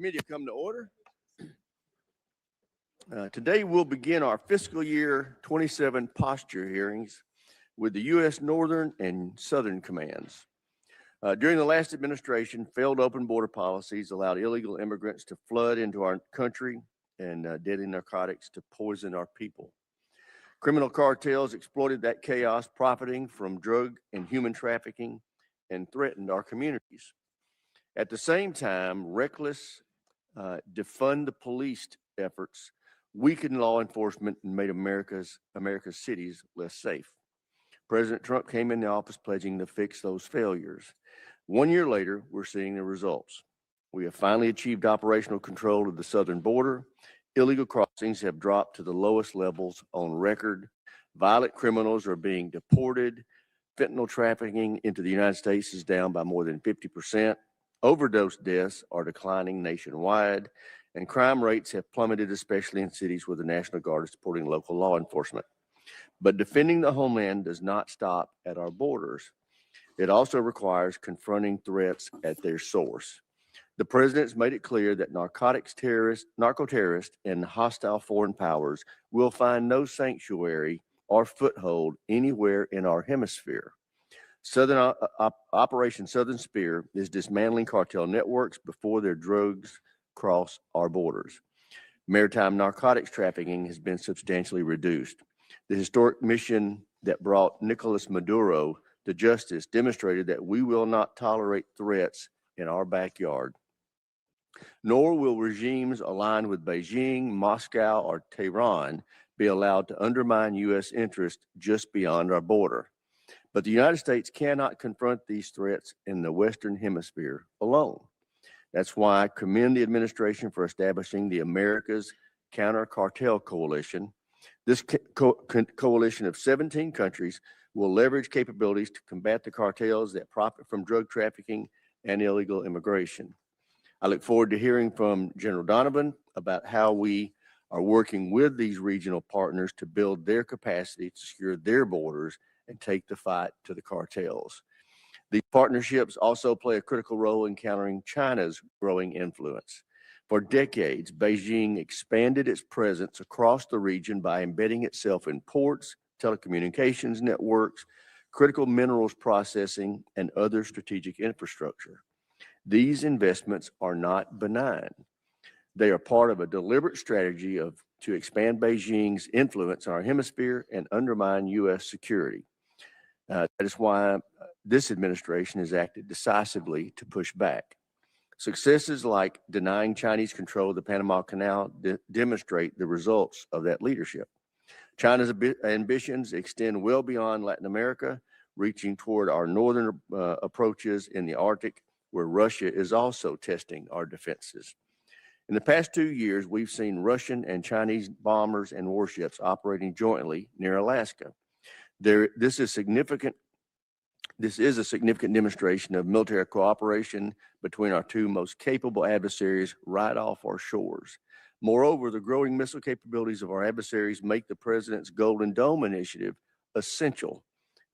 Committee will come to order. Today we'll begin our fiscal year 27 posture hearings with the U.S. Northern and Southern Commands. During the last administration, failed open border policies allowed illegal immigrants to flood into our country and deadly narcotics to poison our people. Criminal cartels exploited that chaos, profiting from drug and human trafficking, and threatened our communities. At the same time, reckless defund the police efforts weakened law enforcement and made America's cities less safe. President Trump came into office pledging to fix those failures. 1 year later, we're seeing the results. We have finally achieved operational control of the southern border. Illegal crossings have dropped to the lowest levels on record. Violent criminals are being deported. Fentanyl trafficking into the United States is down by more than 50%. Overdose deaths are declining nationwide, and crime rates have plummeted, especially in cities where the National Guard is supporting local law enforcement. But defending the homeland does not stop at our borders. It also requires confronting threats at their source. The president's made it clear that narco-terrorists, and hostile foreign powers will find no sanctuary or foothold anywhere in our hemisphere. Operation Southern Spear is dismantling cartel networks before their drugs cross our borders. Maritime narcotics trafficking has been substantially reduced. The historic mission that brought Nicolas Maduro to justice demonstrated that we will not tolerate threats in our backyard. Nor will regimes aligned with Beijing, Moscow, or Tehran be allowed to undermine U.S. interests just beyond our border. But the United States cannot confront these threats in the Western Hemisphere alone. That's why I commend the administration for establishing the America's Counter-Cartel Coalition. This coalition of 17 countries will leverage capabilities to combat the cartels that profit from drug trafficking and illegal immigration. I look forward to hearing from General Donovan about how we are working with these regional partners to build their capacity to secure their borders and take the fight to the cartels. These partnerships also play a critical role in countering China's growing influence. For decades, Beijing expanded its presence across the region by embedding itself in ports, telecommunications networks, critical minerals processing, and other strategic infrastructure. These investments are not benign. They are part of a deliberate strategy to expand Beijing's influence in our hemisphere and undermine U.S. security. That is why this administration has acted decisively to push back. Successes like denying Chinese control of the Panama Canal demonstrate the results of that leadership. China's ambitions extend well beyond Latin America, reaching toward our northern approaches in the Arctic, where Russia is also testing our defenses. In the past 2 years, we've seen Russian and Chinese bombers and warships operating jointly near Alaska. This is a significant demonstration of military cooperation between our two most capable adversaries right off our shores. Moreover, the growing missile capabilities of our adversaries make the president's Golden Dome initiative essential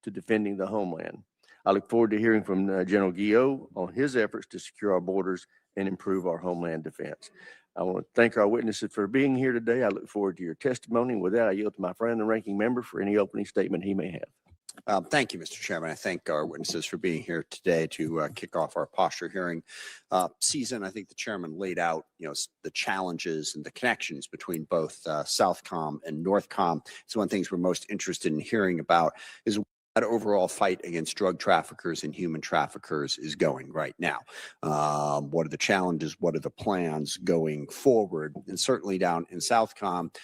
to defending the homeland. I look forward to hearing from General Guillot on his efforts to secure our borders and improve our homeland defense. I want to thank our witnesses for being here today. I look forward to your testimony. With that, I yield to my friend, the ranking member, for any opening statement he may have. Thank you, Mr. Chairman. I thank our witnesses for being here today to kick off our posture hearing season. I think the chairman laid out, the challenges and the connections between both SOUTHCOM and NORTHCOM. So one of the things we're most interested in hearing about is that overall fight against drug traffickers and human traffickers is going right now. What are the challenges? What are the plans going forward? And certainly down in SOUTHCOM,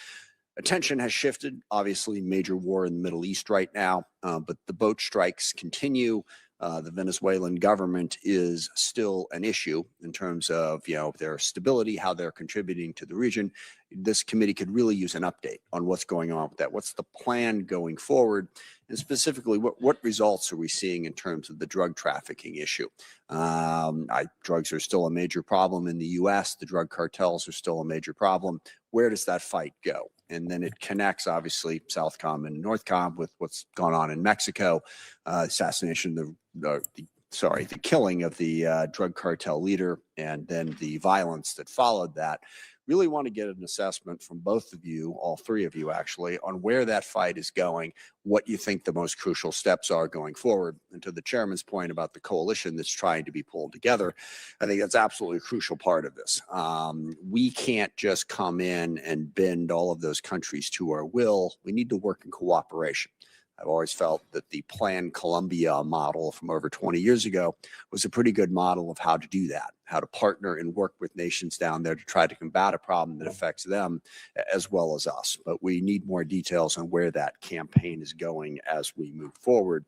attention has shifted. Obviously, major war in the Middle East right now, but the boat strikes continue. The Venezuelan government is still an issue in terms of, their stability, how they're contributing to the region. This committee could really use an update on what's going on with that. What's the plan going forward? And specifically, what results are we seeing in terms of the drug trafficking issue? Drugs are still a major problem in the U.S. The drug cartels are still a major problem. Where does that fight go? And then it connects, obviously, SOUTHCOM and NORTHCOM with what's gone on in Mexico, assassination of the the killing of the drug cartel leader and then the violence that followed that. Really want to get an assessment from both of you, all three of you actually, on where that fight is going, what you think the most crucial steps are going forward. And to the chairman's point about the coalition that's trying to be pulled together, I think that's absolutely a crucial part of this. We can't just come in and bend all of those countries to our will. We need to work in cooperation. I've always felt that the Plan Colombia model from over 20 years ago was a pretty good model of how to do that, how to partner and work with nations down there to try to combat a problem that affects them as well as us. But we need more details on where that campaign is going as we move forward.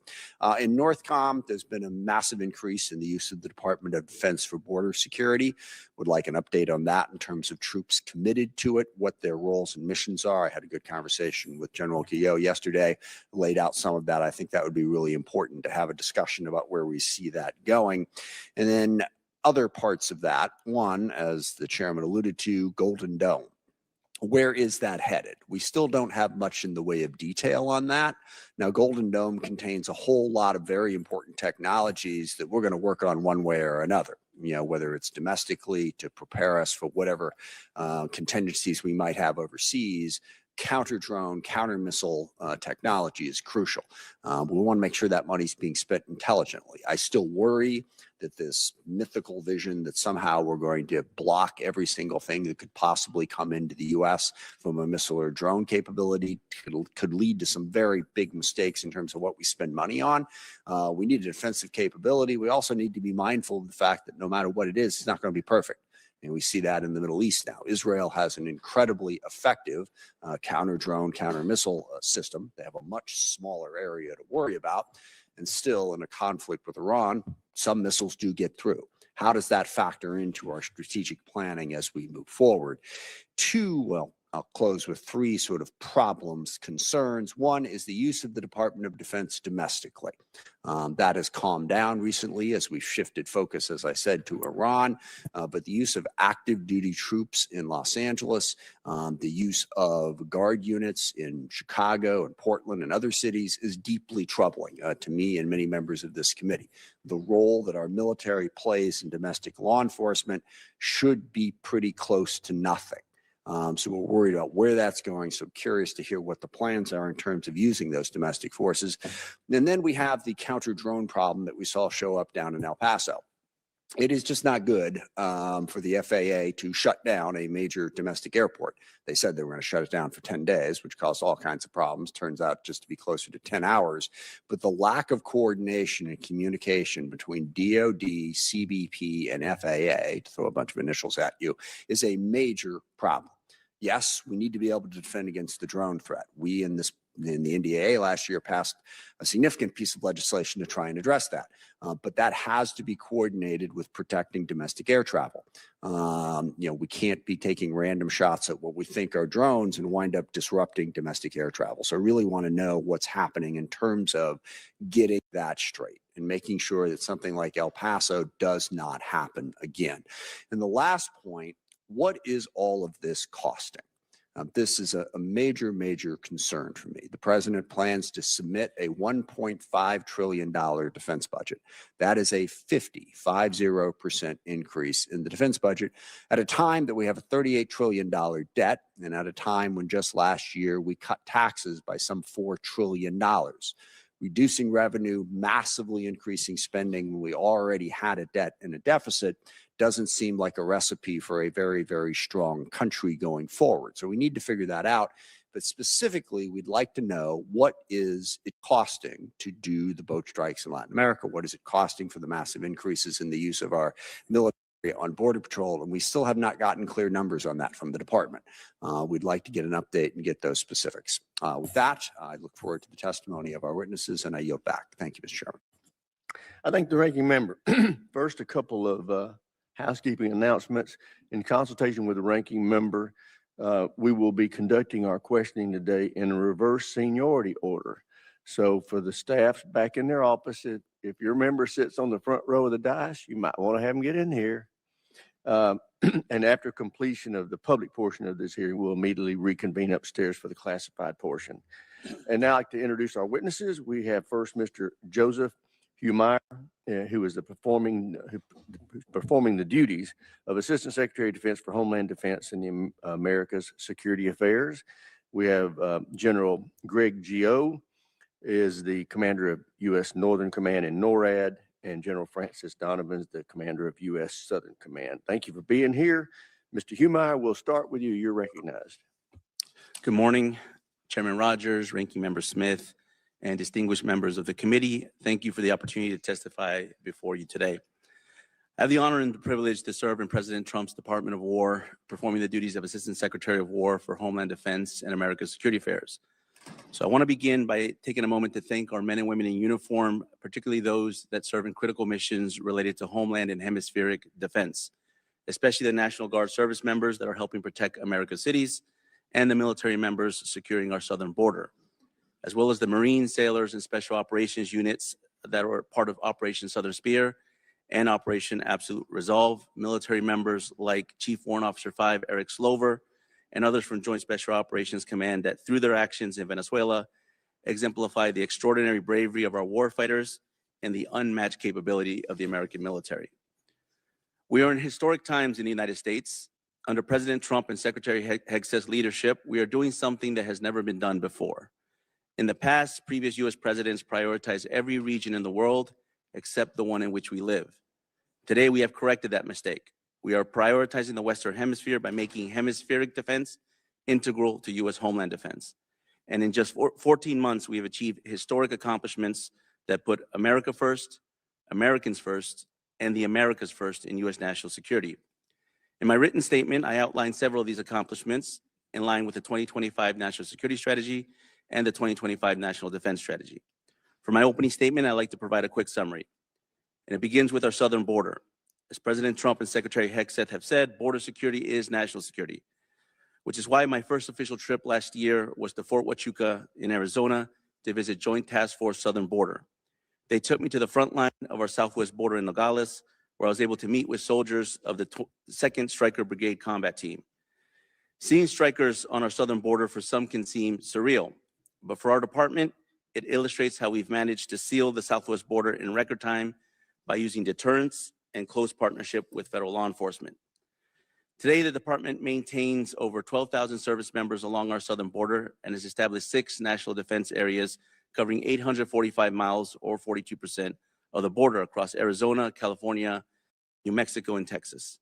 In NORTHCOM, there's been a massive increase in the use of the Department of Defense for border security. Would like an update on that in terms of troops committed to it, what their roles and missions are. I had a good conversation with General Guillot yesterday, laid out some of that. I think that would be really important to have a discussion about where we see that going. And then other parts of that, one, as the chairman alluded to, Golden Dome. Where is that headed? We still don't have much in the way of detail on that. Now, Golden Dome contains a whole lot of very important technologies that we're going to work on one way or another, whether it's domestically to prepare us for whatever contingencies we might have overseas. Counter-drone, counter-missile technology is crucial. We want to make sure that money's being spent intelligently. I still worry that this mythical vision that somehow we're going to block every single thing that could possibly come into the U.S. from a missile or drone capability could lead to some very big mistakes in terms of what we spend money on. We need a defensive capability. We also need to be mindful of the fact that no matter what it is, it's not going to be perfect. And we see that in the Middle East now. Israel has an incredibly effective counter-drone, counter-missile system. They have a much smaller area to worry about. And still, in a conflict with Iran, some missiles do get through. How does that factor into our strategic planning as we move forward? I'll close with three sort of problems, concerns. One is the use of the Department of Defense domestically. That has calmed down recently as we've shifted focus, as I said, to Iran. But the use of active duty troops in Los Angeles, the use of guard units in Chicago and Portland and other cities is deeply troubling to me and many members of this committee. The role that our military plays in domestic law enforcement should be pretty close to nothing. So we're worried about where that's going. So curious to hear what the plans are in terms of using those domestic forces. And then we have the counter-drone problem that we saw show up down in El Paso. It is just not good for the FAA to shut down a major domestic airport. They said they were going to shut it down for 10 days, which caused all kinds of problems. Turns out just to be closer to 10 hours. But the lack of coordination and communication between DOD, CBP, and FAA, to throw a bunch of initials at you, is a major problem. Yes, we need to be able to defend against the drone threat. We in the NDAA last year passed a significant piece of legislation to try and address that. But that has to be coordinated with protecting domestic air travel. We can't be taking random shots at what we think are drones and wind up disrupting domestic air travel. So I really want to know what's happening in terms of getting that straight and making sure that something like El Paso does not happen again. And the last point, what is all of this costing? This is a major, major concern for me. The president plans to submit a $1.5 trillion defense budget. That is a 50% increase in the defense budget at a time that we have a $38 trillion debt and at a time when just last year we cut taxes by some $4 trillion. Reducing revenue, massively increasing spending when we already had a debt and a deficit doesn't seem like a recipe for a very, very strong country going forward. So we need to figure that out. But specifically, we'd like to know, what is it costing to do the boat strikes in Latin America? What is it costing for the massive increases in the use of our military on Border Patrol? And we still have not gotten clear numbers on that from the department. We'd like to get an update and get those specifics. With that, I look forward to the testimony of our witnesses, and I yield back. Thank you, Mr. Chairman. I thank the ranking member. First, a couple of housekeeping announcements. In consultation with the ranking member, we will be conducting our questioning today in a reverse seniority order. So for the staff back in their office, if your member sits on the front row of the dais, you might want to have them get in here. And after completion of the public portion of this hearing, we'll immediately reconvene upstairs for the classified portion. And now I'd like to introduce our witnesses. We have first Mr. Joseph Humire, who is performing the duties of Assistant Secretary of Defense for Homeland Defense in the Americas Security Affairs. We have General Greg Guillot is the commander of U.S. Northern Command in NORAD, and General Francis Donovan is the commander of U.S. Southern Command. Thank you for being here. Mr. Humire, we'll start with you. You're recognized. Good morning, Chairman Rogers, Ranking Member Smith, and distinguished members of the committee. Thank you for the opportunity to testify before you today. I have the honor and the privilege to serve in President Trump's Department of War, performing the duties of Assistant Secretary of War for Homeland Defense and America's Security Affairs. So I want to begin by taking a moment to thank our men and women in uniform, particularly those that serve in critical missions related to homeland and hemispheric defense, especially the National Guard service members that are helping protect America's cities and the military members securing our southern border, as well as the Marine, sailors, and special operations units that are part of Operation Southern Spear and Operation Absolute Resolve, military members like Chief Warrant Officer 5 Eric Slover, and others from Joint Special Operations Command that through their actions in Venezuela exemplify the extraordinary bravery of our warfighters and the unmatched capability of the American military. We are in historic times in the United States. Under President Trump and Secretary Hegseth's leadership, we are doing something that has never been done before. In the past, previous U.S. presidents prioritized every region in the world except the one in which we live. Today, we have corrected that mistake. We are prioritizing the Western Hemisphere by making hemispheric defense integral to U.S. homeland defense. And in just 14 months, we have achieved historic accomplishments that put America first, Americans first, and the Americas first in U.S. national security. In my written statement, I outlined several of these accomplishments in line with the 2025 National Security Strategy and the 2025 National Defense Strategy. For my opening statement, I'd like to provide a quick summary. And it begins with our southern border. As President Trump and Secretary Hegseth have said, border security is national security, which is why my first official trip last year was to Fort Huachuca in Arizona to visit Joint Task Force Southern Border. They took me to the front line of our southwest border in Nogales, where I was able to meet with soldiers of the 2nd Stryker Brigade Combat Team. Seeing strikers on our southern border for some can seem surreal, but for our department, it illustrates how we've managed to seal the southwest border in record time by using deterrence and close partnership with federal law enforcement. Today, the department maintains over 12,000 service members along our southern border and has established 6 national defense areas covering 845 miles or 42% of the border across Arizona, California, New Mexico, and Texas.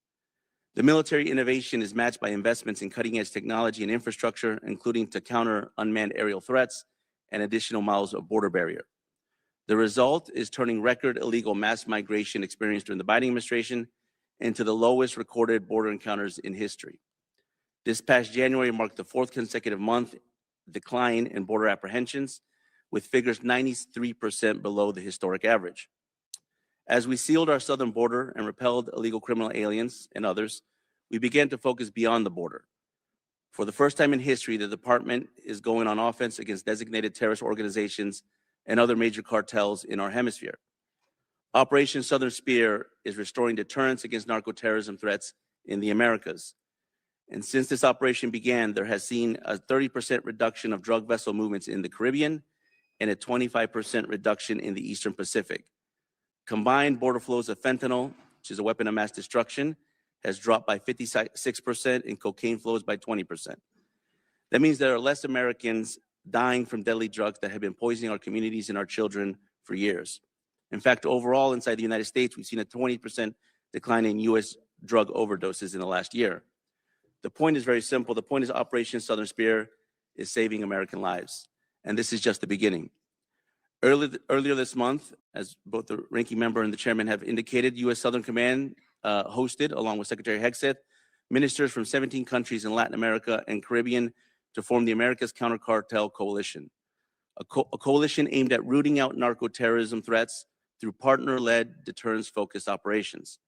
The military innovation is matched by investments in cutting-edge technology and infrastructure, including to counter unmanned aerial threats and additional miles of border barrier. The result is turning record illegal mass migration experienced during the Biden administration into the lowest recorded border encounters in history. This past January marked the 4th consecutive month decline in border apprehensions, with figures 93% below the historic average. As we sealed our southern border and repelled illegal criminal aliens and others, we began to focus beyond the border. For the first time in history, the department is going on offense against designated terrorist organizations and other major cartels in our hemisphere. Operation Southern Spear is restoring deterrence against narco-terrorism threats in the Americas. And since this operation began, there has seen a 30% reduction of drug vessel movements in the Caribbean and a 25% reduction in the Eastern Pacific. Combined border flows of fentanyl, which is a weapon of mass destruction, has dropped by 56% and cocaine flows by 20%. That means there are less Americans dying from deadly drugs that have been poisoning our communities and our children for years. In fact, overall inside the United States, we've seen a 20% decline in U.S. drug overdoses in the last year. The point is very simple. The point is Operation Southern Spear is saving American lives, and this is just the beginning. Earlier this month, as both the ranking member and the chairman have indicated, U.S. Southern Command hosted, along with Secretary Hegseth, ministers from 17 countries in Latin America and Caribbean to form the America's Counter-Cartel Coalition, a coalition aimed at rooting out narco-terrorism threats through partner-led deterrence-focused operations.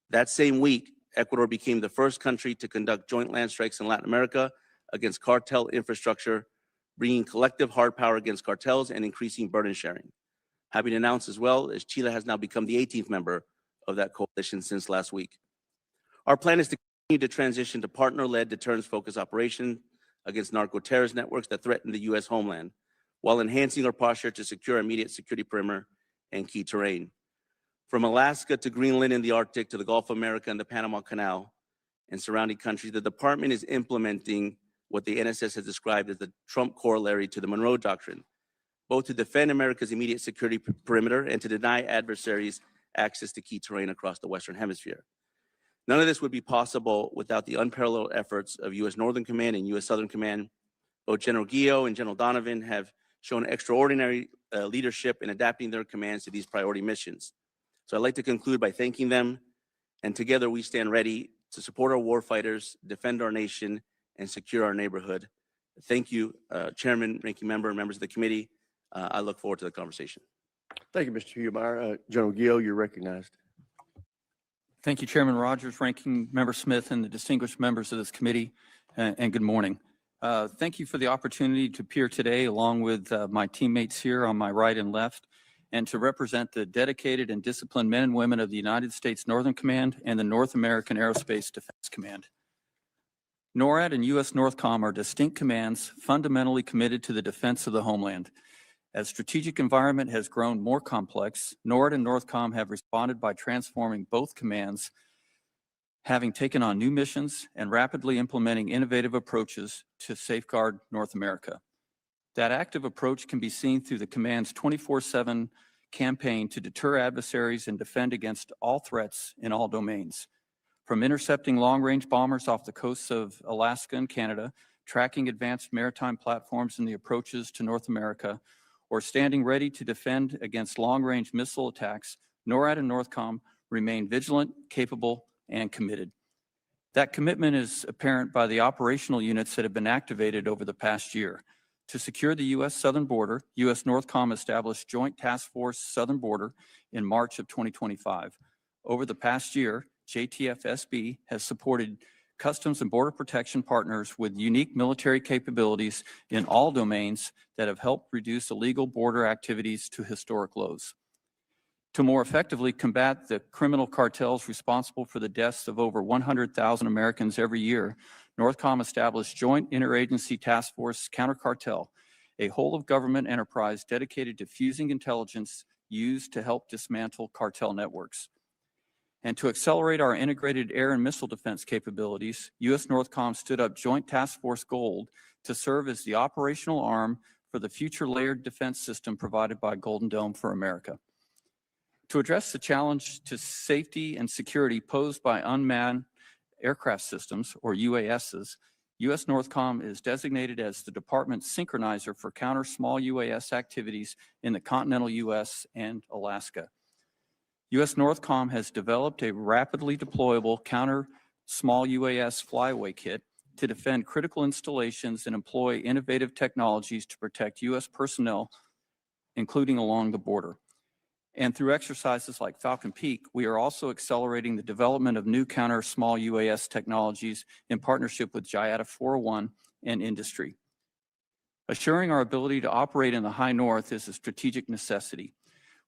That same week, Ecuador became the first country to conduct joint land strikes in Latin America against cartel infrastructure, bringing collective hard power against cartels and increasing burden sharing. Happy to announce as well as Chile has now become the 18th member of that coalition since last week. Our plan is to continue to transition to partner-led deterrence-focused operations against narco-terrorist networks that threaten the U.S. homeland, while enhancing our posture to secure immediate security perimeter and key terrain. From Alaska to Greenland and the Arctic to the Gulf of America and the Panama Canal and surrounding countries, the department is implementing what the NSS has described as the Trump corollary to the Monroe Doctrine, both to defend America's immediate security perimeter and to deny adversaries access to key terrain across the Western Hemisphere. None of this would be possible without the unparalleled efforts of U.S. Northern Command and U.S. Southern Command. Both General Guillot and General Donovan have shown extraordinary leadership in adapting their commands to these priority missions. So I'd like to conclude by thanking them, and together we stand ready to support our warfighters, defend our nation, and secure our neighborhood. Thank you, Chairman, Ranking Member, members of the committee. I look forward to the conversation. Thank you, Mr. Humire. General Guillot, you're recognized. Thank you, Chairman Rogers, Ranking Member Smith, and the distinguished members of this committee, and good morning. Thank you for the opportunity to appear today along with my teammates here on my right and left, and to represent the dedicated and disciplined men and women of the United States Northern Command and the North American Aerospace Defense Command. NORAD and U.S. NORTHCOM are distinct commands fundamentally committed to the defense of the homeland. As strategic environment has grown more complex, NORAD and NORTHCOM have responded by transforming both commands, having taken on new missions and rapidly implementing innovative approaches to safeguard North America. That active approach can be seen through the command's 24/7 campaign to deter adversaries and defend against all threats in all domains. From intercepting long-range bombers off the coasts of Alaska and Canada, tracking advanced maritime platforms in the approaches to North America, or standing ready to defend against long-range missile attacks, NORAD and NORTHCOM remain vigilant, capable, and committed. That commitment is apparent by the operational units that have been activated over the past year. To secure the U.S. southern border, U.S. NORTHCOM established Joint Task Force Southern Border in March of 2025. Over the past year, JTF-SB has supported Customs and Border Protection partners with unique military capabilities in all domains that have helped reduce illegal border activities to historic lows. To more effectively combat the criminal cartels responsible for the deaths of over 100,000 Americans every year, NORTHCOM established Joint Interagency Task Force Counter-Cartel, a whole-of-government enterprise dedicated to fusing intelligence used to help dismantle cartel networks. And to accelerate our integrated air and missile defense capabilities, U.S. NORTHCOM stood up Joint Task Force Gold to serve as the operational arm for the future layered defense system provided by Golden Dome for America. To address the challenge to safety and security posed by unmanned aircraft systems, or UASs, U.S. NORTHCOM is designated as the department's synchronizer for counter small UAS activities in the continental U.S. and Alaska. U.S. NORTHCOM has developed a rapidly deployable counter small UAS flyaway kit to defend critical installations and employ innovative technologies to protect U.S. personnel, including along the border. And through exercises like Falcon Peak, we are also accelerating the development of new counter small UAS technologies in partnership with JIATA 401 and industry. Assuring our ability to operate in the high north is a strategic necessity.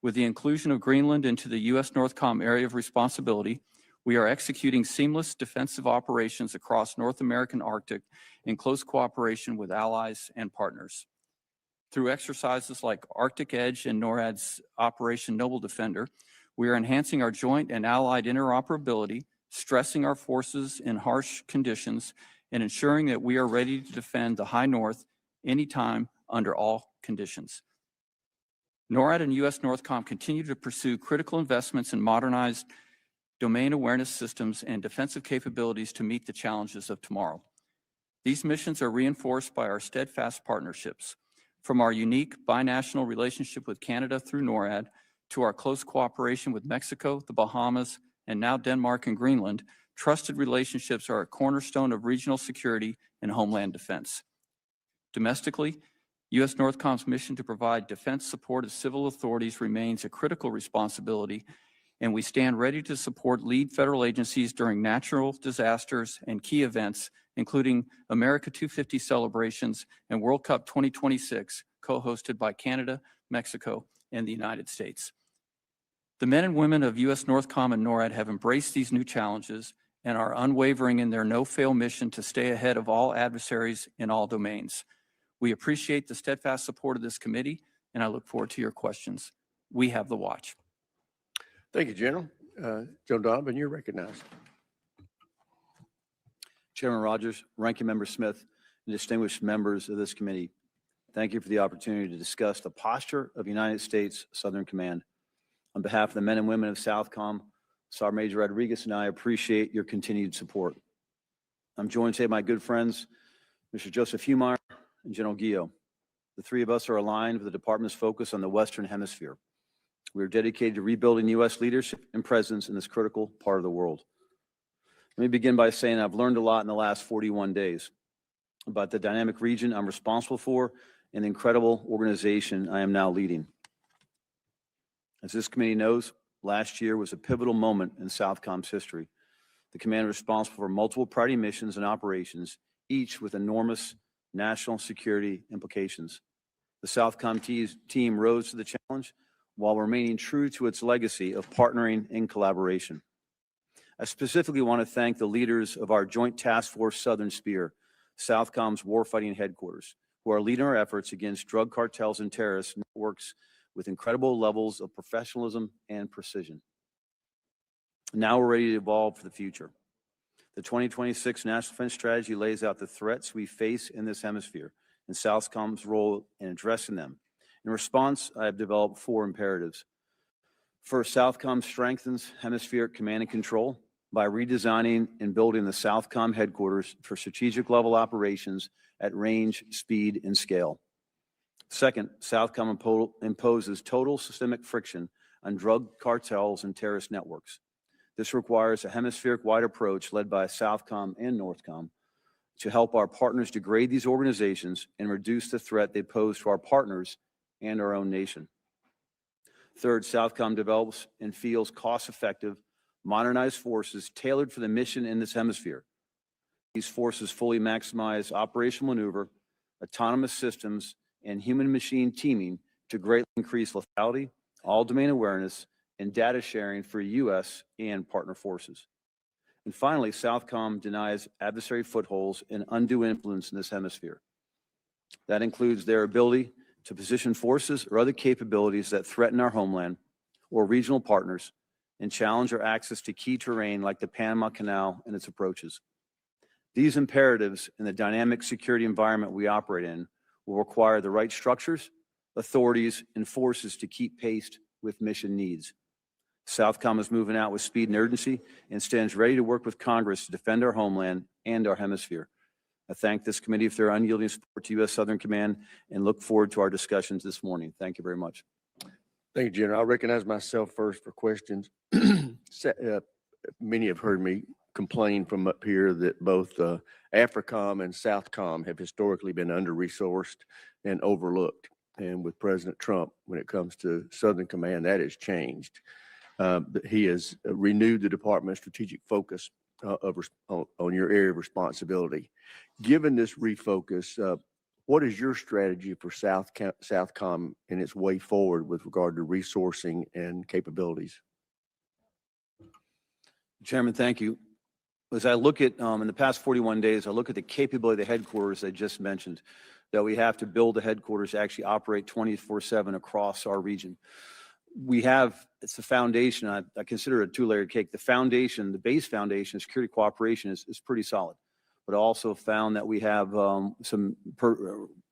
With the inclusion of Greenland into the U.S. NORTHCOM area of responsibility, we are executing seamless defensive operations across North American Arctic in close cooperation with allies and partners. Through exercises like Arctic Edge and NORAD's Operation Noble Defender, we are enhancing our joint and allied interoperability, stressing our forces in harsh conditions, and ensuring that we are ready to defend the high north anytime under all conditions. NORAD and U.S. NORTHCOM continue to pursue critical investments in modernized domain awareness systems and defensive capabilities to meet the challenges of tomorrow. These missions are reinforced by our steadfast partnerships. From our unique binational relationship with Canada through NORAD to our close cooperation with Mexico, the Bahamas, and now Denmark and Greenland, trusted relationships are a cornerstone of regional security and homeland defense. Domestically, U.S. NORTHCOM's mission to provide defense support of civil authorities remains a critical responsibility, and we stand ready to support lead federal agencies during natural disasters and key events, including America 250 celebrations and World Cup 2026, co-hosted by Canada, Mexico, and the United States. The men and women of U.S. NORTHCOM and NORAD have embraced these new challenges and are unwavering in their no-fail mission to stay ahead of all adversaries in all domains. We appreciate the steadfast support of this committee, and I look forward to your questions. we have the watch. Thank you, General. Joe Donovan, you're recognized. Chairman Rogers, Ranking Member Smith, and distinguished members of this committee, thank you for the opportunity to discuss the posture of United States Southern Command. On behalf of the men and women of SOUTHCOM, Sergeant Major Rodriguez and I appreciate your continued support. I'm joined today by my good friends, Mr. Joseph Humire and General Guillot. The three of us are aligned with the department's focus on the Western Hemisphere. We are dedicated to rebuilding U.S. leadership and presence in this critical part of the world. Let me begin by saying I've learned a lot in the last 41 days about the dynamic region I'm responsible for and the incredible organization I am now leading. As this committee knows, last year was a pivotal moment in SOUTHCOM's history. The command was responsible for multiple priority missions and operations, each with enormous national security implications. The SOUTHCOM team rose to the challenge while remaining true to its legacy of partnering and collaboration. I specifically want to thank the leaders of our Joint Task Force Southern Spear, SOUTHCOM's warfighting headquarters, who are leading our efforts against drug cartels and terrorist networks with incredible levels of professionalism and precision. Now we're ready to evolve for the future. The 2026 National Defense Strategy lays out the threats we face in this hemisphere and SOUTHCOM's role in addressing them. In response, I have developed 4 imperatives. First, SOUTHCOM strengthens hemispheric command and control by redesigning and building the SOUTHCOM headquarters for strategic level operations at range, speed, and scale. Second, SOUTHCOM imposes total systemic friction on drug cartels and terrorist networks. This requires a hemispheric-wide approach led by SOUTHCOM and NORTHCOM to help our partners degrade these organizations and reduce the threat they pose to our partners and our own nation. Third, SOUTHCOM develops and fields cost-effective, modernized forces tailored for the mission in this hemisphere. These forces fully maximize operational maneuver, autonomous systems, and human-machine teaming to greatly increase lethality, all-domain awareness, and data sharing for U.S. and partner forces. And finally, SOUTHCOM denies adversary footholds and undue influence in this hemisphere. That includes their ability to position forces or other capabilities that threaten our homeland or regional partners and challenge our access to key terrain like the Panama Canal and its approaches. These imperatives in the dynamic security environment we operate in will require the right structures, authorities, and forces to keep pace with mission needs. SOUTHCOM is moving out with speed and urgency and stands ready to work with Congress to defend our homeland and our hemisphere. I thank this committee for their unyielding support to U.S. Southern Command and look forward to our discussions this morning. Thank you very much. Thank you, General. I'll recognize myself first for questions. Many have heard me complain from up here that both AFRICOM and SOUTHCOM have historically been under-resourced and overlooked. And with President Trump, when it comes to Southern Command, that has changed. He has renewed the department's strategic focus on your area of responsibility. Given this refocus, what is your strategy for SOUTHCOM and its way forward with regard to resourcing and capabilities? Chairman, thank you. As I look at, in the past 41 days, I look at the capability of the headquarters I just mentioned, that we have to build the headquarters to actually operate 24/7 across our region. We have, it's the foundation, I consider it a 2-layered cake. The foundation, the base foundation, security cooperation is pretty solid. But I also found that we have some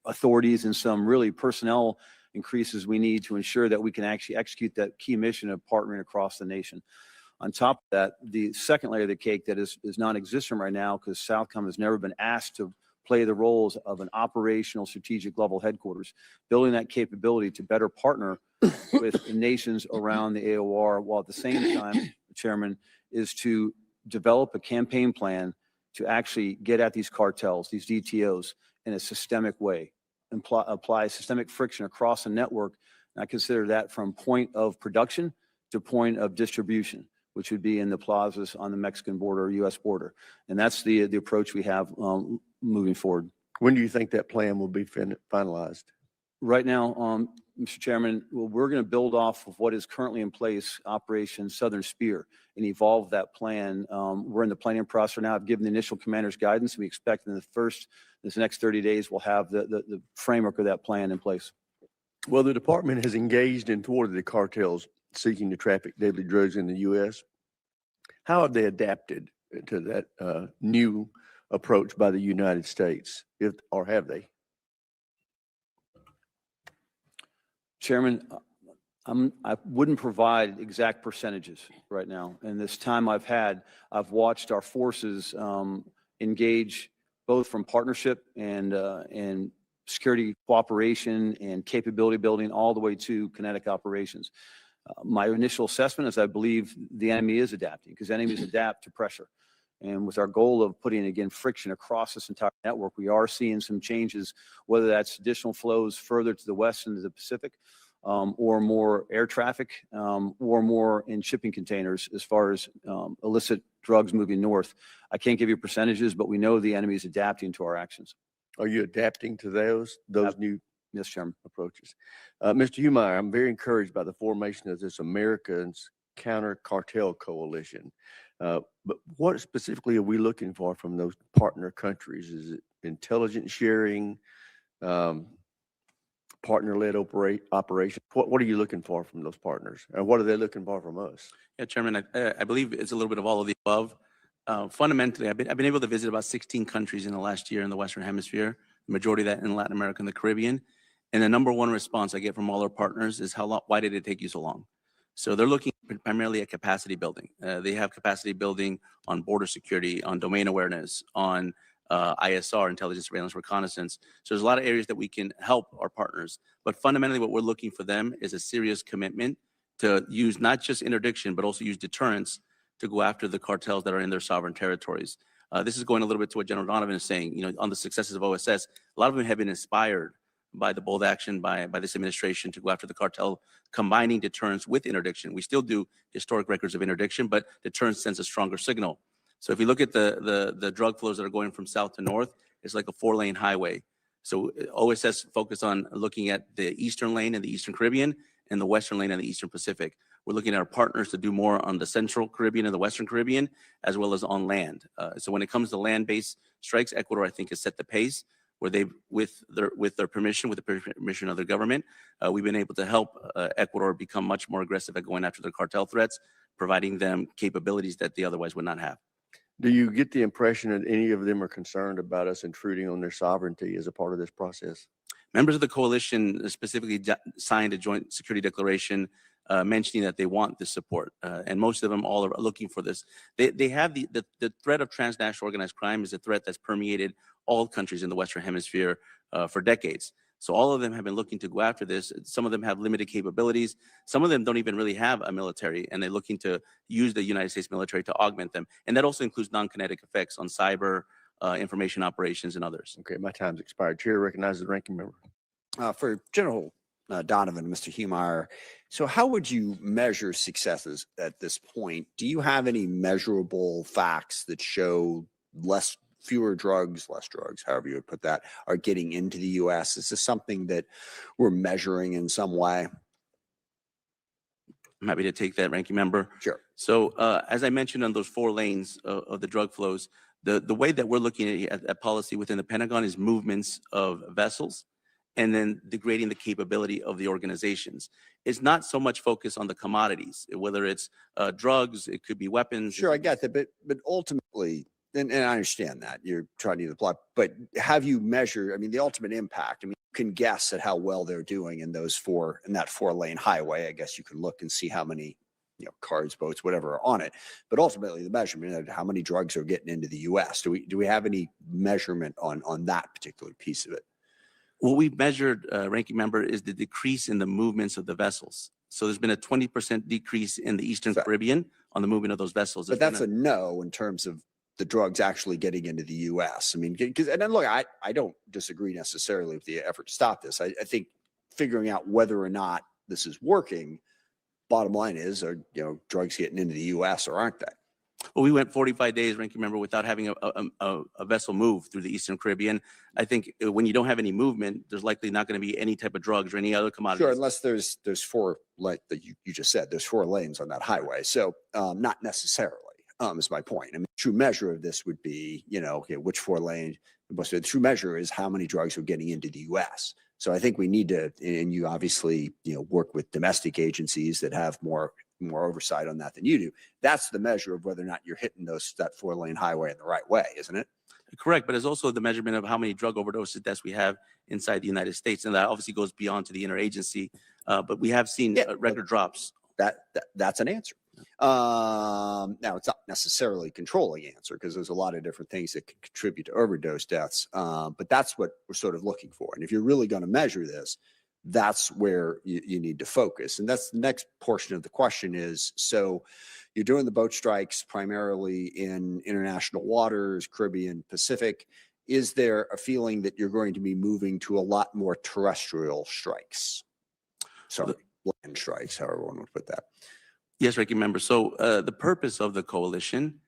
authorities and some really personnel increases we need to ensure that we can actually execute that key mission of partnering across the nation. On top of that, the second layer of the cake that is non-existent right now, because SOUTHCOM has never been asked to play the roles of an operational strategic level headquarters, building that capability to better partner with the nations around the AOR, while at the same time, Chairman, is to develop a campaign plan to actually get at these cartels, these DTOs, in a systemic way, and apply systemic friction across the network. And I consider that from point of production to point of distribution, which would be in the plazas on the Mexican border or U.S. border. And that's the approach we have moving forward. When do you think that plan will be finalized? Right now, Mr. Chairman, we're going to build off of what is currently in place, Operation Southern Spear, and evolve that plan. We're in the planning process now. I've given the initial commander's guidance. We expect in this next 30 days, we'll have the framework of that plan in place. Well, the department has engaged and thwarted the cartels seeking to traffic deadly drugs in the U.S. How have they adapted to that new approach by the United States, or have they? Chairman, I wouldn't provide exact percentages right now. In this time I've watched our forces engage both from partnership and security cooperation and capability building all the way to kinetic operations. My initial assessment is I believe the enemy is adapting because enemies adapt to pressure. And with our goal of putting, again, friction across this entire network, we are seeing some changes, whether that's additional flows further to the west into the Pacific, or more air traffic, or more in shipping containers as far as illicit drugs moving north. I can't give you percentages, but we know the enemy is adapting to our actions. Are you adapting to those new Yes, Chairman. approaches? Mr. Humire, I'm very encouraged by the formation of this Americans Counter-Cartel Coalition. But what specifically are we looking for from those partner countries? Is it intelligence sharing, partner-led operation? What are you looking for from those partners? And what are they looking for from us? Yeah, Chairman, I believe it's a little bit of all of the above. Fundamentally, I've been able to visit about 16 countries in the last year in the Western Hemisphere, the majority of that in Latin America and the Caribbean. And the number one response I get from all our partners is why did it take you so long? So they're looking primarily at capacity building. They have capacity building on border security, on domain awareness, on ISR, intelligence, surveillance, reconnaissance. So there's a lot of areas that we can help our partners. But fundamentally, what we're looking for them is a serious commitment to use not just interdiction, but also use deterrence to go after the cartels that are in their sovereign territories. This is going a little bit to what General Donovan is saying. You know, on the successes of OSS, a lot of them have been inspired by the bold action by this administration to go after the cartel, combining deterrence with interdiction. We still do historic records of interdiction, but deterrence sends a stronger signal. So if you look at the drug flows that are going from south to north, it's like a 4-lane highway. So OSS focused on looking at the eastern lane in the Eastern Caribbean and the western lane in the Eastern Pacific. We're looking at our partners to do more on the Central Caribbean and the Western Caribbean, as well as on land. So when it comes to land-based strikes, Ecuador, I think, has set the pace, where they've, with their permission, with the permission of their government, we've been able to help Ecuador become much more aggressive at going after their cartel threats, providing them capabilities that they otherwise would not have. Do you get the impression that any of them are concerned about us intruding on their sovereignty as a part of this process? Members of the coalition specifically signed a joint security declaration mentioning that they want this support, and most of them all are looking for this. They have the threat of transnational organized crime is a threat that's permeated all countries in the Western Hemisphere for decades. So all of them have been looking to go after this. Some of them have limited capabilities. Some of them don't even really have a military, and they're looking to use the United States military to augment them. And that also includes non-kinetic effects on cyber, information operations, and others. Okay, my time's expired. Chair recognizes the ranking member. For General Donovan, Mr. Humire, so how would you measure successes at this point? Do you have any measurable facts that show fewer drugs, less drugs, however you would put that, are getting into the U.S.? Is this something that we're measuring in some way? I'm happy to take that, ranking member. Sure. So as I mentioned on those 4 lanes of the drug flows, the way that we're looking at policy within the Pentagon is movements of vessels and then degrading the capability of the organizations. It's not so much focused on the commodities, whether it's drugs, it could be weapons. Sure, I get that, but ultimately, and I understand that you're trying to do the plot, but have you measured, I mean, the ultimate impact? I mean, you can guess at how well they're doing in that 4-lane highway. I guess you can look and see how many, cars, boats, whatever are on it. But ultimately, the measurement of how many drugs are getting into the U.S. Do we have any measurement on that particular piece of it? What we've measured, ranking member, is the decrease in the movements of the vessels. So there's been a 20% decrease in the Eastern Caribbean on the movement of those vessels. But that's a no in terms of the drugs actually getting into the U.S. I mean, and then look, I don't disagree necessarily with the effort to stop this. I think figuring out whether or not this is working, bottom line is, are drugs getting into the U.S. or aren't they? Well, we went 45 days, ranking member, without having a vessel move through the Eastern Caribbean. I think when you don't have any movement, there's likely not going to be any type of drugs or any other commodities. Sure, unless there's 4, like you just said, there's 4 lanes on that highway. So not necessarily. Is my point. I mean, true measure of this would be, okay, which 4 lanes? The true measure is how many drugs are getting into the U.S. So I think we need to, and you obviously, work with domestic agencies that have more oversight on that than you do. That's the measure of whether or not you're hitting that 4-lane highway in the right way, isn't it? Correct, but it's also the measurement of how many drug overdose deaths we have inside the United States, and that obviously goes beyond to the interagency. But we have seen record drops. That's an answer. Now it's not necessarily a controlling answer because there's a lot of different things that can contribute to overdose deaths. But that's what we're sort of looking for. And if you're really going to measure this, that's where you need to focus. And that's the next portion of the question is, so you're doing the boat strikes primarily in international waters, Caribbean, Pacific. Is there a feeling that you're going to be moving to a lot more terrestrial strikes? Sorry, land strikes, however one would put that. Yes, Ranking Member. So the purpose of the coalition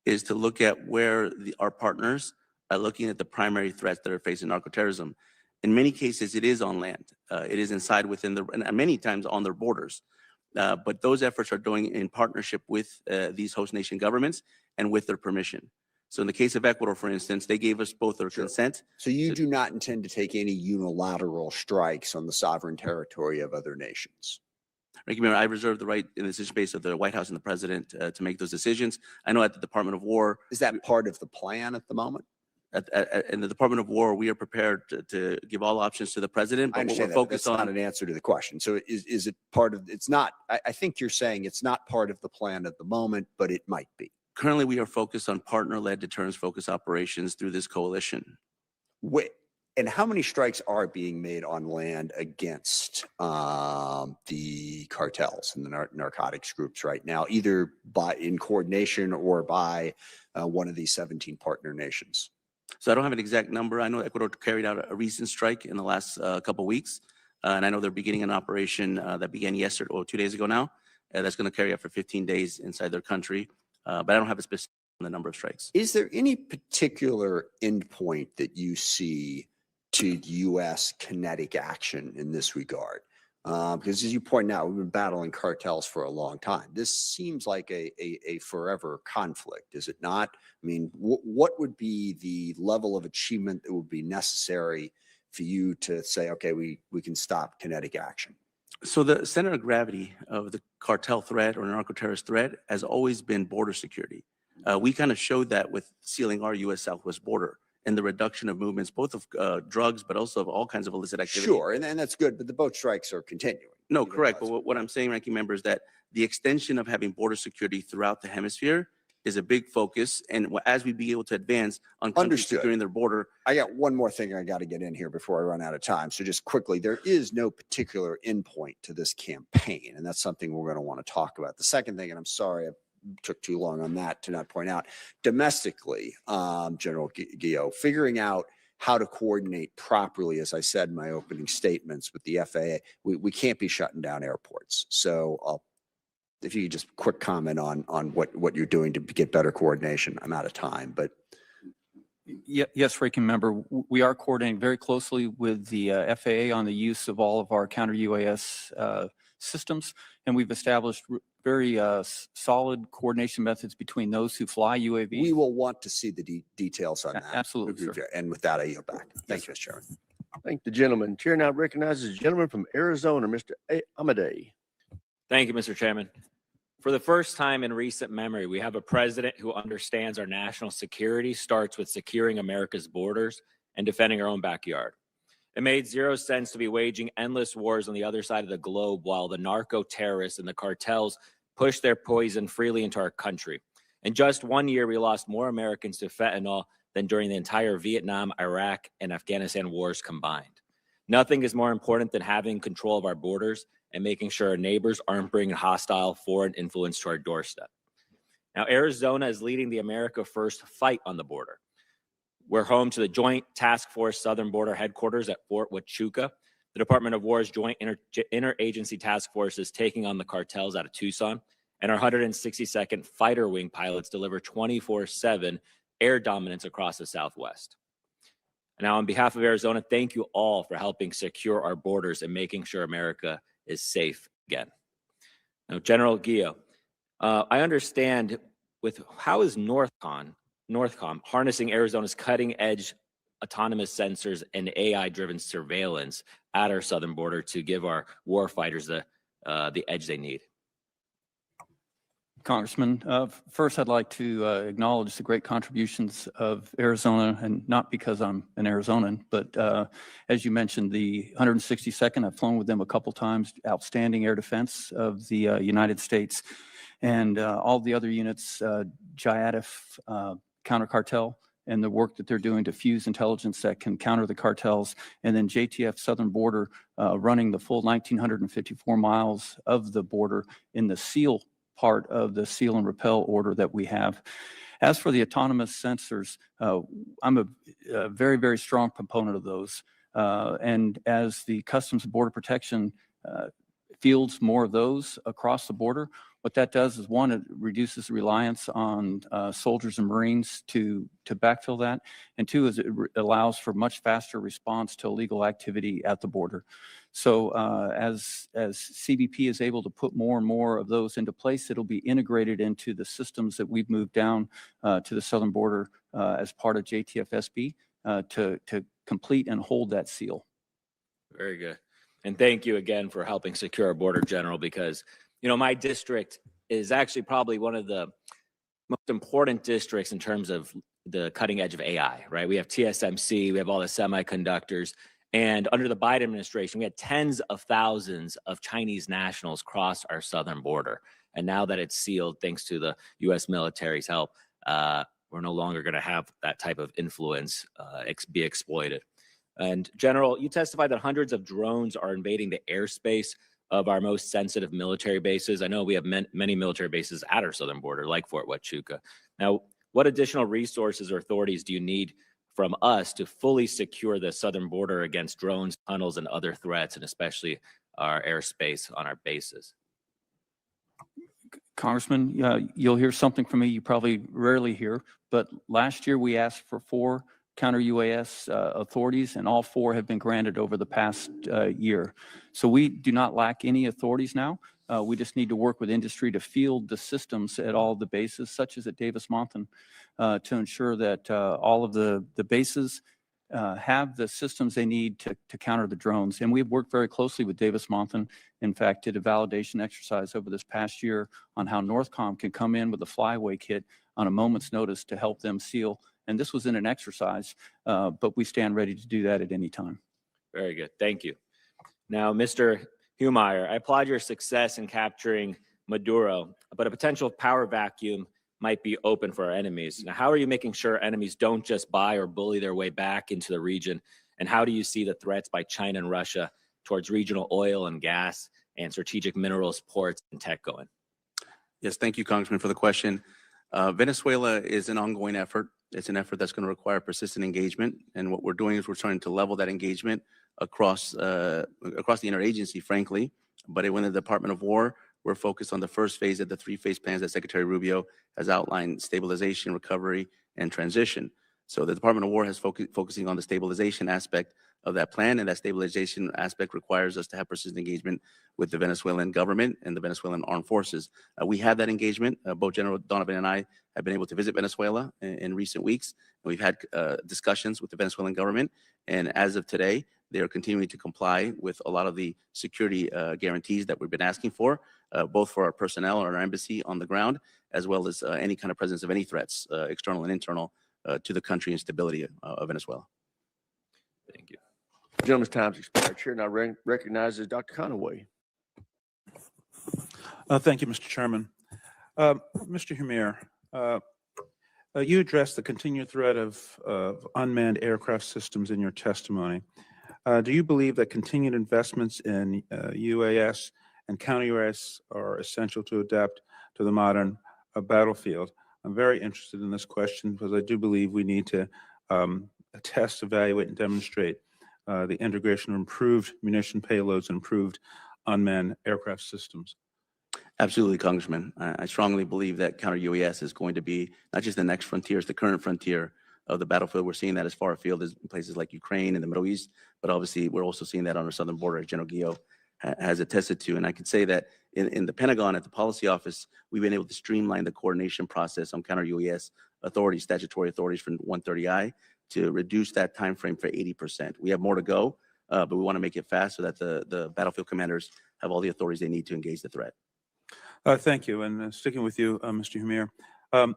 is to look at where our partners are looking at the primary threats that are facing narcoterrorism. In many cases, it is on land. It is inside within and many times on their borders. But those efforts are doing in partnership with these host nation governments and with their permission. So in the case of Ecuador, for instance, they gave us both their consent. So you do not intend to take any unilateral strikes on the sovereign territory of other nations? Ranking Member, I reserve the right in the decision space of the White House and the President to make those decisions. I know at the Department of War. Is that part of the plan at the moment? In the Department of War, we are prepared to give all options to the President, but what we're focused on. That's not an answer to the question. So is it part of, it's not, I think you're saying it's not part of the plan at the moment, but it might be. Currently, we are focused on partner-led deterrence-focused operations through this coalition. And how many strikes are being made on land against the cartels and the narcotics groups right now, either in coordination or by one of these 17 partner nations? So I don't have an exact number. I know Ecuador carried out a recent strike in the last couple of weeks, and I know they're beginning an operation that began yesterday or 2 days ago now. That's going to carry out for 15 days inside their country, but I don't have a specific on the number of strikes. Is there any particular endpoint that you see to U.S. kinetic action in this regard? Because as you point out, we've been battling cartels for a long time. This seems like a forever conflict, is it not? I mean, what would be the level of achievement that would be necessary for you to say, okay, we can stop kinetic action? So the center of gravity of the cartel threat or narco-terrorist threat has always been border security. We kind of showed that with sealing our U.S. southwest border and the reduction of movements, both of drugs, but also of all kinds of illicit activity. Sure, and that's good, but the boat strikes are continuing. No, correct. But what I'm saying, Ranking Member, is that the extension of having border security throughout the hemisphere is a big focus. And as we be able to advance on countries securing their border. I got one more thing I got to get in here before I run out of time. So just quickly, there is no particular endpoint to this campaign, and that's something we're going to want to talk about. The second thing, and I'm sorry I took too long on that to not point out, domestically, General Guillot, figuring out how to coordinate properly, as I said in my opening statements with the FAA, we can't be shutting down airports. So if you could just quick comment on what you're doing to get better coordination. I'm out of time, but. Yes, Ranking Member, we are coordinating very closely with the FAA on the use of all of our counter-UAS systems, and we've established very solid coordination methods between those who fly UAVs. We will want to see the details on that. Absolutely, sir. And with that, I yield back. Thank you, Mr. Chairman. Thank the gentleman. Chair now recognizes the gentleman from Arizona, Mr. Amade. Thank you, Mr. Chairman. For the first time in recent memory, we have a president who understands our national security starts with securing America's borders and defending our own backyard. It made zero sense to be waging endless wars on the other side of the globe while the narco-terrorists and the cartels push their poison freely into our country. In just 1 year, we lost more Americans to fentanyl than during the entire Vietnam, Iraq, and Afghanistan wars combined. Nothing is more important than having control of our borders and making sure our neighbors aren't bringing hostile foreign influence to our doorstep. Now, Arizona is leading the America First fight on the border. We're home to the Joint Task Force Southern Border Headquarters at Fort Huachuca. The Department of War's Joint Interagency Task Force is taking on the cartels out of Tucson, and our 162nd Fighter Wing pilots deliver 24/7 air dominance across the Southwest. Now, on behalf of Arizona, thank you all for helping secure our borders and making sure America is safe again. Now, General Guillot, I understand with how is NORTHCOM harnessing Arizona's cutting edge autonomous sensors and AI-driven surveillance at our southern border to give our war fighters the edge they need? Congressman, first I'd like to acknowledge the great contributions of Arizona, and not because I'm an Arizonan, but as you mentioned, the 162nd, I've flown with them a couple times, outstanding air defense of the United States, and all the other units, GIADF, counter cartel, and the work that they're doing to fuse intelligence that can counter the cartels, and then JTF Southern Border running the full 1,954 miles of the border in the SEAL part of the seal and repel order that we have. As for the autonomous sensors, I'm a very, very strong proponent of those. And as the Customs and Border Protection fields more of those across the border, what that does is, one, it reduces the reliance on soldiers and Marines to backfill that, and two, is it allows for much faster response to illegal activity at the border. So as CBP is able to put more and more of those into place, it'll be integrated into the systems that we've moved down to the southern border as part of JTF-SB to complete and hold that seal. Very good. And thank you again for helping secure our border, General, because, you know, my district is actually probably one of the most important districts in terms of the cutting edge of AI, right? We have TSMC, we have all the semiconductors, and under the Biden administration, we had tens of thousands of Chinese nationals cross our southern border. And now that it's sealed, thanks to the U.S. military's help, we're no longer going to have that type of influence be exploited. And General, you testified that hundreds of drones are invading the airspace of our most sensitive military bases. I know we have many military bases at our southern border, like Fort Huachuca. Now, what additional resources or authorities do you need from us to fully secure the southern border against drones, tunnels, and other threats, and especially our airspace on our bases? Congressman, you'll hear something from me you probably rarely hear, but last year we asked for 4 counter-UAS authorities, and all 4 have been granted over the past year. So we do not lack any authorities now. We just need to work with industry to field the systems at all the bases, such as at Davis-Monthan, to ensure that all of the bases have the systems they need to counter the drones. And we've worked very closely with Davis-Monthan. In fact, did a validation exercise over this past year on how NORTHCOM can come in with a flyaway kit on a moment's notice to help them seal. And this was in an exercise, but we stand ready to do that at any time. Very good. Thank you. Now, Mr. Humire, I applaud your success in capturing Maduro, but a potential power vacuum might be open for our enemies. Now, how are you making sure enemies don't just buy or bully their way back into the region? And how do you see the threats by China and Russia towards regional oil and gas and strategic minerals, ports, and tech going? Yes, thank you, Congressman, for the question. Venezuela is an ongoing effort. It's an effort that's going to require persistent engagement. And what we're doing is we're trying to level that engagement across the interagency, frankly. But within the Department of War, we're focused on the first phase of the 3-phase plans that Secretary Rubio has outlined: stabilization, recovery, and transition. So the Department of War has focusing on the stabilization aspect of that plan, and that stabilization aspect requires us to have persistent engagement with the Venezuelan government and the Venezuelan armed forces. We have that engagement. Both General Donovan and I have been able to visit Venezuela in recent weeks. We've had discussions with the Venezuelan government, and as of today, they are continuing to comply with a lot of the security guarantees that we've been asking for, both for our personnel and our embassy on the ground, as well as any kind of presence of any threats, external and internal, to the country and stability of Venezuela. Thank you. Gentleman's time's expired. Chair now recognizes Dr. Conaway. Thank you, Mr. Chairman. Mr. Humire, you addressed the continued threat of unmanned aircraft systems in your testimony. Do you believe that continued investments in UAS and counter-UAS are essential to adapt to the modern battlefield? I'm very interested in this question because I do believe we need to test, evaluate, and demonstrate the integration of improved munition payloads and improved unmanned aircraft systems. Absolutely, Congressman. I strongly believe that counter-UAS is going to be not just the next frontier, it's the current frontier of the battlefield. We're seeing that as far afield as places like Ukraine and the Middle East, but obviously we're also seeing that on our southern border, as General Guillot has attested to. And I can say that in the Pentagon, at the policy office, we've been able to streamline the coordination process on counter-UAS authorities, statutory authorities from 130I to reduce that time frame for 80%. We have more to go, but we want to make it fast so that the battlefield commanders have all the authorities they need to engage the threat. Thank you. And sticking with you, Mr. Humire,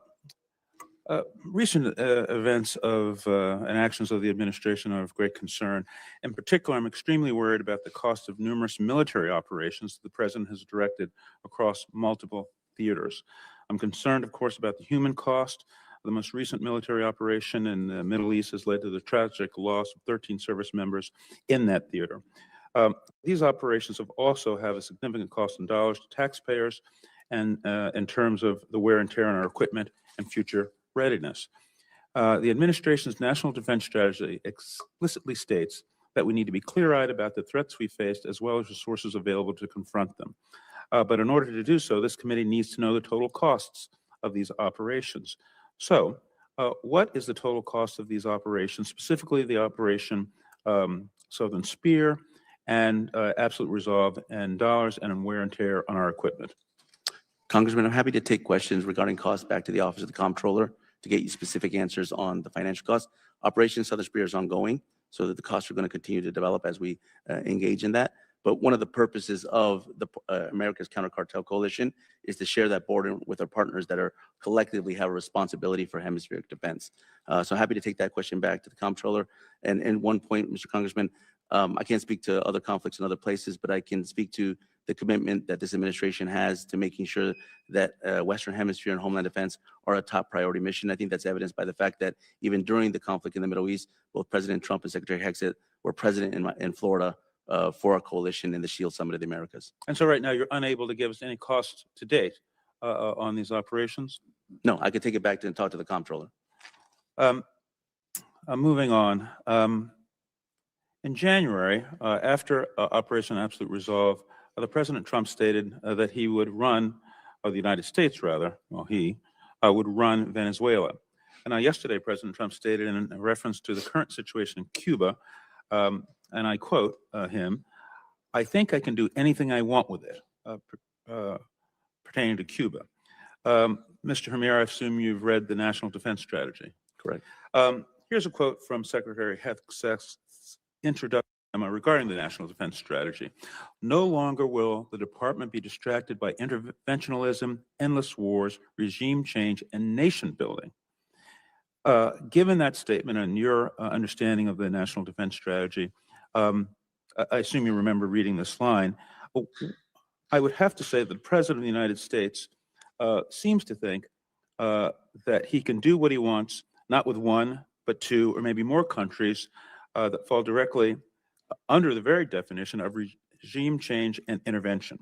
recent events of and actions of the administration are of great concern. In particular, I'm extremely worried about the cost of numerous military operations the president has directed across multiple theaters. I'm concerned, of course, about the human cost. The most recent military operation in the Middle East has led to the tragic loss of 13 service members in that theater. These operations have also have a significant cost in dollars to taxpayers and in terms of the wear and tear on our equipment and future readiness. The administration's national defense strategy explicitly states that we need to be clear-eyed about the threats we faced as well as resources available to confront them. But in order to do so, this committee needs to know the total costs of these operations. So what is the total cost of these operations, specifically the operation Southern Spear and Absolute Resolve in dollars and in wear and tear on our equipment? Congressman, I'm happy to take questions regarding costs back to the Office of the Comptroller to get you specific answers on the financial costs. Operation Southern Spear is ongoing, so that the costs are going to continue to develop as we engage in that. But one of the purposes of the America's Counter-Cartel Coalition is to share that burden with our partners that are collectively have a responsibility for hemispheric defense. So happy to take that question back to the Comptroller. And one point, Mr. Congressman, I can't speak to other conflicts in other places, but I can speak to the commitment that this administration has to making sure that Western Hemisphere and Homeland Defense are a top priority mission. I think that's evidenced by the fact that even during the conflict in the Middle East, both President Trump and Secretary Hexet were present in Florida for our coalition in the SHIELD Summit of the Americas. And so right now you're unable to give us any costs to date on these operations? No, I could take it back and talk to the Comptroller. Moving on. In January, after Operation Absolute Resolve, the President Trump stated that he would run, or the United States rather, well, he would run Venezuela. And now yesterday, President Trump stated in reference to the current situation in Cuba, and I quote him, "I think I can do anything I want with it," pertaining to Cuba. Mr. Humire, I assume you've read the National Defense Strategy. Correct. Here's a quote from Secretary Hexet's introduction regarding the National Defense Strategy. "No longer will the department be distracted by interventionism, endless wars, regime change, and nation building." Given that statement and your understanding of the National Defense Strategy, I assume you remember reading this line. I would have to say that the President of the United States seems to think that he can do what he wants, not with one, but two, or maybe more countries that fall directly under the very definition of regime change and intervention.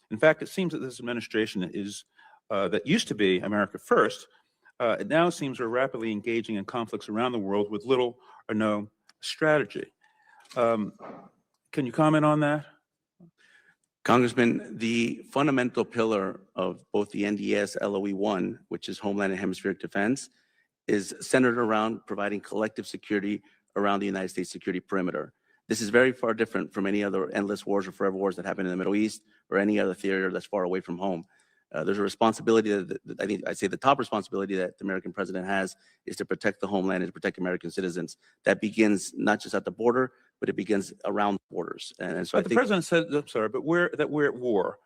In fact, it seems that this administration is, that used to be America First, it now seems we're rapidly engaging in conflicts around the world with little or no strategy. Can you comment on that? Congressman, the fundamental pillar of both the NDS LOE-1, which is Homeland and Hemispheric Defense, is centered around providing collective security around the United States security perimeter. This is very far different from any other endless wars or forever wars that happen in the Middle East or any other theater that's far away from home. There's a responsibility that I think I'd say the top responsibility that the American president has is to protect the homeland and to protect American citizens. That begins not just at the border, but it begins around borders. And so But the president said, I'm sorry, but we're at war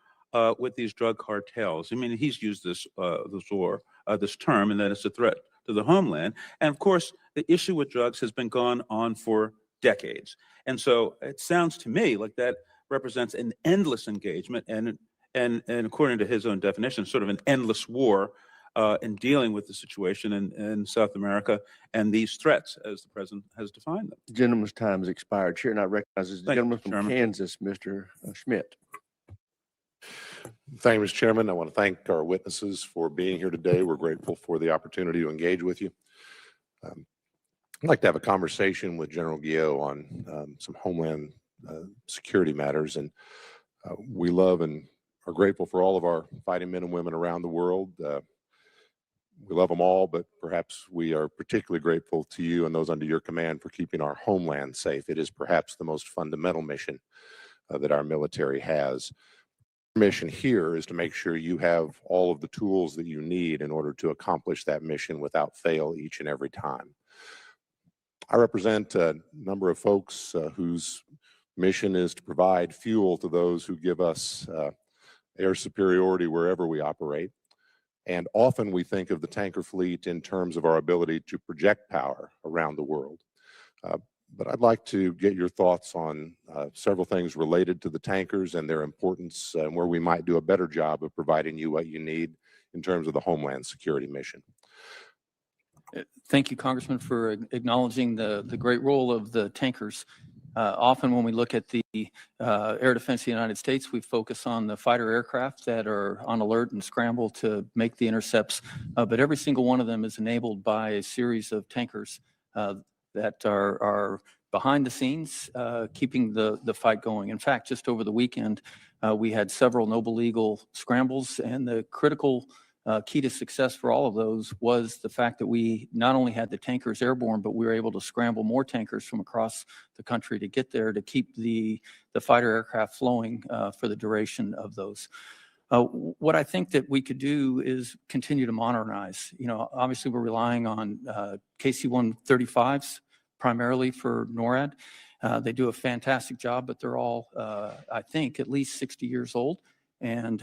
with these drug cartels. I mean, he's used this term, and that it's a threat to the homeland. And of course, the issue with drugs has been gone on for decades. And so it sounds to me like that represents an endless engagement and according to his own definition, sort of an endless war in dealing with the situation in South America and these threats as the president has defined them. The gentleman's time has expired. Chair now recognizes the Thank you, gentleman Mr. from Chairman. Kansas, Mr. Schmidt. Thank you, Mr. Chairman. I want to thank our witnesses for being here today. We're grateful for the opportunity to engage with you. I'd like to have a conversation with General Guillot on some homeland security matters. And we love and are grateful for all of our fighting men and women around the world. We love them all, but perhaps we are particularly grateful to you and those under your command for keeping our homeland safe. It is perhaps the most fundamental mission that our military has. Our mission here is to make sure you have all of the tools that you need in order to accomplish that mission without fail each and every time. I represent a number of folks whose mission is to provide fuel to those who give us air superiority wherever we operate. And often we think of the tanker fleet in terms of our ability to project power around the world. But I'd like to get your thoughts on several things related to the tankers and their importance and where we might do a better job of providing you what you need in terms of the Homeland Security mission. Thank you, Congressman, for acknowledging the great role of the tankers. Often when we look at the air defense of the United States, we focus on the fighter aircraft that are on alert and scramble to make the intercepts. But every single one of them is enabled by a series of tankers that are behind the scenes, keeping the fight going. In fact, just over the weekend, we had several Noble Eagle scrambles, and the critical key to success for all of those was the fact that we not only had the tankers airborne, but we were able to scramble more tankers from across the country to get there to keep the fighter aircraft flowing for the duration of those. What I think that we could do is continue to modernize. You know, obviously we're relying on KC-135s primarily for NORAD. They do a fantastic job, but they're all, I think, at least 60 years old. And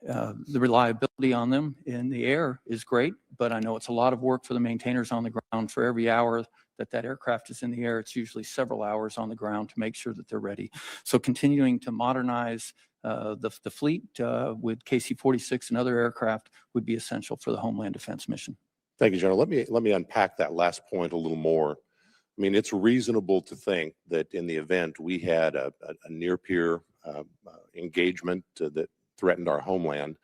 the reliability on them in the air is great, but I know it's a lot of work for the maintainers on the ground. For every hour that aircraft is in the air, it's usually several hours on the ground to make sure that they're ready. So continuing to modernize the fleet with KC-46 and other aircraft would be essential for the Homeland Defense mission. Thank you, General. Let me unpack that last point a little more. I mean, it's reasonable to think that in the event we had a near-peer engagement that threatened our homeland,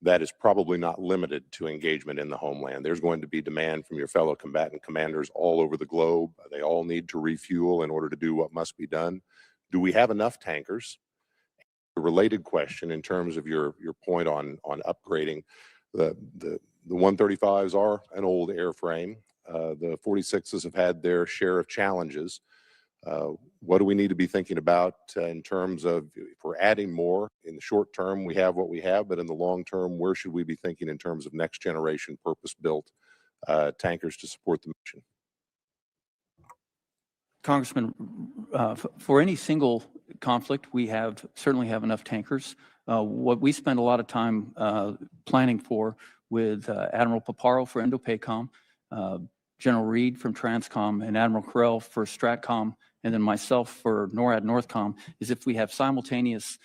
that is probably not limited to engagement in the homeland. There's going to be demand from your fellow combatant commanders all over the globe. They all need to refuel in order to do what must be done. Do we have enough tankers? A related question in terms of your point on upgrading, the 135s are an old airframe. The 46s have had their share of challenges. What do we need to be thinking about in terms of if we're adding more? In the short term, we have what we have, but in the long term, where should we be thinking in terms of next generation purpose-built tankers to support the mission? Congressman, for any single conflict, we certainly have enough tankers. What we spend a lot of time planning for with Admiral Paparo for Indo-PACOM, General Reed from Transcom, and Admiral Carell for Stratcom, and then myself for NORAD NORTHCOM, is if we have simultaneous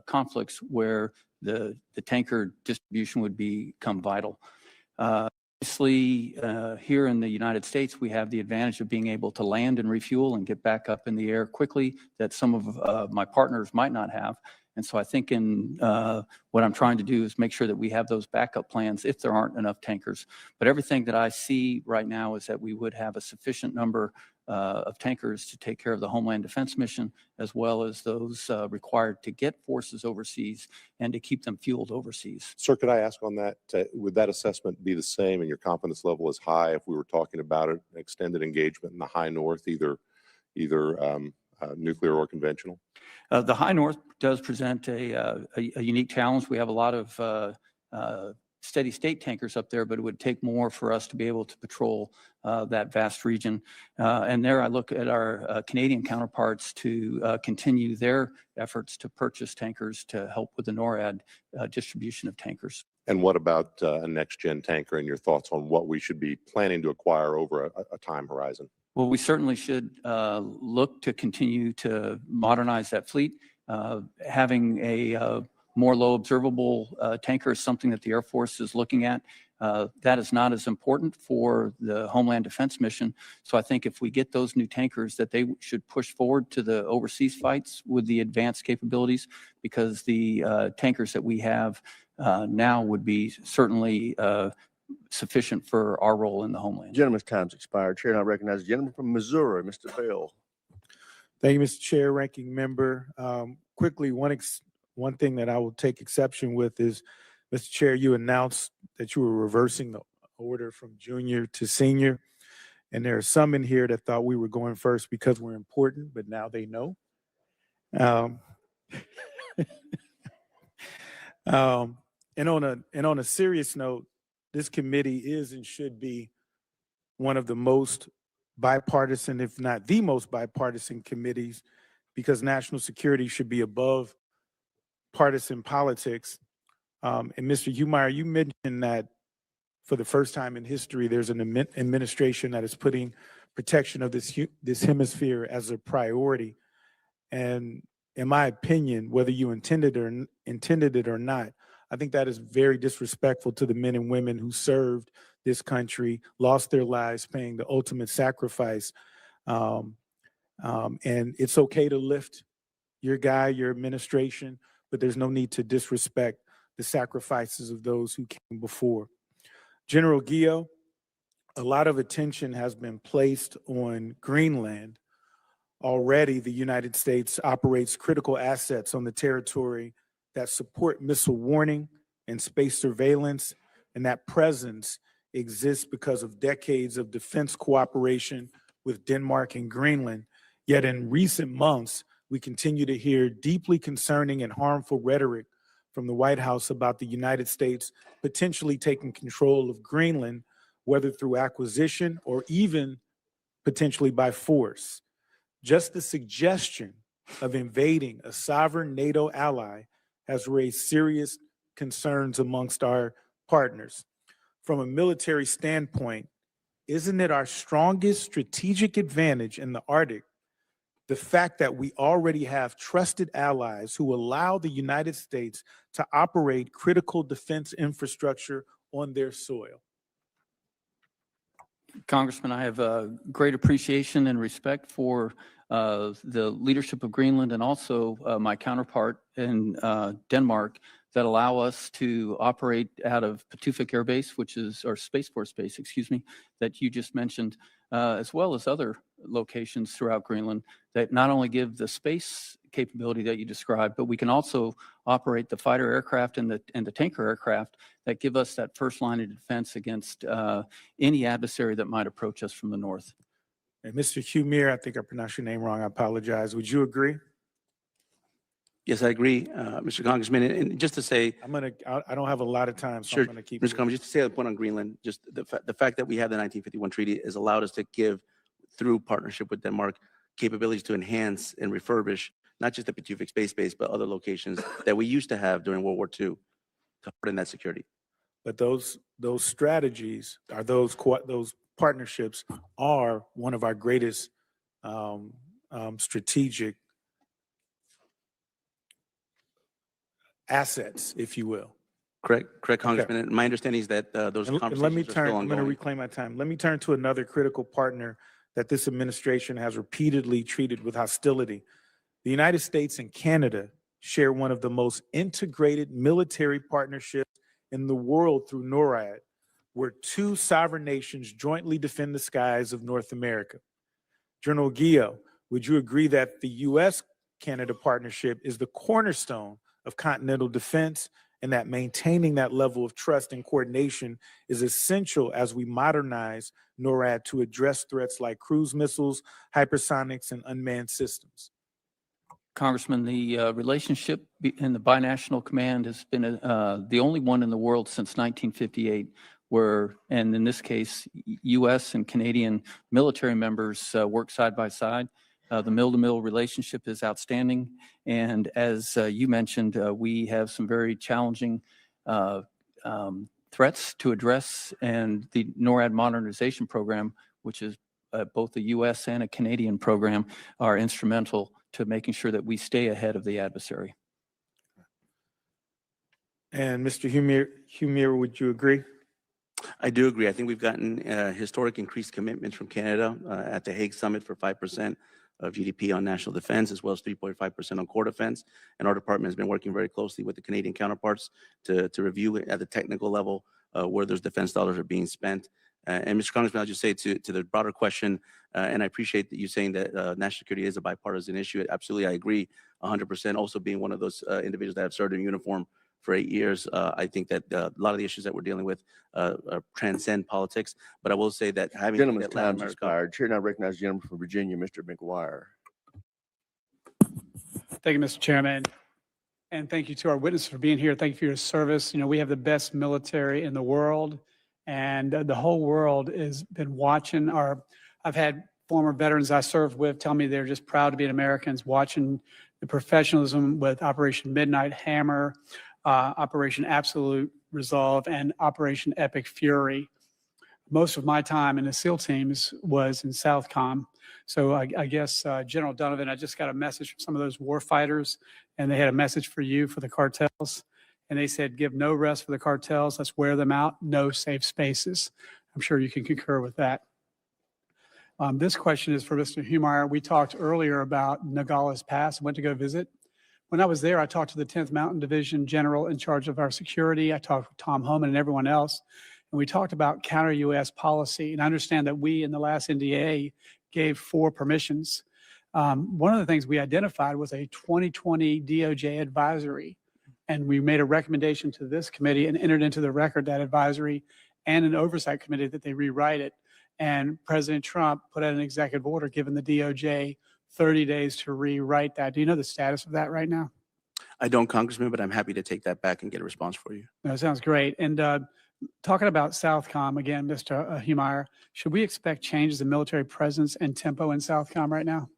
conflicts where the tanker distribution would become vital. Obviously, here in the United States, we have the advantage of being able to land and refuel and get back up in the air quickly that some of my partners might not have. And so I think what I'm trying to do is make sure that we have those backup plans if there aren't enough tankers. But everything that I see right now is that we would have a sufficient number of tankers to take care of the Homeland Defense mission, as well as those required to get forces overseas and to keep them fueled overseas. Sir, could I ask on that, would that assessment be the same and your confidence level is high if we were talking about an extended engagement in the high north, either nuclear or conventional? The high north does present a unique challenge. We have a lot of steady state tankers up there, but it would take more for us to be able to patrol that vast region. And there I look at our Canadian counterparts to continue their efforts to purchase tankers to help with the NORAD distribution of tankers. And what about a next-gen tanker and your thoughts on what we should be planning to acquire over a time horizon? Well, we certainly should look to continue to modernize that fleet. Having a more low observable tanker is something that the Air Force is looking at. That is not as important for the Homeland Defense mission. So I think if we get those new tankers, that they should push forward to the overseas fights with the advanced capabilities, because the tankers that we have now would be certainly sufficient for our role in the homeland. Gentleman's time's expired. Chair, and I recognize the gentleman from Missouri, Mr. Bell. Thank you, Mr. Chair, Ranking Member. Quickly, one thing that I will take exception with is, Mr. Chair, you announced that you were reversing the order from junior to senior. And there are some in here that thought we were going first because we're important, but now they know. And on a serious note, this committee is and should be one of the most bipartisan, if not the most bipartisan committees, because national security should be above partisan politics. And Mr. Humire, you mentioned that for the first time in history, there's an administration that is putting protection of this hemisphere as a priority. And in my opinion, whether you intended it or not, I think that is very disrespectful to the men and women who served this country, lost their lives, paying the ultimate sacrifice. And it's okay to lift your guy, your administration, but there's no need to disrespect the sacrifices of those who came before. General Guillot, a lot of attention has been placed on Greenland. Already, the United States operates critical assets on the territory that support missile warning and space surveillance, and that presence exists because of decades of defense cooperation with Denmark and Greenland. Yet in recent months, we continue to hear deeply concerning and harmful rhetoric from the White House about the United States potentially taking control of Greenland, whether through acquisition or even potentially by force. Just the suggestion of invading a sovereign NATO ally has raised serious concerns amongst our partners. From a military standpoint, isn't it our strongest strategic advantage in the Arctic the fact that we already have trusted allies who allow the United States to operate critical defense infrastructure on their soil? Congressman, I have great appreciation and respect for the leadership of Greenland and also my counterpart in Denmark that allow us to operate out of Patufic Air Base, which is our Space Force Base, excuse me, that you just mentioned, as well as other locations throughout Greenland that not only give the space capability that you described, but we can also operate the fighter aircraft and the tanker aircraft that give us that first line of defense against any adversary that might approach us from the north. And Mr. Humire, I think I pronounced your name wrong. I apologize. Would you agree? Yes, I agree, Mr. Congressman. And just to say, I don't have a lot of time, so sure, I'm gonna keep Mr. moving. Congressman, just to say the point on Greenland, just the fact that we have the 1951 treaty has allowed us to give, through partnership with Denmark, capabilities to enhance and refurbish not just the Patufic Space Base, but other locations that we used to have during World War II to put in that security. But those strategies are those partnerships are one of our greatest strategic assets, if you will. Correct, Congressman. And my understanding is that those And conversations let me are still turn, I'm ongoing. going to reclaim my time. Let me turn to another critical partner that this administration has repeatedly treated with hostility. The United States and Canada share one of the most integrated military partnerships in the world through NORAD, where two sovereign nations jointly defend the skies of North America. General Guillot, would you agree that the U.S.-Canada partnership is the cornerstone of continental defense and that maintaining that level of trust and coordination is essential as we modernize NORAD to address threats like cruise missiles, hypersonics, and unmanned systems? Congressman, the relationship in the binational command has been the only one in the world since 1958 where, and in this case, U.S. and Canadian military members work side by side. The mill-to-mill relationship is outstanding. And as you mentioned, we have some very challenging threats to address, and the NORAD modernization program, which is both a U.S. and a Canadian program, are instrumental to making sure that we stay ahead of the adversary. And Mr. Humire, would you agree? I do agree. I think we've gotten historic increased commitments from Canada at the Hague Summit for 5% of GDP on national defense, as well as 3.5% on core defense. And our department has been working very closely with the Canadian counterparts to review at the technical level where those defense dollars are being spent. And Mr. Congressman, I'll just say to the broader question, and I appreciate that you saying that national security is a bipartisan issue. Absolutely, I agree 100%. Also being one of those individuals that have served in uniform for 8 years, I think that a lot of the issues that we're dealing with transcend politics. But I will say that having Gentleman's that Latin time's America, expired. Chair now recognizes the gentleman from Virginia, Mr. McGuire. Thank you, Mr. Chairman. And thank you to our witnesses for being here. Thank you for your service. You know, we have the best military in the world, and the whole world has been watching our I've had former veterans I served with tell me they're just proud to be Americans, watching the professionalism with Operation Midnight Hammer, Operation Absolute Resolve, and Operation Epic Fury. Most of my time in the SEAL teams was in SOUTHCOM. So I guess, General Donovan, I just got a message from some of those war fighters, and they had a message for you for the cartels. And they said, give no rest for the cartels. Let's wear them out. No safe spaces. I'm sure you can concur with that. This question is for Mr. Humire. We talked earlier about Nogales Pass. I went to go visit. When I was there, I talked to the 10th Mountain Division General in charge of our security. I talked with Tom Homan and everyone else. And we talked about counter-U.S. policy. And I understand that we, in the last NDA, gave 4 permissions. One of the things we identified was a 2020 DOJ advisory. And we made a recommendation to this committee and entered into the record that advisory and an oversight committee that they rewrite it. And President Trump put out an executive order giving the DOJ 30 days to rewrite that. Do you know the status of that right now? I don't, Congressman, but I'm happy to take that back and get a response for you. No, sounds great. And talking about SOUTHCOM again, Mr. Humire, should we expect changes in military presence and tempo in SOUTHCOM right now?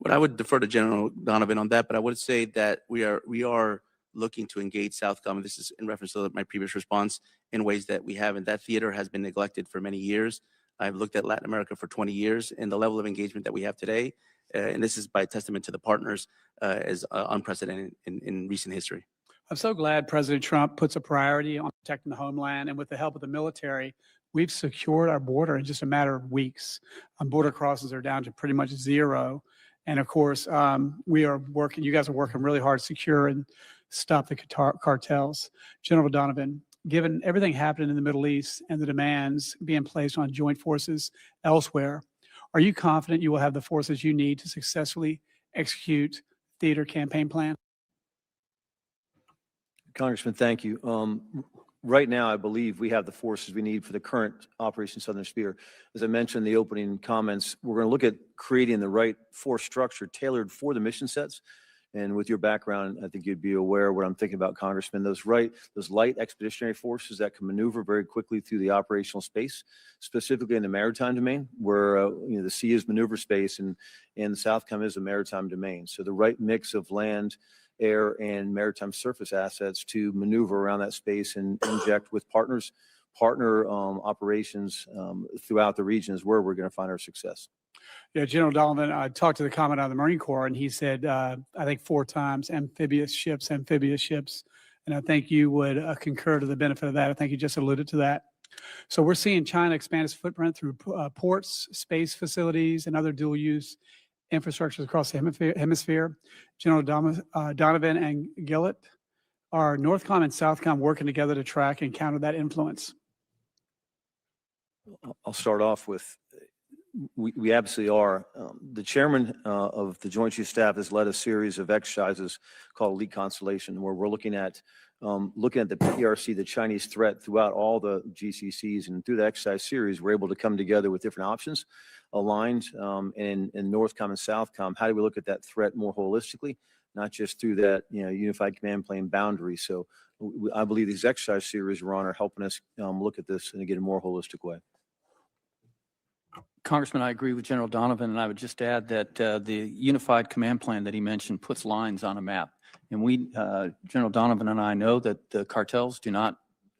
But I would defer to General Donovan on that, but I would say that we are looking to engage SOUTHCOM. This is in reference to my previous response, in ways that we haven't. That theater has been neglected for many years. I've looked at Latin America for 20 years, and the level of engagement that we have today, and this is by testament to the partners, is unprecedented in recent history. I'm so glad President Trump puts a priority on protecting the homeland, and with the help of the military, we've secured our border in just a matter of weeks. Border crossings are down to pretty much 0. And of course, we are working, you guys are working really hard to secure and stop the cartels. General Donovan, given everything happening in the Middle East and the demands being placed on joint forces elsewhere, are you confident you will have the forces you need to successfully execute theater campaign plan? Congressman, thank you. Right now, I believe we have the forces we need for the current Operation Southern Hemisphere. As I mentioned in the opening comments, we're going to look at creating the right force structure tailored for the mission sets. And with your background, I think you'd be aware of what I'm thinking about, Congressman. Those light expeditionary forces that can maneuver very quickly through the operational space, specifically in the maritime domain, where the sea is maneuver space and the SOUTHCOM is a maritime domain. So the right mix of land, air, and maritime surface assets to maneuver around that space and inject with partner operations throughout the region is where we're going to find our success. Yeah, General Donovan, I talked to the Commandant of the Marine Corps, and he said, I think 4 times, amphibious ships. And I think you would concur to the benefit of that. I think you just alluded to that. So we're seeing China expand its footprint through ports, space facilities, and other dual-use infrastructures across the hemisphere. General Donovan and Guillot, are NORTHCOM and SOUTHCOM working together to track and counter that influence? I'll start off with, we absolutely are. The chairman of the Joint Chiefs Staff has led a series of exercises called Elite Constellation, where we're looking at the PRC, the Chinese threat throughout all the GCCs, and through the exercise series, we're able to come together with different options aligned in NORTHCOM and SOUTHCOM. How do we look at that threat more holistically, not just through that unified command plane boundary? So I believe these exercise series we're on are helping us look at this in a more holistic way. Congressman, I agree with General Donovan, and I would just add that the unified command plan that he mentioned puts lines on a map. And we, General Donovan and I know that the cartels do not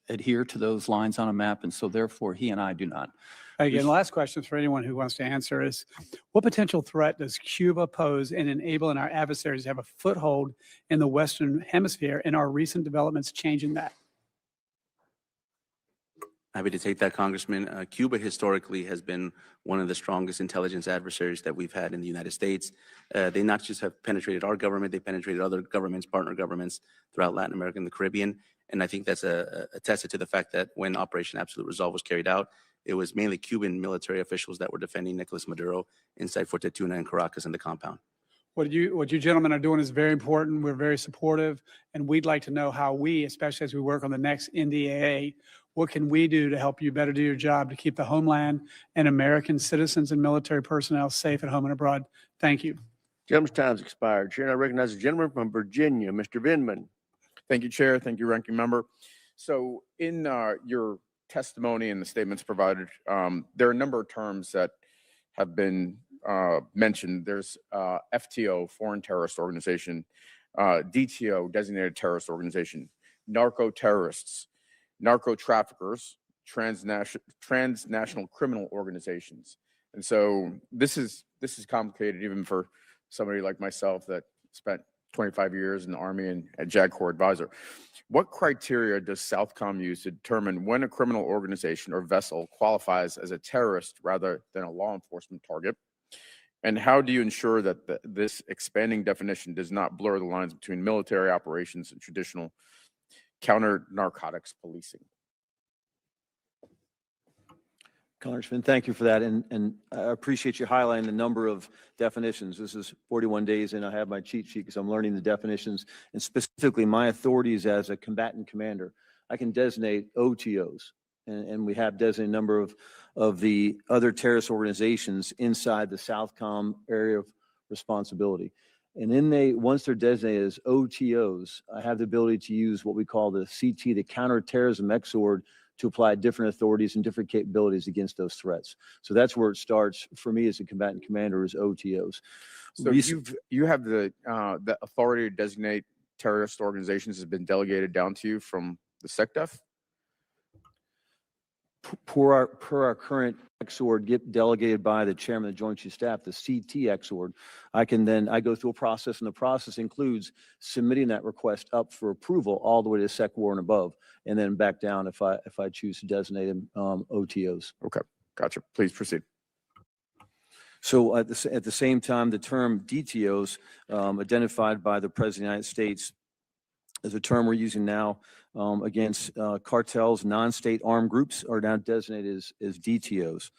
adhere to those lines on a map, and so therefore he and I do not. Again, the last question for anyone who wants to answer is, what potential threat does Cuba pose in enabling our adversaries to have a foothold in the Western Hemisphere, and are recent developments changing that? Happy to take that, Congressman. Cuba historically has been one of the strongest intelligence adversaries that we've had in the United States. They not just have penetrated our government, they penetrated other governments, partner governments throughout Latin America and the Caribbean. And I think that's attested to the fact that when Operation Absolute Resolve was carried out, it was mainly Cuban military officials that were defending Nicolas Maduro inside Fortuna and Caracas in the compound. What you gentlemen are doing is very important. We're very supportive, and we'd like to know how we, especially as we work on the next NDAA, what can we do to help you better do your job to keep the homeland and American citizens and military personnel safe at home and abroad? Thank you. Gentleman's time's expired. Chair, I recognize the gentleman from Virginia, Mr. Vindman. Thank you, Chair. Thank you, Ranking Member. So in your testimony and the statements provided, there are a number of terms that have been mentioned. There's FTO, Foreign Terrorist Organization, DTO, Designated Terrorist Organization, narco terrorists, narco traffickers, transnational criminal organizations. And so this is complicated even for somebody like myself that spent 25 years in the Army and a JAG Corps advisor. What criteria does SOUTHCOM use to determine when a criminal organization or vessel qualifies as a terrorist rather than a law enforcement target? And how do you ensure that this expanding definition does not blur the lines between military operations and traditional counter-narcotics policing? Congressman, thank you for that. And I appreciate you highlighting the number of definitions. This is 41 days and I have my cheat sheet because I'm learning the definitions, and specifically my authorities as a combatant commander. I can designate OTOs, and we have designated a number of the other terrorist organizations inside the SOUTHCOM area of responsibility. And once they're designated as OTOs, I have the ability to use what we call the CT, the counterterrorism XORD, to apply different authorities and different capabilities against those threats. So that's where it starts for me as a combatant commander, is OTOs. So you have the authority to designate terrorist organizations has been delegated down to you from the SecDef? Per our current XORD get delegated by the chairman of the Joint Chiefs of Staff, the CT XORD, I go through a process, and the process includes submitting that request up for approval all the way to Sec War and above, and then back down if I choose to designate them OTOs. Okay, gotcha. Please proceed. So at the same time, the term DTOs, identified by the President of the United States, is a term we're using now against cartels. Non-state armed groups are now designated as DTOs.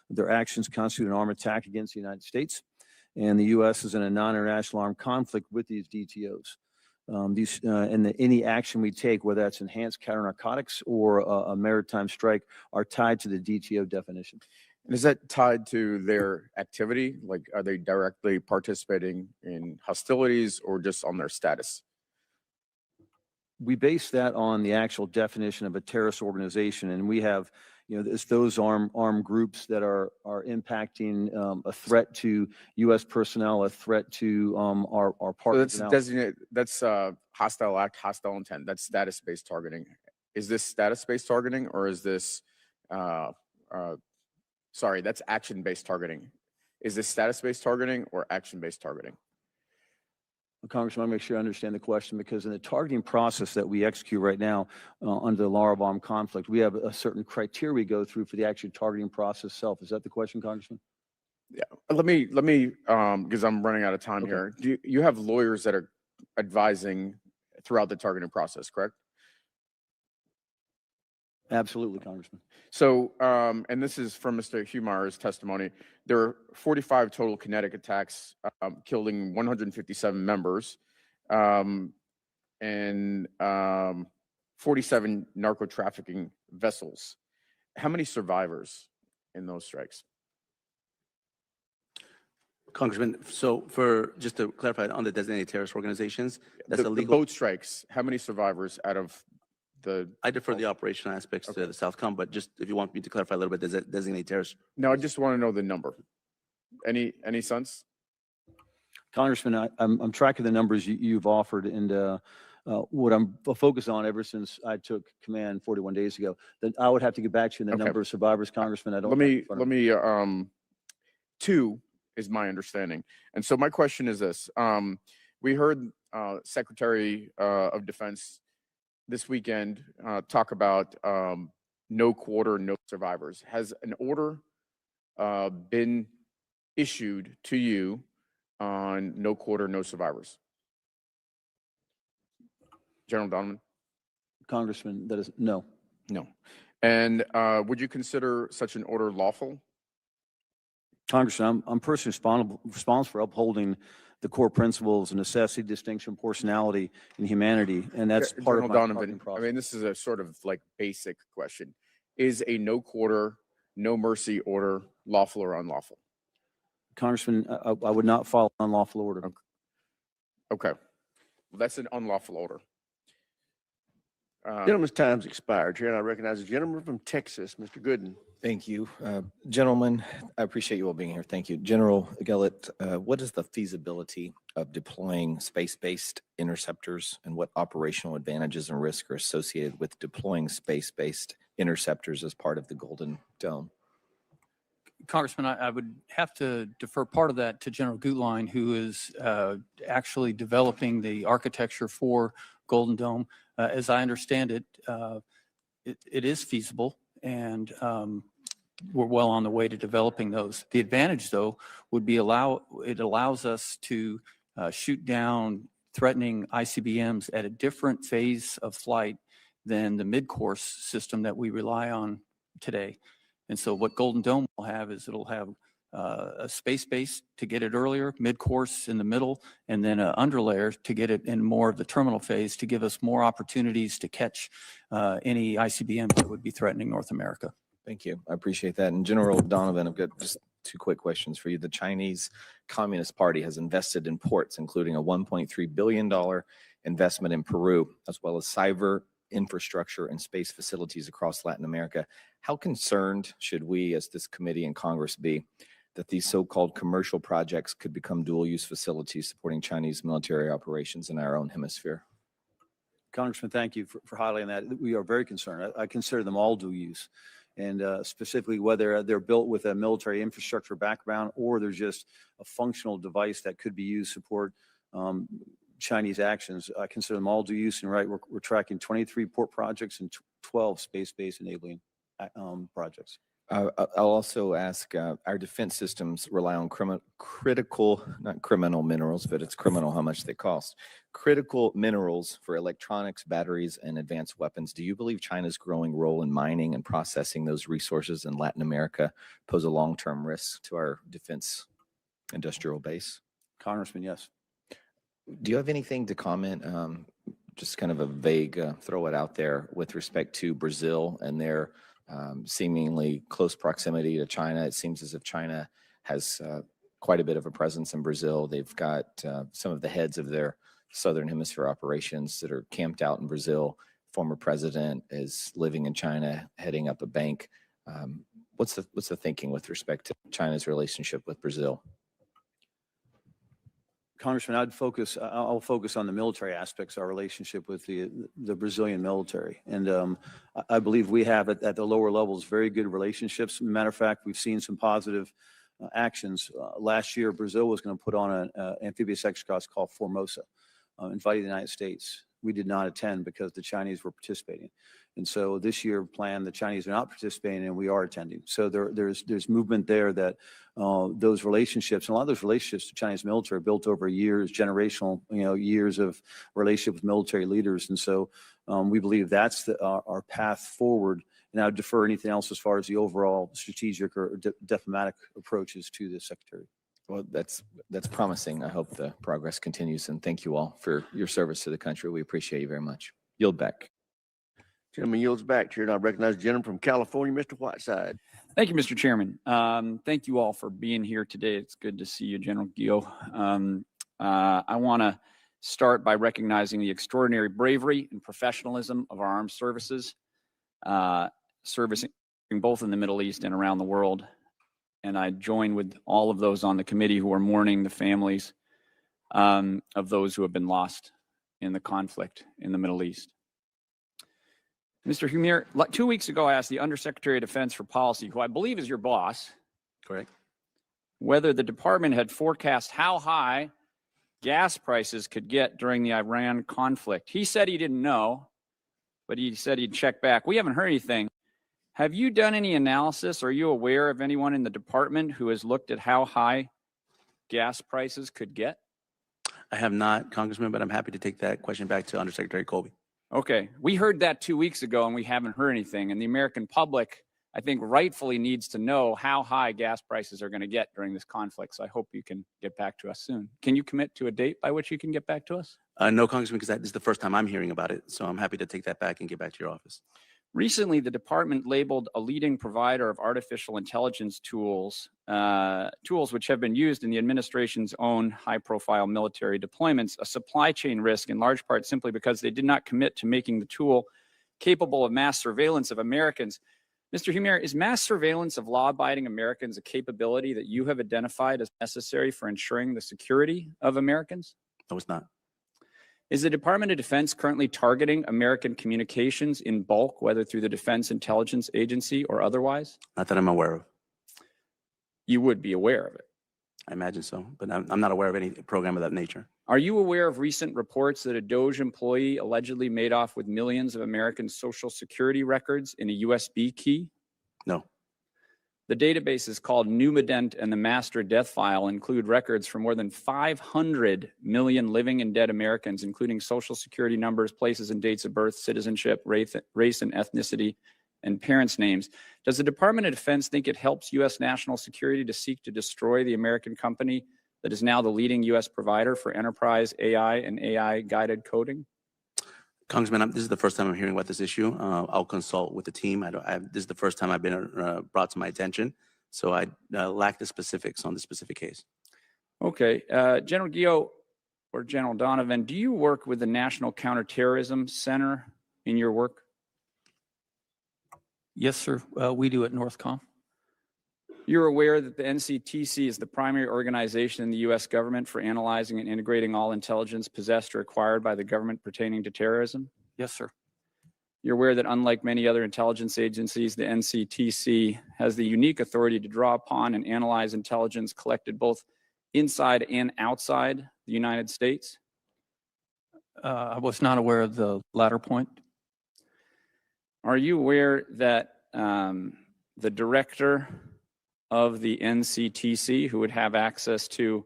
Their actions constitute an armed attack against the United States, and the U.S. is in a non-international armed conflict with these DTOs. Any action we take, whether that's enhanced counter-narcotics or a maritime strike, are tied to the DTO definition. And is that tied to their activity? Like, are they directly participating in hostilities or just on their status? We base that on the actual definition of a terrorist organization, and we have, it's those armed groups that are impacting a threat to U.S. personnel, a threat to our partners. So that's designated. That's hostile act, hostile intent. That's status-based targeting. Is this status-based targeting, or is this? Sorry, that's action-based targeting. Is this status-based targeting or action-based targeting? Congressman, I want to make sure I understand the question, because in the targeting process that we execute right now under the law of armed conflict, we have a certain criteria we go through for the actual targeting process itself. Is that the question, Congressman? Yeah. Let me because I'm running out of time here. Do you have lawyers that are advising throughout the targeting process, correct? Absolutely, Congressman. So, and this is from Mr. Humire's testimony, there are 45 total kinetic attacks, killing 157 members, and 47 narco trafficking vessels. How many survivors in those strikes? Congressman, so just to clarify on the designated terrorist organizations, that's The illegal. boat strikes, how many survivors out of I defer the operational aspects to the SOUTHCOM, but just if you want me to clarify a little bit, designated terrorist. No, I just want to know the number. Any sense? Congressman, I'm tracking the numbers you've offered, and what I'm focused on ever since I took command 41 days ago. That I would have to get back to you in the number of survivors, Congressman. I don't. Let me. 2 is my understanding, and so my question is this: we heard Secretary of Defense this weekend talk about no quarter, no survivors. Has an order been issued to you on no quarter, no survivors? General Donovan? Congressman, that is no. No. And would you consider such an order lawful? Congressman, I'm personally responsible for upholding the core principles of necessity, distinction, proportionality, and humanity, and that's part General of my Donovan, targeting process. I mean, this is a sort of like basic question. Is a no quarter, no mercy order lawful or unlawful? Congressman, I would not follow unlawful order. Okay. Well, that's an unlawful order. Gentleman's time's expired. Chair, and I recognize the gentleman from Texas, Mr. Gooden. Thank you. Gentlemen, I appreciate you all being here. Thank you. General Guillot, what is the feasibility of deploying space-based interceptors, and what operational advantages and risks are associated with deploying space-based interceptors as part of the Golden Dome? Congressman, I would have to defer part of that to General Gutlein, who is actually developing the architecture for Golden Dome. As I understand it, it is feasible, and we're well on the way to developing those. The advantage, though, would be it allows us to shoot down threatening ICBMs at a different phase of flight than the mid-course system that we rely on today. And so what Golden Dome will have is it'll have a space base to get it earlier, mid-course in the middle, and then an underlayer to get it in more of the terminal phase to give us more opportunities to catch any ICBMs that would be threatening North America. Thank you. I appreciate that. And General Donovan, I've got just two quick questions for you. The Chinese Communist Party has invested in ports, including a $1.3 billion investment in Peru, as well as cyber infrastructure and space facilities across Latin America. How concerned should we as this committee and Congress be that these so-called commercial projects could become dual-use facilities supporting Chinese military operations in our own hemisphere? Congressman, thank you for highlighting that. We are very concerned. I consider them all dual use. And specifically whether they're built with a military infrastructure background or there's just a functional device that could be used to support Chinese actions. I consider them all dual use, and right, we're tracking 23 port projects and 12 space-based enabling projects. I'll also ask, our defense systems rely on critical, not criminal minerals, but it's criminal how much they cost. Critical minerals for electronics, batteries, and advanced weapons. Do you believe China's growing role in mining and processing those resources in Latin America pose a long-term risk to our defense industrial base? Congressman, yes. Do you have anything to comment, just kind of a vague, throw it out there, with respect to Brazil and their seemingly close proximity to China? It seems as if China has quite a bit of a presence in Brazil. They've got some of the heads of their Southern Hemisphere operations that are camped out in Brazil. Former president is living in China, heading up a bank. What's the thinking with respect to China's relationship with Brazil? Congressman, I'll focus on the military aspects of our relationship with the Brazilian military. And I believe we have at the lower levels very good relationships. Matter of fact, we've seen some positive actions. Last year, Brazil was going to put on an amphibious exercise called Formosa, inviting the United States. We did not attend because the Chinese were participating. And so this year planned, the Chinese are not participating and we are attending. So there's movement there that those relationships, and a lot of those relationships to Chinese military are built over years, generational, years of relationship with military leaders. And so we believe that's our path forward. And I would defer anything else as far as the overall strategic or diplomatic approaches to the Secretary. Well, that's promising. I hope the progress continues, and thank you all for your service to the country. We appreciate you very much. Yield back. Gentleman yields back. Chair, and I recognize the gentleman from California, Mr. Whiteside. Thank you, Mr. Chairman. Thank you all for being here today. It's good to see you, General Guillot. I want to start by recognizing the extraordinary bravery and professionalism of our armed services, servicing both in the Middle East and around the world. And I join with all of those on the committee who are mourning the families of those who have been lost in the conflict in the Middle East. Mr. Humire, 2 weeks ago, I asked the Undersecretary of Defense for Policy, who I believe is your boss, Correct. whether the department had forecast how high gas prices could get during the Iran conflict. He said he didn't know, but he said he'd check back. We haven't heard anything. Have you done any analysis? Are you aware of anyone in the department who has looked at how high gas prices could get? I have not, Congressman, but I'm happy to take that question back to Undersecretary Colby. Okay, we heard that 2 weeks ago and we haven't heard anything. And the American public, I think, rightfully needs to know how high gas prices are going to get during this conflict. So I hope you can get back to us soon. Can you commit to a date by which you can get back to us? No, Congressman, because this is the first time I'm hearing about it. So I'm happy to take that back and get back to your office. Recently, the department labeled a leading provider of artificial intelligence tools, which have been used in the administration's own high-profile military deployments, a supply chain risk in large part simply because they did not commit to making the tool capable of mass surveillance of Americans. Mr. Humire, is mass surveillance of law-abiding Americans a capability that you have identified as necessary for ensuring the security of Americans? No, it's not. Is the Department of Defense currently targeting American communications in bulk, whether through the Defense Intelligence Agency or otherwise? Not that I'm aware of. You would be aware of it. I imagine so, but I'm not aware of any program of that nature. Are you aware of recent reports that a DOJ employee allegedly made off with millions of American Social Security records in a USB key? No. The databases called Numident and the Master Death File include records for more than 500 million living and dead Americans, including Social Security numbers, places and dates of birth, citizenship, race and ethnicity, and parents' names. Does the Department of Defense think it helps U.S. national security to seek to destroy the American company that is now the leading U.S. provider for enterprise AI and AI-guided coding? Congressman, this is the first time I'm hearing about this issue. I'll consult with the team. This is the first time I've been brought to my attention, so I lack the specifics on the specific case. Okay. General Guillot or General Donovan, do you work with the National Counterterrorism Center in your work? Yes, sir. We do at NORTHCOM. You're aware that the NCTC is the primary organization in the U.S. government for analyzing and integrating all intelligence possessed or acquired by the government pertaining to terrorism? Yes, sir. You're aware that unlike many other intelligence agencies, the NCTC has the unique authority to draw upon and analyze intelligence collected both inside and outside the United States? I was not aware of the latter point. Are you aware that the director of the NCTC, who would have access to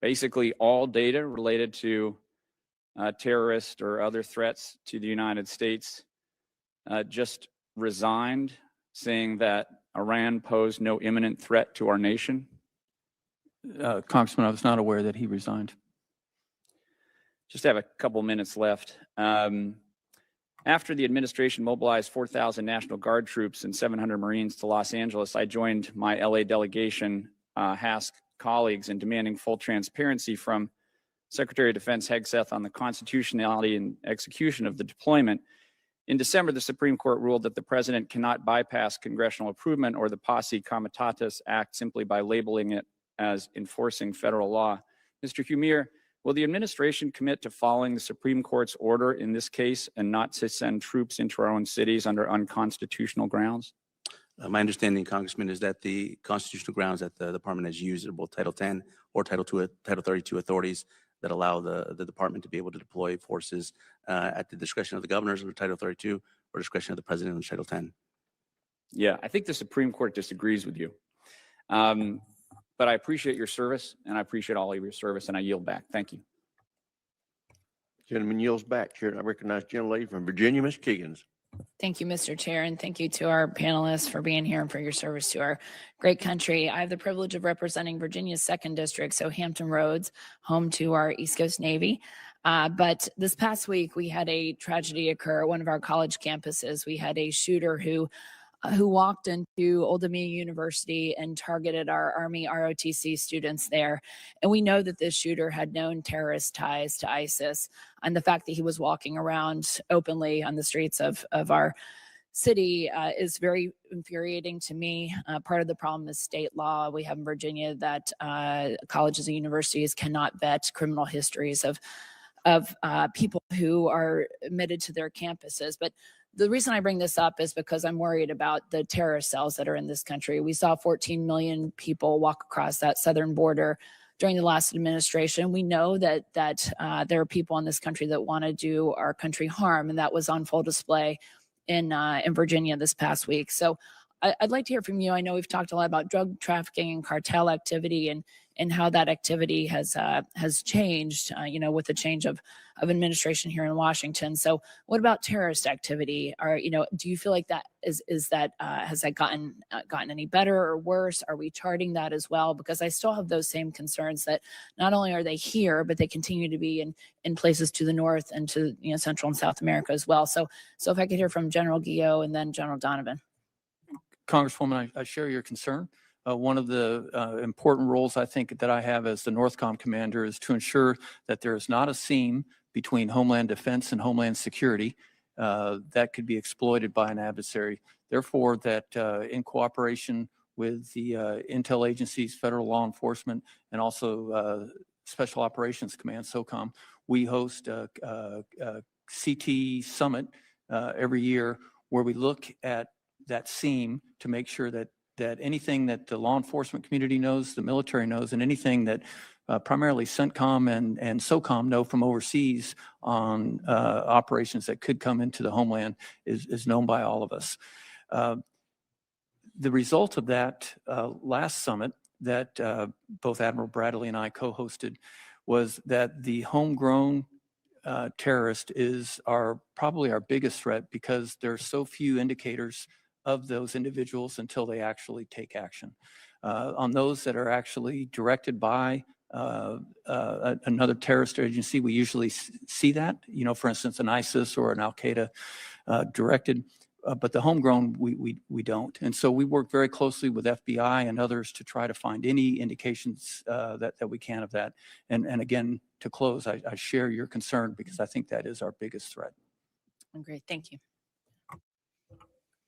basically all data related to terrorist or other threats to the United States, just resigned, saying that Iran posed no imminent threat to our nation? Congressman, I was not aware that he resigned. Just have a couple minutes left. After the administration mobilized 4,000 National Guard troops and 700 Marines to Los Angeles, I joined my LA delegation, HASC colleagues, in demanding full transparency from Secretary of Defense Hegseth on the constitutionality and execution of the deployment. In December, the Supreme Court ruled that the president cannot bypass congressional approval or the Posse Comitatus Act simply by labeling it as enforcing federal law. Mr. Humire, will the administration commit to following the Supreme Court's order in this case and not to send troops into our own cities under unconstitutional grounds? My understanding, Congressman, is that the constitutional grounds that the department has used are both Title 10 or Title 32 authorities that allow the department to be able to deploy forces at the discretion of the governors under Title 32 or discretion of the president under Title 10. Yeah, I think the Supreme Court disagrees with you. But I appreciate your service, and I appreciate all of your service, and I yield back. Thank you. Gentleman yields back. Chair, I recognize Gentlelady from Virginia, Ms. Keegans. Thank you, Mr. Chair, and thank you to our panelists for being here and for your service to our great country. I have the privilege of representing Virginia's 2nd District, so Hampton Roads, home to our East Coast Navy. But this past week, we had a tragedy occur at one of our college campuses. We had a shooter who walked into Old Dominion University and targeted our Army ROTC students there. And we know that this shooter had known terrorist ties to ISIS. And the fact that he was walking around openly on the streets of our city is very infuriating to me. Part of the problem is state law. We have in Virginia that colleges and universities cannot vet criminal histories of people who are admitted to their campuses. But the reason I bring this up is because I'm worried about the terrorist cells that are in this country. We saw 14 million people walk across that southern border during the last administration. We know that there are people in this country that want to do our country harm, and that was on full display in Virginia this past week. So I'd like to hear from you. I know we've talked a lot about drug trafficking and cartel activity and how that activity has changed, with the change of administration here in Washington. So what about terrorist activity? Do you feel like that has that gotten any better or worse? Are we charting that as well? Because I still have those same concerns that not only are they here, but they continue to be in places to the north and to Central and South America as well. So if I could hear from General Guillot and then General Donovan. Congresswoman, I share your concern. One of the important roles I think that I have as the NORTHCOM commander is to ensure that there is not a seam between Homeland Defense and Homeland Security, that could be exploited by an adversary. Therefore, that in cooperation with the intel agencies, federal law enforcement, and also Special Operations Command, SOCOM, we host a CT summit every year where we look at that seam to make sure that anything that the law enforcement community knows, the military knows, and anything that primarily CENTCOM and SOCOM know from overseas on operations that could come into the homeland is known by all of us. The result of that last summit that both Admiral Bradley and I co-hosted was that the homegrown terrorist is probably our biggest threat, because there are so few indicators of those individuals until they actually take action. On those that are actually directed by another terrorist agency, we usually see that, for instance, an ISIS or an Al-Qaeda directed, but the homegrown, we don't. And so we work very closely with FBI and others to try to find any indications that we can of that. And again, to close, I share your concern, because I think that is our biggest threat. Great, thank you.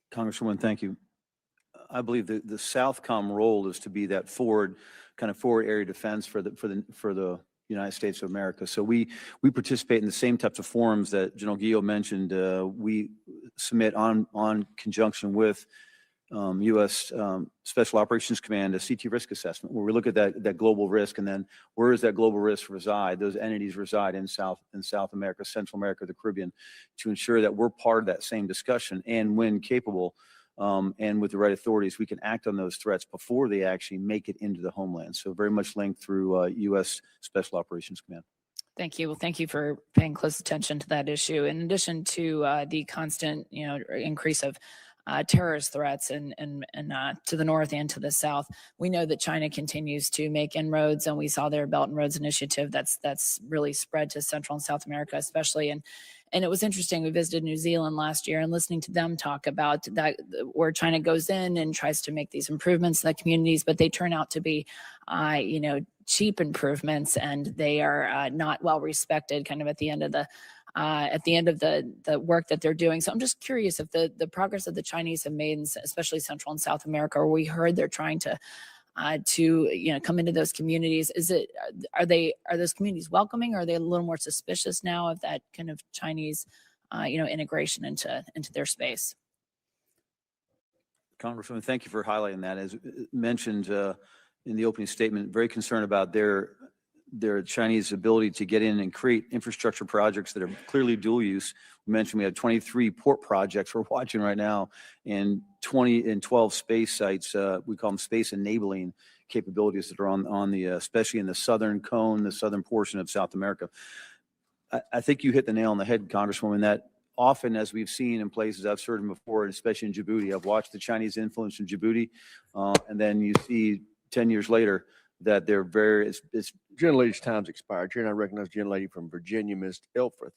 Congresswoman, thank you. I believe the SOUTHCOM role is to be that forward area defense for the United States of America. So we participate in the same types of forums that General Guillot mentioned. We submit on conjunction with U.S. Special Operations Command a CT risk assessment, where we look at that global risk, and then where does that global risk reside? Those entities reside in South America, Central America, the Caribbean, to ensure that we're part of that same discussion, and when capable, and with the right authorities, we can act on those threats before they actually make it into the homeland. So very much linked through U.S. Special Operations Command. Thank you. Well, thank you for paying close attention to that issue. In addition to the constant, increase of terrorist threats and to the north and to the south, we know that China continues to make inroads, and we saw their Belt and Roads Initiative that's really spread to Central and South America, especially. And it was interesting. We visited New Zealand last year, and listening to them talk about that, where China goes in and tries to make these improvements in the communities, but they turn out to be, cheap improvements, and they are not well respected kind of at the end of the work that they're doing. So I'm just curious if the progress that the Chinese have made, especially Central and South America, where we heard they're trying to come into those communities. Are those communities welcoming, or are they a little more suspicious now of that kind of Chinese, integration into their space? Congresswoman, thank you for highlighting that. As mentioned in the opening statement, very concerned about their Chinese ability to get in and create infrastructure projects that are clearly dual use. We mentioned we have 23 port projects we're watching right now, and 12 space sites. We call them space enabling capabilities that are on the, especially in the southern cone, the southern portion of South America. I think you hit the nail on the head, Congresswoman, that often, as we've seen in places I've served in before, especially in Djibouti, I've watched the Chinese influence in Djibouti, and then you see 10 years later that they're very, it's Gentlelady's time's expired. Chair, and I recognize the gentlelady from Virginia, Ms. Elfreth.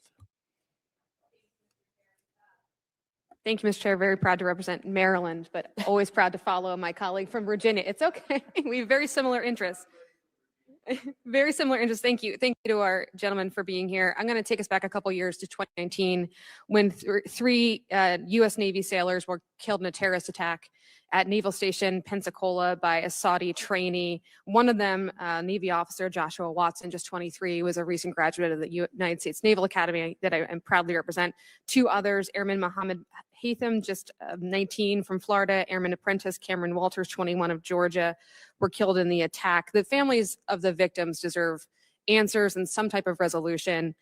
Thank you, Mr. Chair. Very proud to represent Maryland, but always proud to follow my colleague from Virginia. It's okay. We have very similar interests. Very similar interests. Thank you. Thank you to our gentleman for being here. I'm going to take us back a couple years to 2019, when three U.S. Navy sailors were killed in a terrorist attack at Naval Station Pensacola by a Saudi trainee. One of them, Navy officer Joshua Watson, just 23, was a recent graduate of the United States Naval Academy that I proudly represent. Two others, Airman Mohammed Haitham, just 19 from Florida, Airman Apprentice Cameron Walters, 21 of Georgia, were killed in the attack. The families of the victims deserve answers and some type of resolution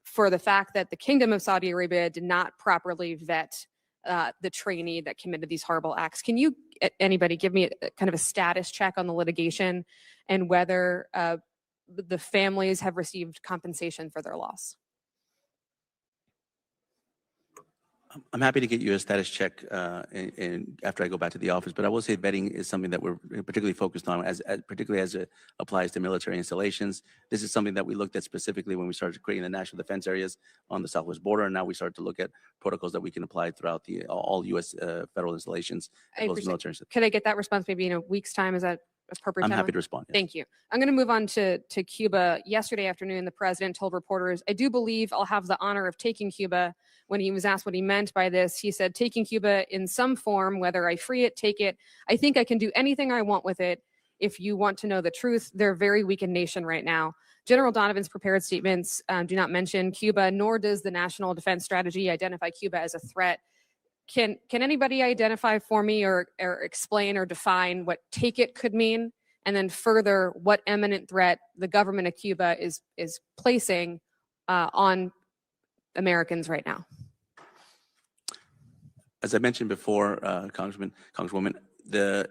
for the fact that the Kingdom of Saudi Arabia did not properly vet the trainee that committed these horrible acts. Can you, anybody, give me kind of a status check on the litigation and whether the families have received compensation for their loss? I'm happy to get you a status check after I go back to the office, but I will say vetting is something that we're particularly focused on, particularly as it applies to military installations. This is something that we looked at specifically when we started creating the national defense areas on the southwest border, and now we started to look at protocols that we can apply throughout all U.S. federal installations. Could I get that response maybe in a week's time? Is that appropriate? I'm happy to respond. Yes. Thank you. I'm going to move on to Cuba. Yesterday afternoon, the president told reporters, "I do believe I'll have the honor of taking Cuba when he was asked what he meant by this, he said, taking Cuba in some form, whether I free it, take it, I think I can do anything I want with it. If you want to know the truth, they're a very weakened nation right now. General Donovan's prepared statements do not mention Cuba, nor does the National Defense Strategy identify Cuba as a threat. Can anybody identify for me or explain or define what take it could mean? And then further, what imminent threat the government of Cuba is placing on Americans right now? As I mentioned before, Congresswoman,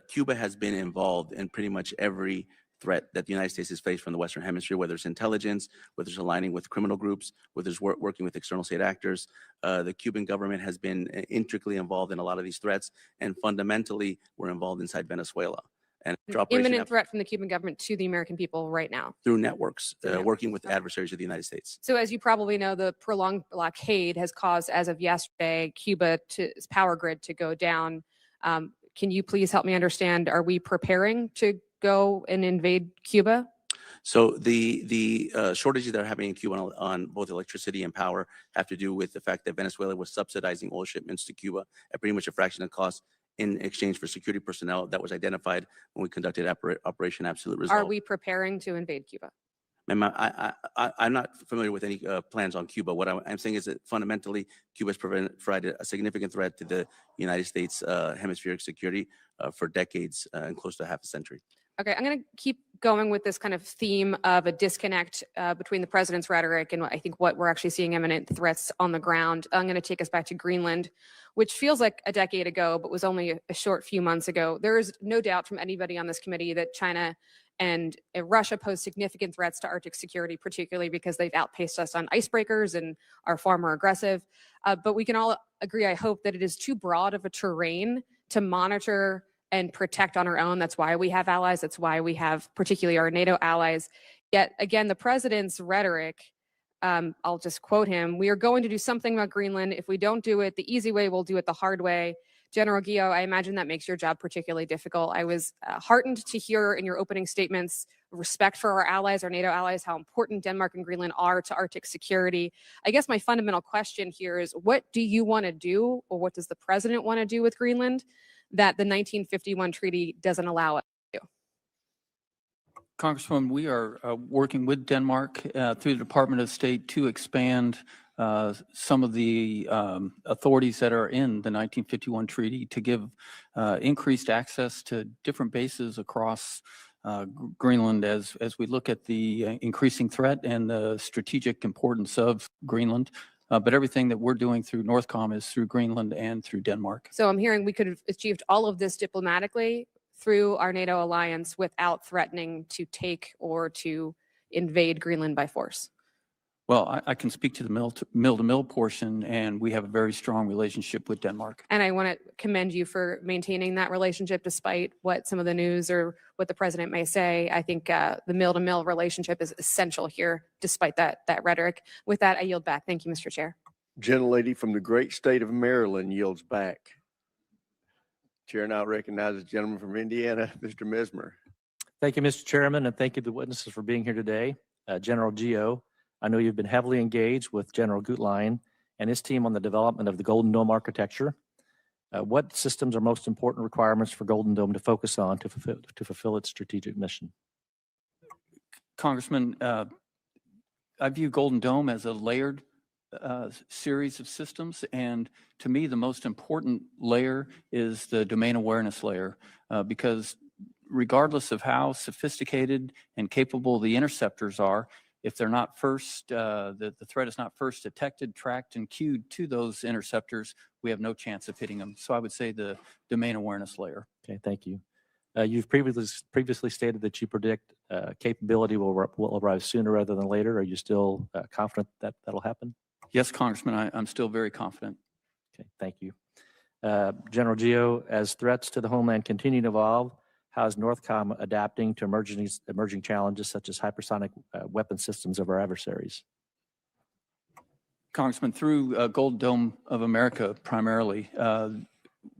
Cuba has been involved in pretty much every threat that the United States has faced from the Western Hemisphere, whether it's intelligence, whether it's aligning with criminal groups, whether it's working with external state actors. The Cuban government has been intricately involved in a lot of these threats, and fundamentally, we're involved inside Venezuela. And Imminent threat from the Cuban government to the American people right now. through networks, Through networks. working with adversaries of the United States. So as you probably know, the prolonged blockade has caused, as of yesterday, Cuba's power grid to go down. Can you please help me understand, are we preparing to go and invade Cuba? So the shortages that are happening in Cuba on both electricity and power have to do with the fact that Venezuela was subsidizing oil shipments to Cuba at pretty much a fraction of the cost in exchange for security personnel that was identified when we conducted Operation Absolute Resolve. Are we preparing to invade Cuba? Ma'am, I'm not familiar with any plans on Cuba. What I'm saying is that fundamentally, Cuba has provided a significant threat to the United States hemispheric security for decades and close to half a century. Okay, I'm going to keep going with this kind of theme of a disconnect between the president's rhetoric and I think what we're actually seeing imminent threats on the ground. I'm going to take us back to Greenland, which feels like a decade ago, but was only a short few months ago. There is no doubt from anybody on this committee that China and Russia pose significant threats to Arctic security, particularly because they've outpaced us on icebreakers and are far more aggressive. But we can all agree, I hope, that it is too broad of a terrain to monitor and protect on our own. That's why we have allies. That's why we have particularly our NATO allies. Yet again, the president's rhetoric, I'll just quote him, "We are going to do something about Greenland. If we don't do it the easy way, we'll do it the hard way." General Guillot, I imagine that makes your job particularly difficult. I was heartened to hear in your opening statements respect for our allies, our NATO allies, how important Denmark and Greenland are to Arctic security. I guess my fundamental question here is, what do you want to do, or what does the president want to do with Greenland that the 1951 treaty doesn't allow us to do? Congresswoman, we are working with Denmark through the Department of State to expand some of the authorities that are in the 1951 treaty to give increased access to different bases across Greenland as we look at the increasing threat and the strategic importance of Greenland. But everything that we're doing through NORTHCOM is through Greenland and through Denmark. So I'm hearing we could have achieved all of this diplomatically through our NATO alliance without threatening to take or to invade Greenland by force. Well, I can speak to the mill-to-mill portion, and we have a very strong relationship with Denmark. And I want to commend you for maintaining that relationship despite what some of the news or what the president may say. I think the mill-to-mill relationship is essential here, despite that rhetoric. With that, I yield back. Thank you, Mr. Chair. Gentlelady from the great state of Maryland yields back. Chair now recognizes the gentleman from Indiana, Mr. Mesmer. Thank you, Mr. Chairman, and thank you to the witnesses for being here today. General Guillot, I know you've been heavily engaged with General Gutlein and his team on the development of the Golden Dome architecture. What systems are most important requirements for Golden Dome to focus on to fulfill its strategic mission? Congressman, I view Golden Dome as a layered series of systems, and to me, the most important layer is the domain awareness layer, because regardless of how sophisticated and capable the interceptors are, if they're not first, the threat is not first detected, tracked, and queued to those interceptors, we have no chance of hitting them. So I would say the domain awareness layer. Okay, thank you. You've previously stated that you predict capability will arrive sooner rather than later. Are you still confident that that'll happen? Yes, Congressman, I'm still very confident. Okay, thank you. General Guillot, as threats to the homeland continue to evolve, how is NORTHCOM adapting to emerging challenges such as hypersonic weapon systems of our adversaries? Congressman, through Golden Dome of America primarily,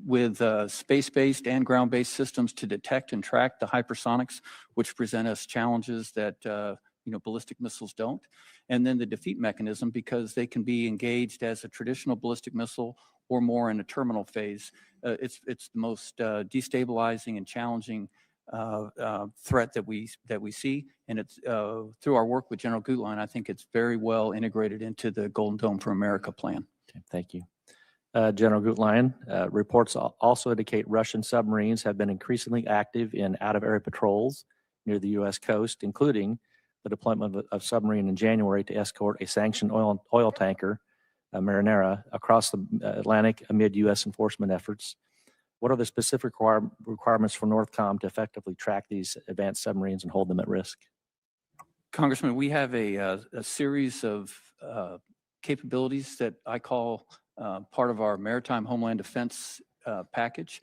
with space-based and ground-based systems to detect and track the hypersonics, which present us challenges that ballistic missiles don't. And then the defeat mechanism, because they can be engaged as a traditional ballistic missile or more in a terminal phase. It's the most destabilizing and challenging threat that we see, and it's through our work with General Gutlein, I think it's very well integrated into the Golden Dome for America plan. Okay, thank you. General Gutlein, reports also indicate Russian submarines have been increasingly active in out-of-area patrols near the U.S. coast, including the deployment of submarine in January to escort a sanctioned oil tanker, Marinera, across the Atlantic amid U.S. enforcement efforts. What are the specific requirements for NORTHCOM to effectively track these advanced submarines and hold them at risk? Congressman, we have a series of capabilities that I call part of our maritime homeland defense package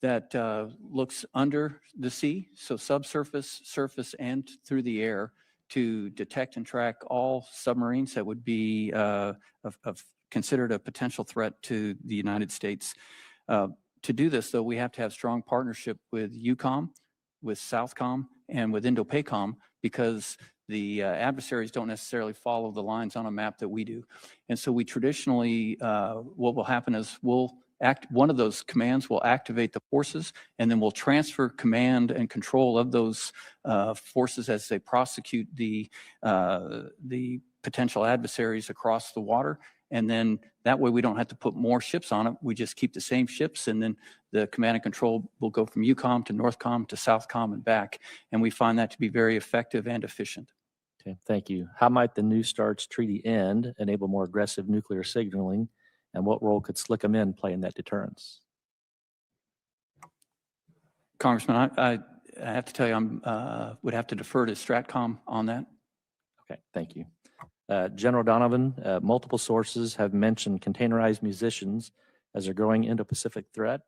that looks under the sea, so subsurface, surface, and through the air, to detect and track all submarines that would be considered a potential threat to the United States. To do this, though, we have to have strong partnership with EUCOM, with SOUTHCOM, and with INDOPACOM, because the adversaries don't necessarily follow the lines on a map that we do. And so we traditionally, what will happen is one of those commands will activate the forces, and then we'll transfer command and control of those forces as they prosecute the potential adversaries across the water. And then that way we don't have to put more ships on it. We just keep the same ships, and then the command and control will go from EUCOM to NORTHCOM to SOUTHCOM and back. And we find that to be very effective and efficient. Okay, thank you. How might the New STARTs treaty end enable more aggressive nuclear signaling, and what role could Slick 'em In play in that deterrence? Congressman, I have to tell you, I would have to defer to STRATCOM on that. Okay, thank you. General Donovan, multiple sources have mentioned containerized munitions as a growing Indo-Pacific threat,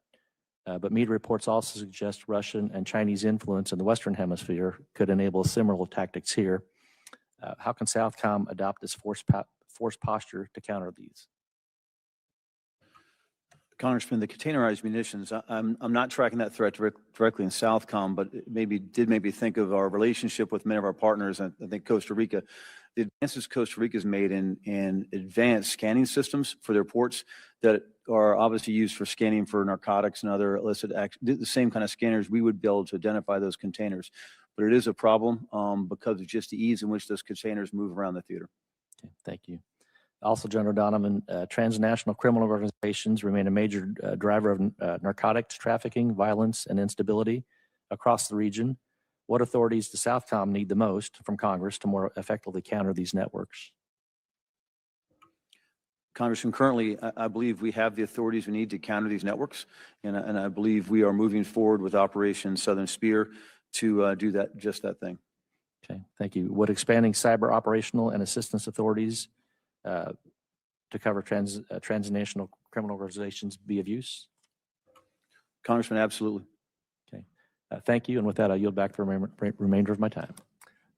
but media reports also suggest Russian and Chinese influence in the Western Hemisphere could enable similar tactics here. How can SOUTHCOM adopt this force posture to counter these? Congressman, the containerized munitions, I'm not tracking that threat directly in SOUTHCOM, but it maybe think of our relationship with many of our partners. I think Costa Rica, the advances Costa Rica's made in advanced scanning systems for their ports that are obviously used for scanning for narcotics and other illicit acts, the same kind of scanners we would be able to identify those containers. But it is a problem because of just the ease in which those containers move around the theater. Okay, thank you. Also, General Donovan, transnational criminal organizations remain a major driver of narcotics trafficking, violence, and instability across the region. What authorities does SOUTHCOM need the most from Congress to more effectively counter these networks? Congressman, currently, I believe we have the authorities we need to counter these networks, and I believe we are moving forward with Operation Southern Spear to do just that thing. Okay, thank you. Would expanding cyber operational and assistance authorities to cover transnational criminal organizations be of use? Congressman, absolutely. Okay, thank you. And with that, I yield back the remainder of my time.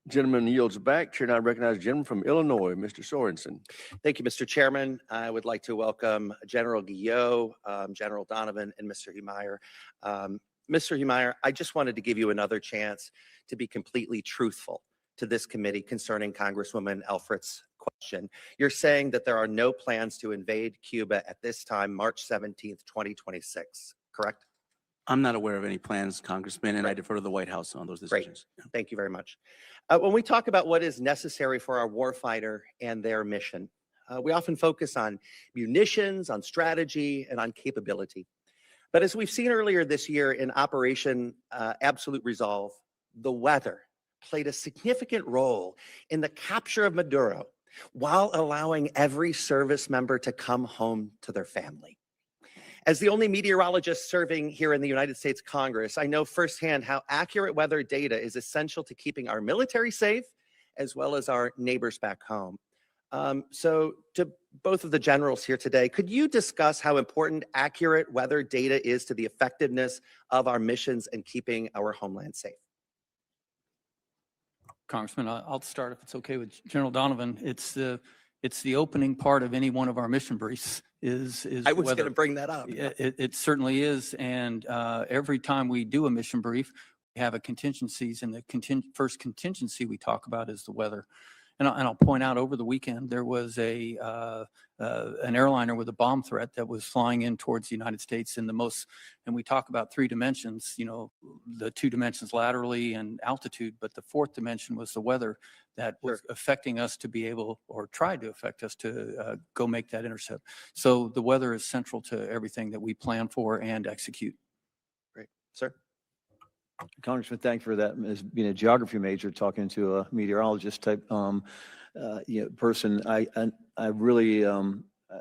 Gentleman yields back. Chair now recognizes gentleman from Illinois, Mr. Sorensen. Thank you, Mr. Chairman. I would like to welcome General Guillot, General Donovan, and Mr. Humire. Mr. Humire, I just wanted to give you another chance to be completely truthful to this committee concerning Congresswoman Elfritz's question. You're saying that there are no plans to invade Cuba at this time, March 17th, 2026, correct? I'm not aware of any plans, Congressman, and I defer to the White House on those decisions. Great. Thank you very much. When we talk about what is necessary for our warfighter and their mission, we often focus on munitions, on strategy, and on capability. But as we've seen earlier this year in Operation Absolute Resolve, the weather played a significant role in the capture of Maduro while allowing every service member to come home to their family. As the only meteorologist serving here in the United States Congress, I know firsthand how accurate weather data is essential to keeping our military safe, as well as our neighbors back home. So to both of the generals here today, could you discuss how important accurate weather data is to the effectiveness of our missions and keeping our homeland safe? Congressman, I'll start if it's okay with General Donovan. It's the opening part of any one of our mission briefs is I was going to bring that up. It certainly is. And every time we do a mission brief, have a contingencies, and the first contingency we talk about is the weather. And I'll point out, over the weekend, there was an airliner with a bomb threat that was flying in towards the United States and we talk about 3 dimensions, the 2 dimensions laterally and altitude, but the 4th dimension was the weather that was affecting us to be able, or tried to affect us to go make that intercept. So the weather is central to everything that we plan for and execute. Great. Sir? Congressman, thank you for that. As being a geography major, talking to a meteorologist type person, I really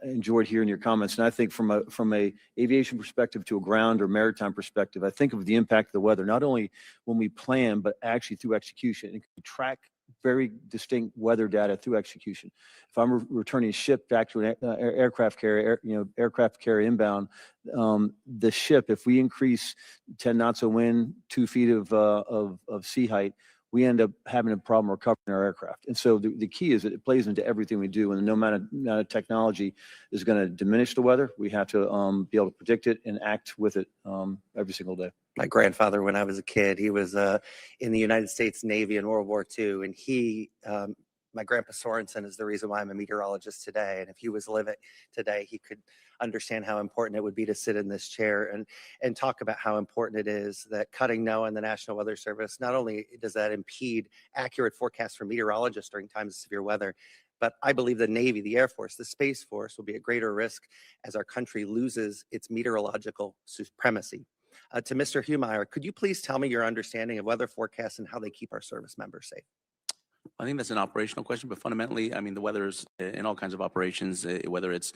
enjoyed hearing your comments. And I think from a aviation perspective to a ground or maritime perspective, I think of the impact of the weather, not only when we plan, but actually through execution. And can track very distinct weather data through execution. If I'm returning a ship back to an aircraft carrier, aircraft carrier inbound, the ship, if we increase 10 knots of wind, 2 feet of sea height, we end up having a problem recovering our aircraft. And so the key is that it plays into everything we do, and no amount of technology is going to diminish the weather. We have to be able to predict it and act with it every single day. My grandfather, when I was a kid, he was in the United States Navy in World War II, and my grandpa Sorensen is the reason why I'm a meteorologist today. And if he was living today, he could understand how important it would be to sit in this chair and talk about how important it is that cutting NOAA and the National Weather Service, not only does that impede accurate forecasts for meteorologists during times of severe weather, but I believe the Navy, the Air Force, the Space Force will be at greater risk as our country loses its meteorological supremacy. To Mr. Humire, could you please tell me your understanding of weather forecasts and how they keep our service members safe? I think that's an operational question, but fundamentally, I mean, the weather is in all kinds of operations, whether it's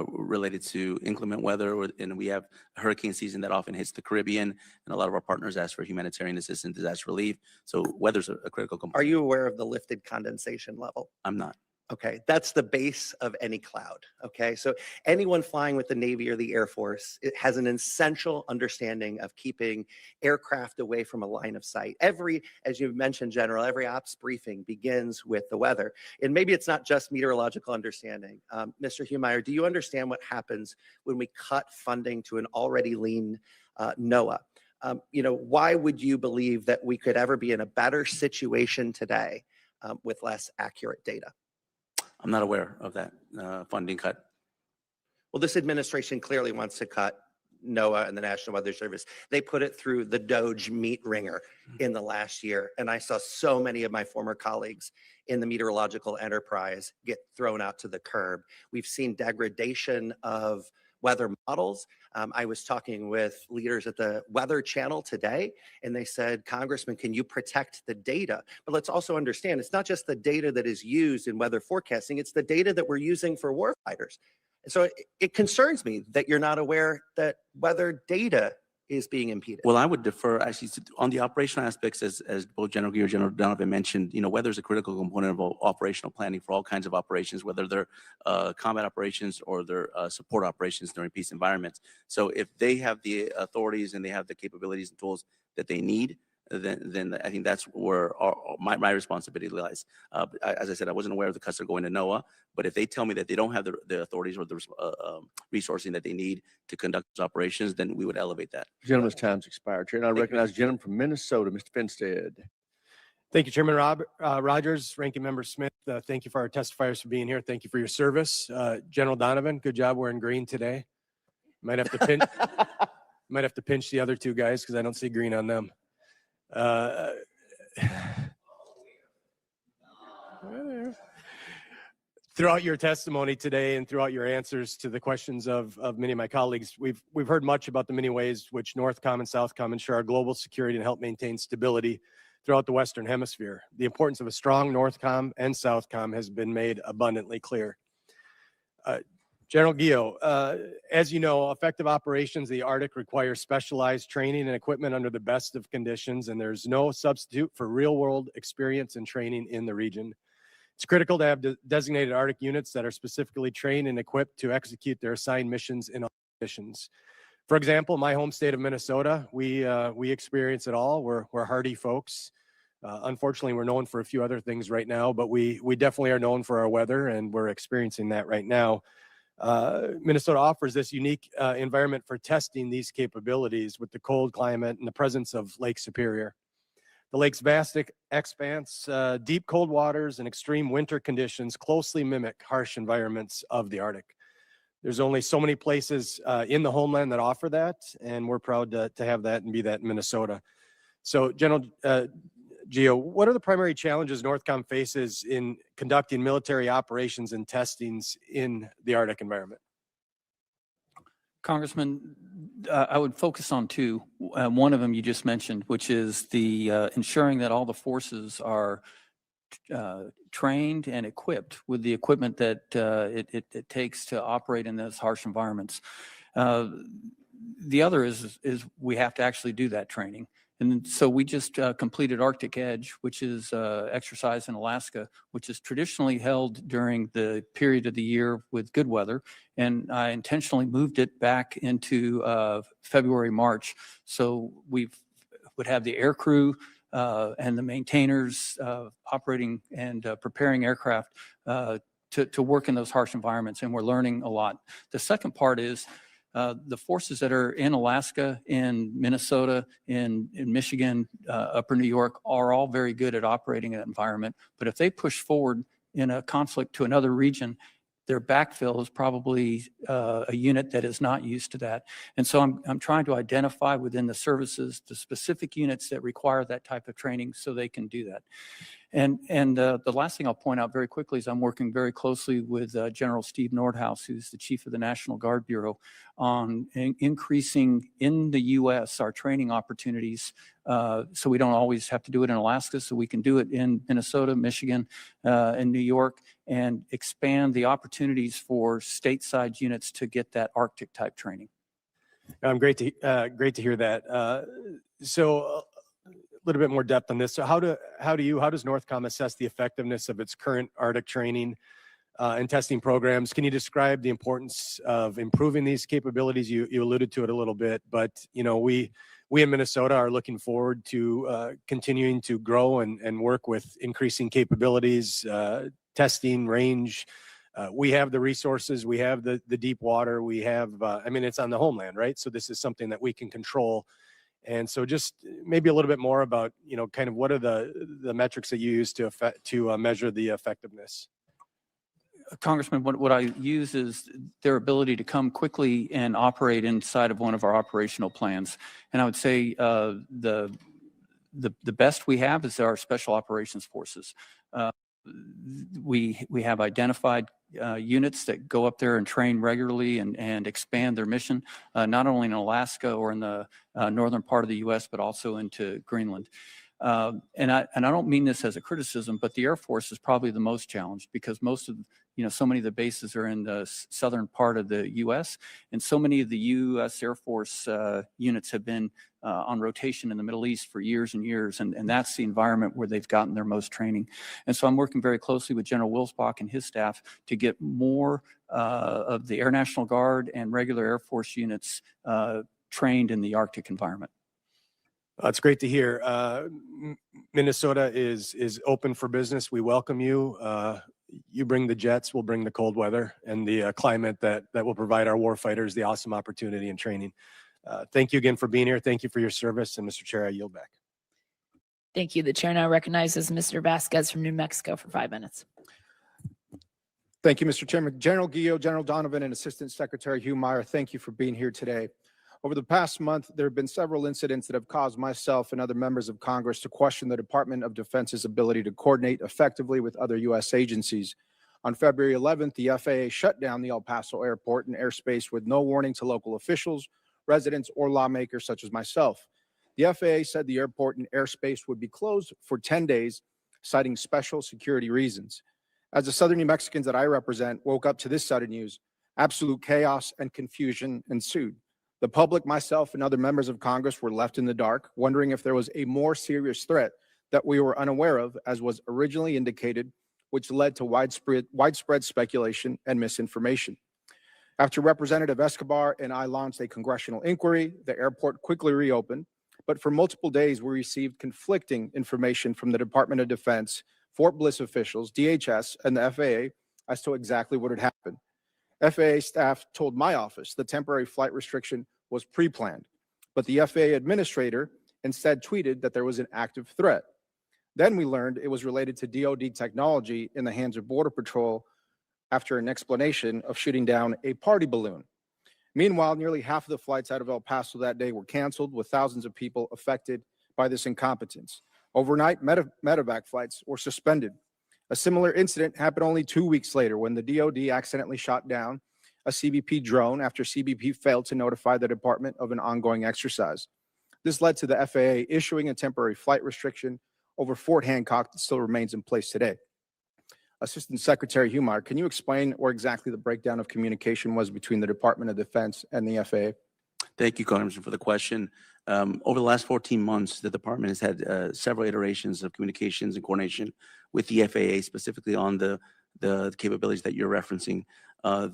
related to inclement weather, and we have hurricane season that often hits the Caribbean, and a lot of our partners ask for humanitarian assistance, disaster relief. So weather's a critical component. Are you aware of the lifted condensation level? I'm not. Okay, that's the base of any cloud. Okay, so anyone flying with the Navy or the Air Force, it has an essential understanding of keeping aircraft away from a line of sight. As you mentioned, General, every ops briefing begins with the weather. And maybe it's not just meteorological understanding. Mr. Humire, do you understand what happens when we cut funding to an already lean NOAA? Why would you believe that we could ever be in a better situation today with less accurate data? I'm not aware of that funding cut. Well, this administration clearly wants to cut NOAA and the National Weather Service. They put it through the Doge meat wringer in the last year. And I saw so many of my former colleagues in the meteorological enterprise get thrown out to the curb. We've seen degradation of weather models. I was talking with leaders at the Weather Channel today, and they said, Congressman, can you protect the data? But let's also understand, it's not just the data that is used in weather forecasting, it's the data that we're using for warfighters. So it concerns me that you're not aware that weather data is being impeded. Well, I would defer actually on the operational aspects, as both General Guillot and General Donovan mentioned. Weather is a critical component of operational planning for all kinds of operations, whether they're combat operations or they're support operations during peace environments. So if they have the authorities and they have the capabilities and tools that they need, then I think that's where my responsibility lies. As I said, I wasn't aware of the cuts that are going to NOAA, but if they tell me that they don't have the authorities or the resourcing that they need to conduct those operations, then we would elevate that. Gentleman's time's expired. Chair, and I recognize the gentleman from Minnesota, Mr. Finstead. Thank you, Chairman Rogers, Ranking Member Smith. Thank you for our testifiers for being here. Thank you for your service. General Donovan, good job wearing green today. Might have to pinch the other 2 guys because I don't see green on them. Throughout your testimony today and throughout your answers to the questions of many of my colleagues, we've heard much about the many ways which NORTHCOM and SOUTHCOM ensure our global security and help maintain stability throughout the Western Hemisphere. The importance of a strong NORTHCOM and SOUTHCOM has been made abundantly clear. General Guillot, as you know, effective operations in the Arctic require specialized training and equipment under the best of conditions, and there's no substitute for real-world experience and training in the region. It's critical to have designated Arctic units that are specifically trained and equipped to execute their assigned missions in all conditions. For example, my home state of Minnesota, we experience it all. We're hardy folks. Unfortunately, we're known for a few other things right now, but we definitely are known for our weather, and we're experiencing that right now. Minnesota offers this unique environment for testing these capabilities with the cold climate and the presence of Lake Superior. The lake's vast expanse, deep cold waters, and extreme winter conditions closely mimic harsh environments of the Arctic. There's only so many places in the homeland that offer that, and we're proud to have that and be that in Minnesota. So, General Guillot, what are the primary challenges NORTHCOM faces in conducting military operations and testings in the Arctic environment? Congressman, I would focus on two. One of them you just mentioned, which is the ensuring that all the forces are trained and equipped with the equipment that it takes to operate in those harsh environments. The other is we have to actually do that training. And so we just completed Arctic Edge, which is exercise in Alaska, which is traditionally held during the period of the year with good weather. And I intentionally moved it back into February, March. So we would have the air crew and the maintainers operating and preparing aircraft to work in those harsh environments. And we're learning a lot. The second part is the forces that are in Alaska, in Minnesota, in Michigan, upper New York are all very good at operating in that environment. But if they push forward in a conflict to another region, their backfill is probably a unit that is not used to that. And so I'm trying to identify within the services the specific units that require that type of training so they can do that. And the last thing I'll point out very quickly is I'm working very closely with General Steve Nordhaus, who's the chief of the National Guard Bureau, on increasing in the U.S. our training opportunities so we don't always have to do it in Alaska, so we can do it in Minnesota, Michigan, and New York, and expand the opportunities for stateside units to get that Arctic type training. Great to hear that. So a little bit more depth on this. So how does NORTHCOM assess the effectiveness of its current Arctic training and testing programs? Can you describe the importance of improving these capabilities? You alluded to it a little bit, but we in Minnesota are looking forward to continuing to grow and work with increasing capabilities, testing range. We have the resources, we have the deep water, we have, it's on the homeland, right? So this is something that we can control. And so just maybe a little bit more about, kind of what are the metrics that you use to measure the effectiveness? Congressman, what I use is their ability to come quickly and operate inside of one of our operational plans. And I would say the best we have is our special operations forces. We have identified units that go up there and train regularly and expand their mission, not only in Alaska or in the northern part of the U.S., but also into Greenland. And I don't mean this as a criticism, but the Air Force is probably the most challenged because most of, so many of the bases are in the southern part of the U.S. and so many of the U.S. Air Force units have been on rotation in the Middle East for years and years, and that's the environment where they've gotten their most training. And so I'm working very closely with General Wilsbach and his staff to get more of the Air National Guard and regular Air Force units trained in the Arctic environment. That's great to hear. Minnesota is open for business. We welcome you. You bring the jets, we'll bring the cold weather and the climate that will provide our warfighters the awesome opportunity and training. Thank you again for being here. Thank you for your service. And Mr. Chair, I yield back. Thank you. The chair now recognizes Mr. Vasquez from New Mexico for 5 minutes. Thank you, Mr. Chairman. General Guillot, General Donovan, and Assistant Secretary Humire, thank you for being here today. Over the past month, there have been several incidents that have caused myself and other members of Congress to question the Department of Defense's ability to coordinate effectively with other U.S. agencies. On February 11th, the FAA shut down the El Paso airport and airspace with no warning to local officials, residents, or lawmakers such as myself. The FAA said the airport and airspace would be closed for 10 days, citing special security reasons. As the Southern New Mexicans that I represent woke up to this sudden news, absolute chaos and confusion ensued. The public, myself, and other members of Congress were left in the dark, wondering if there was a more serious threat that we were unaware of, as was originally indicated, which led to widespread speculation and misinformation. After Representative Escobar and I launched a congressional inquiry, the airport quickly reopened, but for multiple days we received conflicting information from the Department of Defense, Fort Bliss officials, DHS, and the FAA as to exactly what had happened. FAA staff told my office the temporary flight restriction was pre-planned, but the FAA administrator instead tweeted that there was an active threat. Then we learned it was related to DoD technology in the hands of Border Patrol after an explanation of shooting down a party balloon. Meanwhile, nearly half of the flights out of El Paso that day were canceled, with thousands of people affected by this incompetence. Overnight, medevac flights were suspended. A similar incident happened only 2 weeks later when the DoD accidentally shot down a CBP drone after CBP failed to notify the department of an ongoing exercise. This led to the FAA issuing a temporary flight restriction over Fort Hancock that still remains in place today. Assistant Secretary Humire, can you explain where exactly the breakdown of communication was between the Department of Defense and the FAA? Thank you, Congressman, for the question. Over the last 14 months, the department has had several iterations of communications and coordination with the FAA, specifically on the capabilities that you're referencing.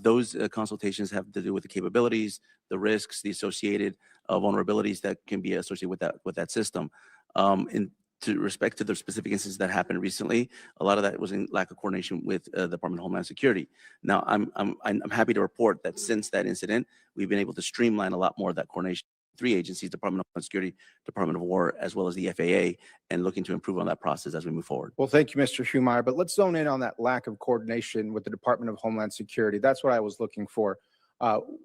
Those consultations have to do with the capabilities, the risks, the associated vulnerabilities that can be associated with that system. In to respect to the specific instances that happened recently, a lot of that was in lack of coordination with the Department of Homeland Security. Now, I'm happy to report that since that incident, we've been able to streamline a lot more of that coordination. 3 agencies, Department of Homeland Security, Department of War, as well as the FAA, and looking to improve on that process as we move forward. Well, thank you, Mr. Humire, but let's zone in on that lack of coordination with the Department of Homeland Security. That's what I was looking for.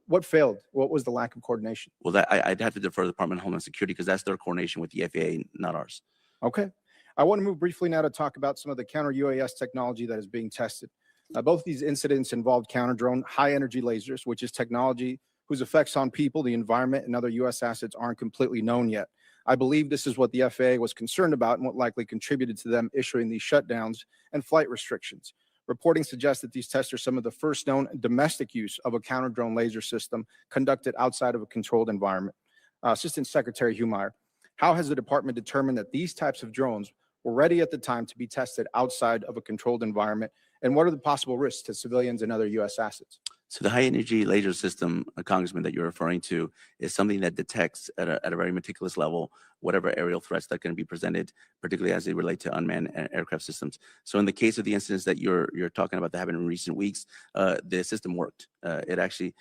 What failed? What was the lack of coordination? Well, I'd have to defer to the Department of Homeland Security because that's their coordination with the FAA, not ours. Okay. I want to move briefly now to talk about some of the counter-UAS technology that is being tested. Both these incidents involved counter-drone high-energy lasers, which is technology whose effects on people, the environment, and other U.S. assets aren't completely known yet. I believe this is what the FAA was concerned about and what likely contributed to them issuing these shutdowns and flight restrictions. Reporting suggests that these tests are some of the first known domestic use of a counter-drone laser system conducted outside of a controlled environment. Assistant Secretary Humire, how has the department determined that these types of drones were ready at the time to be tested outside of a controlled environment? And what are the possible risks to civilians and other U.S. assets? So the high energy laser system, Congressman, that you're referring to is something that detects at a very meticulous level whatever aerial threats that can be presented, particularly as they relate to unmanned aircraft systems. So in the case of the incidents that you're talking about that happened in recent weeks, the system worked. It actually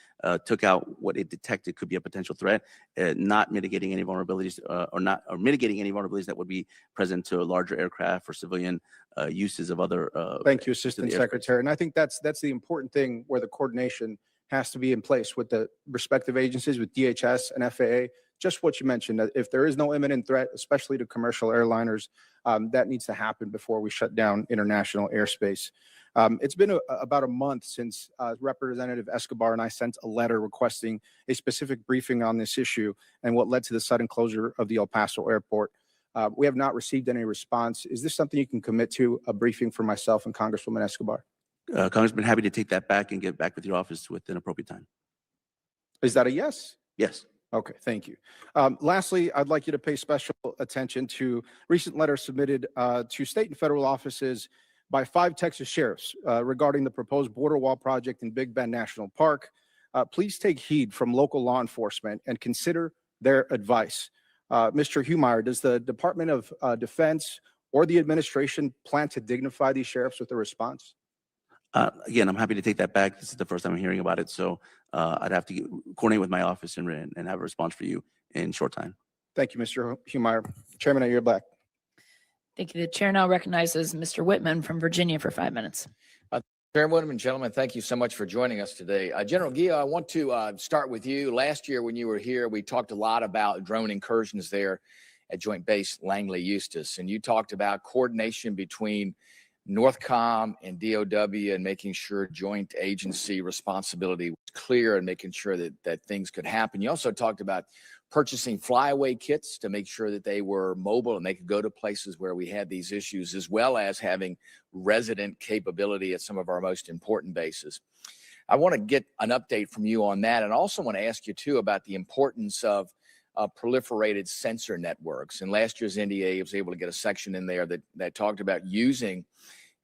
took out what it detected could be a potential threat, not mitigating any vulnerabilities or mitigating any vulnerabilities that would be present to a larger aircraft or civilian uses of other. Thank you, Assistant Secretary. And I think that's the important thing where the coordination has to be in place with the respective agencies, with DHS and FAA. Just what you mentioned, that if there is no imminent threat, especially to commercial airliners, that needs to happen before we shut down international airspace. It's been about a month since Representative Escobar and I sent a letter requesting a specific briefing on this issue and what led to the sudden closure of the El Paso airport. We have not received any response. Is this something you can commit to, a briefing for myself and Congresswoman Escobar? Congressman, happy to take that back and get back with your office within appropriate time. Is that a yes? Yes. Okay, thank you. Lastly, I'd like you to pay special attention to recent letters submitted to state and federal offices by 5 Texas sheriffs regarding the proposed border wall project in Big Bend National Park. Please take heed from local law enforcement and consider their advice. Mr. Humire, does the Department of Defense or the administration plan to dignify these sheriffs with a response? Again, I'm happy to take that back. This is the first time I'm hearing about it, so I'd have to coordinate with my office and have a response for you in short time. Thank you, Mr. Humire. Chairman, I yield back. Thank you. The chair now recognizes Mr. Whitman from Virginia for 5 minutes. Chairwoman and gentlemen, thank you so much for joining us today. General Guillot, I want to start with you. Last year when you were here, we talked a lot about drone incursions there at Joint Base Langley Eustis, and you talked about coordination between NORTHCOM and DOW and making sure joint agency responsibility was clear and making sure that things could happen. You also talked about purchasing flyaway kits to make sure that they were mobile and they could go to places where we had these issues, as well as having resident capability at some of our most important bases. I want to get an update from you on that, and also want to ask you too about the importance of proliferated sensor networks. And last year's NDA was able to get a section in there that talked about using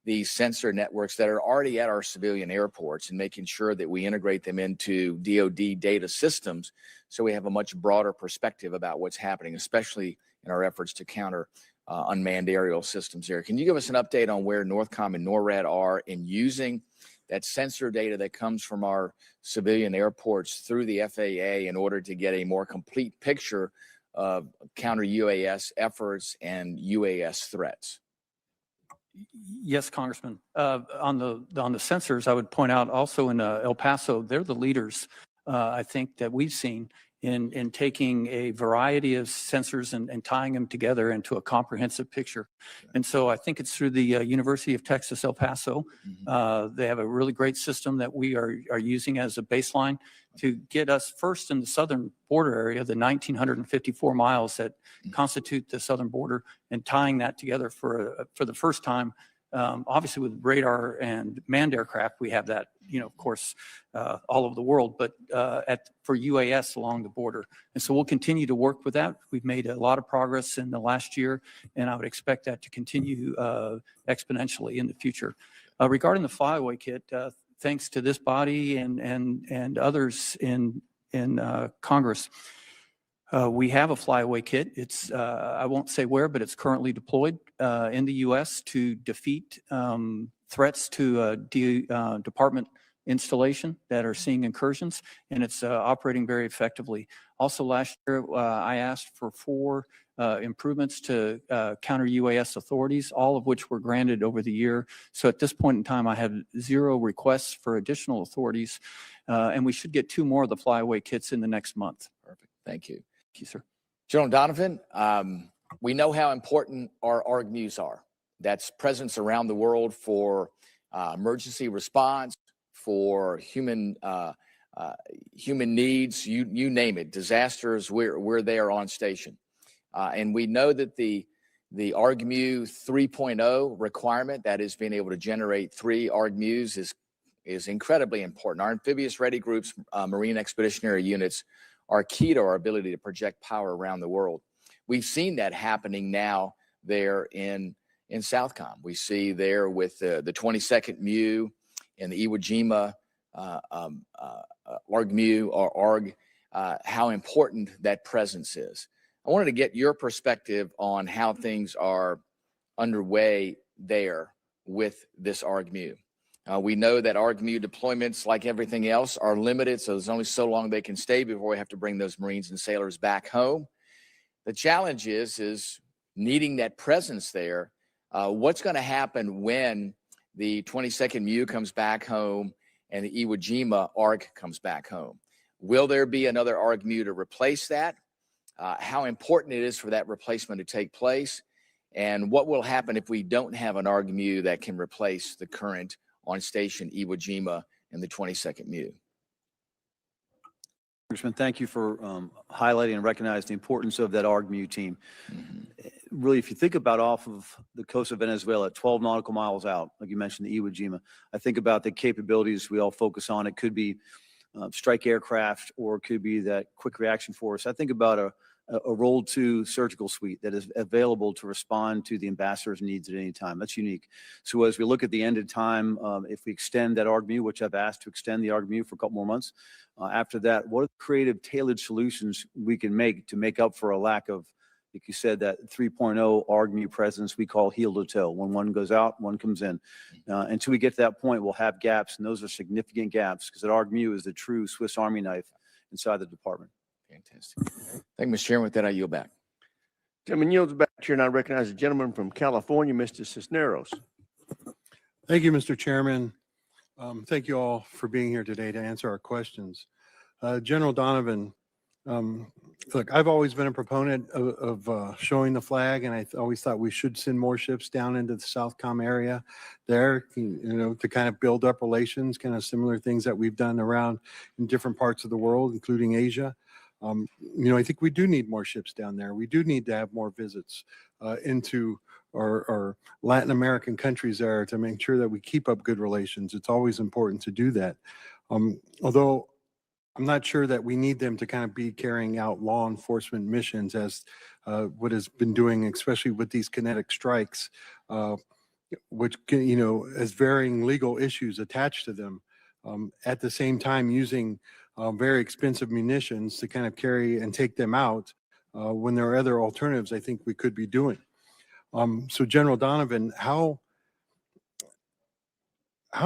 these sensor networks that are already at our civilian airports and making sure that we integrate them into DoD data systems so we have a much broader perspective about what's happening, especially in our efforts to counter unmanned aerial systems there. Can you give us an update on where NORTHCOM and NORAD are in using that sensor data that comes from our civilian airports through the FAA in order to get a more complete picture of counter UAS efforts and UAS threats? Yes, Congressman. On the sensors, I would point out also in El Paso, they're the leaders, I think, that we've seen in taking a variety of sensors and tying them together into a comprehensive picture. And so I think it's through the University of Texas, El Paso. They have a really great system that we are using as a baseline to get us first in the southern border area, the 1,954 miles that constitute the southern border, and tying that together for the first time. Obviously, with radar and manned aircraft, we have that, of course, all over the world, but for UAS along the border. And so we'll continue to work with that. We've made a lot of progress in the last year, and I would expect that to continue exponentially in the future. Regarding the flyaway kit, thanks to this body and others in Congress, we have a flyaway kit. It's, I won't say where, but it's currently deployed in the U.S. to defeat threats to department installation that are seeing incursions, and it's operating very effectively. Also last year, I asked for 4 improvements to counter UAS authorities, all of which were granted over the year. So at this point in time, I have 0 requests for additional authorities, and we should get 2 more of the flyaway kits in the next month. Perfect. Thank you. Thank you, sir. General Donovan, we know how important our ARGMUs are. That's presence around the world for emergency response, for human needs, you name it, disasters, we're there on station. And we know that the ARGMU 3.0 requirement, that is being able to generate 3 ARGMUs, is incredibly important. Our amphibious ready groups, Marine Expeditionary Units, are key to our ability to project power around the world. We've seen that happening now there in SOUTHCOM. We see there with the 22nd MU and the Iwo Jima ARGMU or ARG, how important that presence is. I wanted to get your perspective on how things are underway there with this ARGMU. We know that ARGMU deployments, like everything else, are limited, so there's only so long they can stay before we have to bring those Marines and sailors back home. The challenge is needing that presence there. What's going to happen when the 22nd MU comes back home and the Iwo Jima ARG comes back home? Will there be another ARGMU to replace that? How important it is for that replacement to take place? And what will happen if we don't have an ARGMU that can replace the current on station Iwo Jima and the 22nd MU? Congressman, thank you for highlighting and recognizing the importance of that ARGMU team. Really, if you think about off of the coast of Venezuela at 12 nautical miles out, like you mentioned, the Iwo Jima, I think about the capabilities we all focus on. It could be strike aircraft, or it could be that quick reaction force. I think about a rolled 2 surgical suite that is available to respond to the ambassador's needs at any time. That's unique. So as we look at the end of time, if we extend that ARGMU, which I've asked to extend the ARGMU for a couple more months, after that, what are the creative tailored solutions we can make to make up for a lack of, like you said, that 3.0 ARGMU presence we call heel to toe. When one goes out, one comes in. Until we get to that point, we'll have gaps, and those are significant gaps, because that ARGMU is the true Swiss Army knife inside the department. Fantastic. Thank you, Mr. Chairman. With that, I yield back. Gentleman yields back here, and I recognize the gentleman from California, Mr. Cisneros. Thank you, Mr. Chairman. Thank you all for being here today to answer our questions. General Donovan, look, I've always been a proponent of showing the flag, and I always thought we should send more ships down into the SOUTHCOM area there, to kind of build up relations, kind of similar things that we've done around in different parts of the world, including Asia. I think we do need more ships down there. We do need to have more visits into our Latin American countries there to make sure that we keep up good relations. It's always important to do that. Although I'm not sure that we need them to kind of be carrying out law enforcement missions as what has been doing, especially with these kinetic strikes, which, has varying legal issues attached to them. At the same time, using very expensive munitions to kind of carry and take them out when there are other alternatives I think we could be doing. So General Donovan, how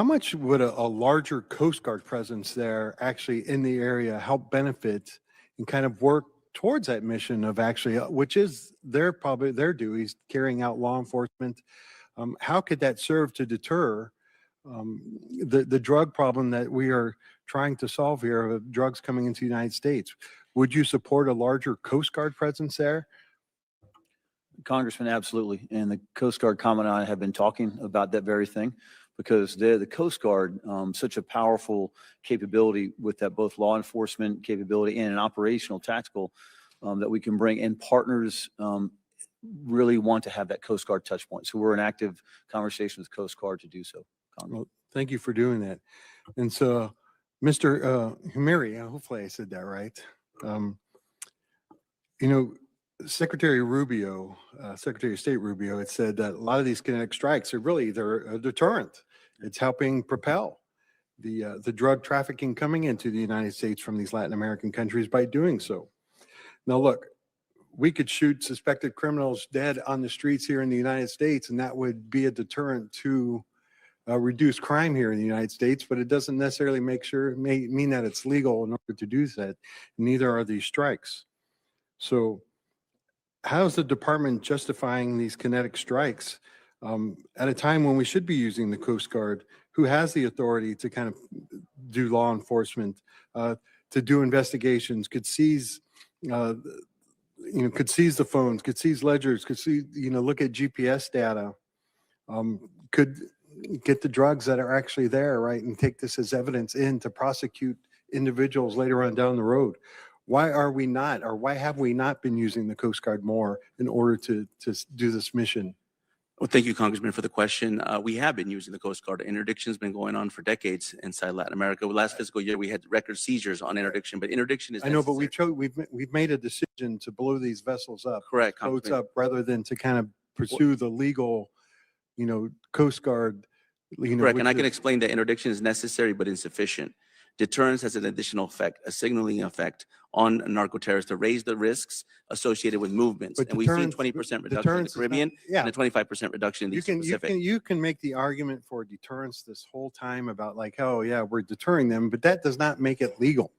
much would a larger Coast Guard presence there actually in the area help benefit and kind of work towards that mission of actually, which is probably their duties, carrying out law enforcement. How could that serve to deter the drug problem that we are trying to solve here of drugs coming into the United States? Would you support a larger Coast Guard presence there? Congressman, absolutely. And the Coast Guard Commandant and I have been talking about that very thing, because the Coast Guard, such a powerful capability with that both law enforcement capability and an operational tactical that we can bring, and partners really want to have that Coast Guard touch point. So we're in active conversation with Coast Guard to do so. Well, thank you for doing that. And so, Mr. Humire, hopefully I said that right. You know, Secretary Rubio, Secretary of State Rubio, had said that a lot of these kinetic strikes are really, they're a deterrent. It's helping propel the drug trafficking coming into the United States from these Latin American countries by doing so. Now, look, we could shoot suspected criminals dead on the streets here in the United States, and that would be a deterrent to reduce crime here in the United States, but it doesn't necessarily mean that it's legal in order to do that. Neither are these strikes. So how is the department justifying these kinetic strikes at a time when we should be using the Coast Guard, who has the authority to kind of do law enforcement, to do investigations, could seize, could seize the phones, could seize ledgers, could see, look at GPS data, could get the drugs that are actually there, right, and take this as evidence in to prosecute individuals later on down the road. Why are we not, or why have we not been using the Coast Guard more in order to do this mission? Well, thank you, Congressman, for the question. We have been using the Coast Guard. Interdiction has been going on for decades inside Latin America. Last fiscal year, we had record seizures on interdiction, but interdiction is I know, but necessary. we've made a decision to blow these vessels up, Correct, boats Congressman. up, rather than to kind of pursue the legal, Coast Guard. Correct, and I which can is- explain that interdiction is necessary but insufficient. Deterrence has an additional effect, a signaling effect on narco-terrorists to raise the risks associated with movements. But And we've seen deterrence- 20% reduction in the deterrence is not- Caribbean yeah. and a 25% reduction in the Pacific. You can make the argument for deterrence this whole time about like, oh yeah, we're deterring them, but that does not make it legal.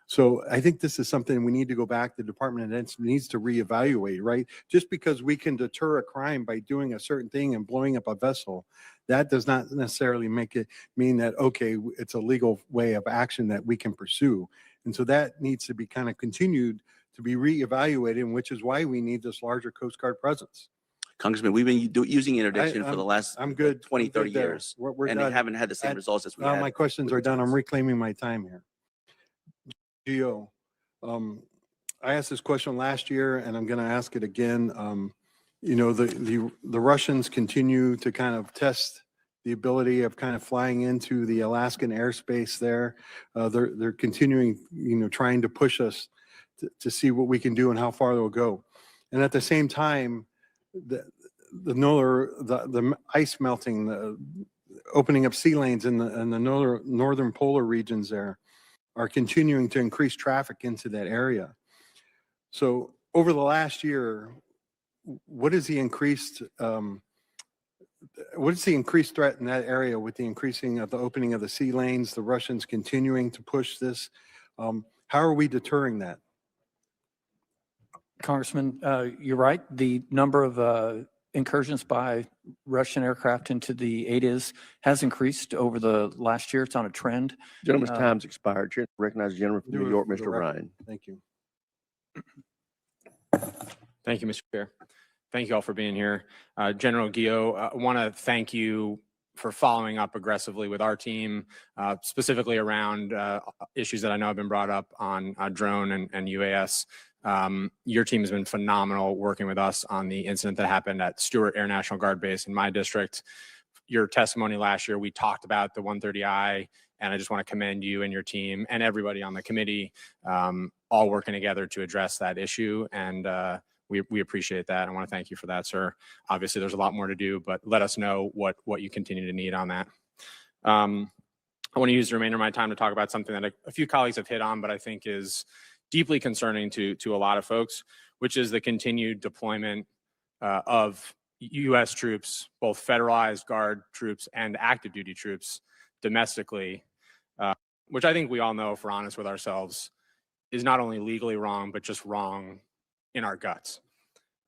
So I think this is something we need to go back. The Department of Defense needs to reevaluate, right? Just because we can deter a crime by doing a certain thing and blowing up a vessel, that does not necessarily make it mean that, okay, it's a legal way of action that we can pursue. And so that needs to be kind of continued to be reevaluated, which is why we need this larger Coast Guard presence. Congressman, we've been using interdiction for the last I'm good. 20, I'm good 30 there. years, We're and done. they haven't had the same results as we had. My questions with are done. I'm deterrence. reclaiming my time here. Gio, I asked this question last year, and I'm going to ask it again. The Russians continue to kind of test the ability of kind of flying into the Alaskan airspace there. They're continuing, trying to push us to see what we can do and how far they'll go. And at the same time, the ice melting, the opening up sea lanes in the northern polar regions there are continuing to increase traffic into that area. So over the last year, what is the increased threat in that area with the increasing of the opening of the sea lanes, the Russians continuing to push this? How are we deterring that? Congressman, you're right. The number of incursions by Russian aircraft into the ADIZ has increased over the last year. It's on a trend. Gentleman's time's expired. Chair recognizes the gentleman from Do New it York, for the Mr. record. Ryan. Thank you. Thank you, Mr. Chair. Thank you all for being here. General Guillot, I want to thank you for following up aggressively with our team, specifically around issues that I know have been brought up on drone and UAS. Your team has been phenomenal working with us on the incident that happened at Stewart Air National Guard Base in my district. Your testimony last year, we talked about the 130I, and I just want to commend you and your team and everybody on the committee, all working together to address that issue. And we appreciate that. I want to thank you for that, sir. Obviously, there's a lot more to do, but let us know what you continue to need on that. I want to use the remainder of my time to talk about something that a few colleagues have hit on, but I think is deeply concerning to a lot of folks, which is the continued deployment of U.S. troops, both federalized Guard troops and active duty troops domestically, which I think we all know, if we're honest with ourselves, is not only legally wrong, but just wrong in our guts.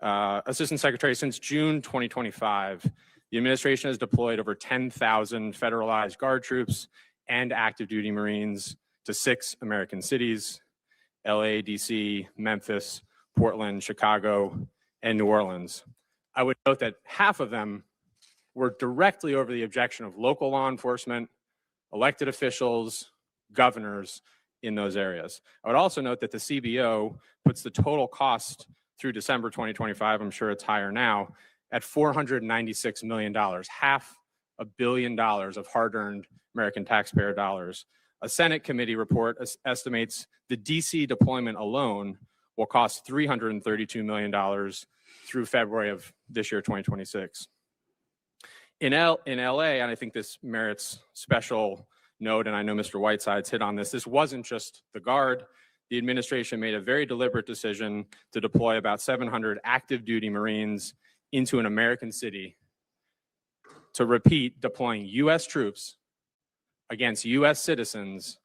Assistant Secretary, since June 2025, the administration has deployed over 10,000 federalized Guard troops and active duty Marines to 6 American cities: LA, DC, Memphis, Portland, Chicago, and New Orleans. I would note that half of them were directly over the objection of local law enforcement, elected officials, governors in those areas. I would also note that the CBO puts the total cost through December 2025, I'm sure it's higher now, at $496 million, $500 million of hard-earned American taxpayer dollars. A Senate committee report estimates the DC deployment alone will cost $332 million through February of this year, 2026. In LA, and I think this merits special note, and I know Mr. Whiteside's hit on this, this wasn't just the Guard. The administration made a very deliberate decision to deploy about 700 active duty Marines into an American city to repeat deploying U.S. troops against U.S. citizens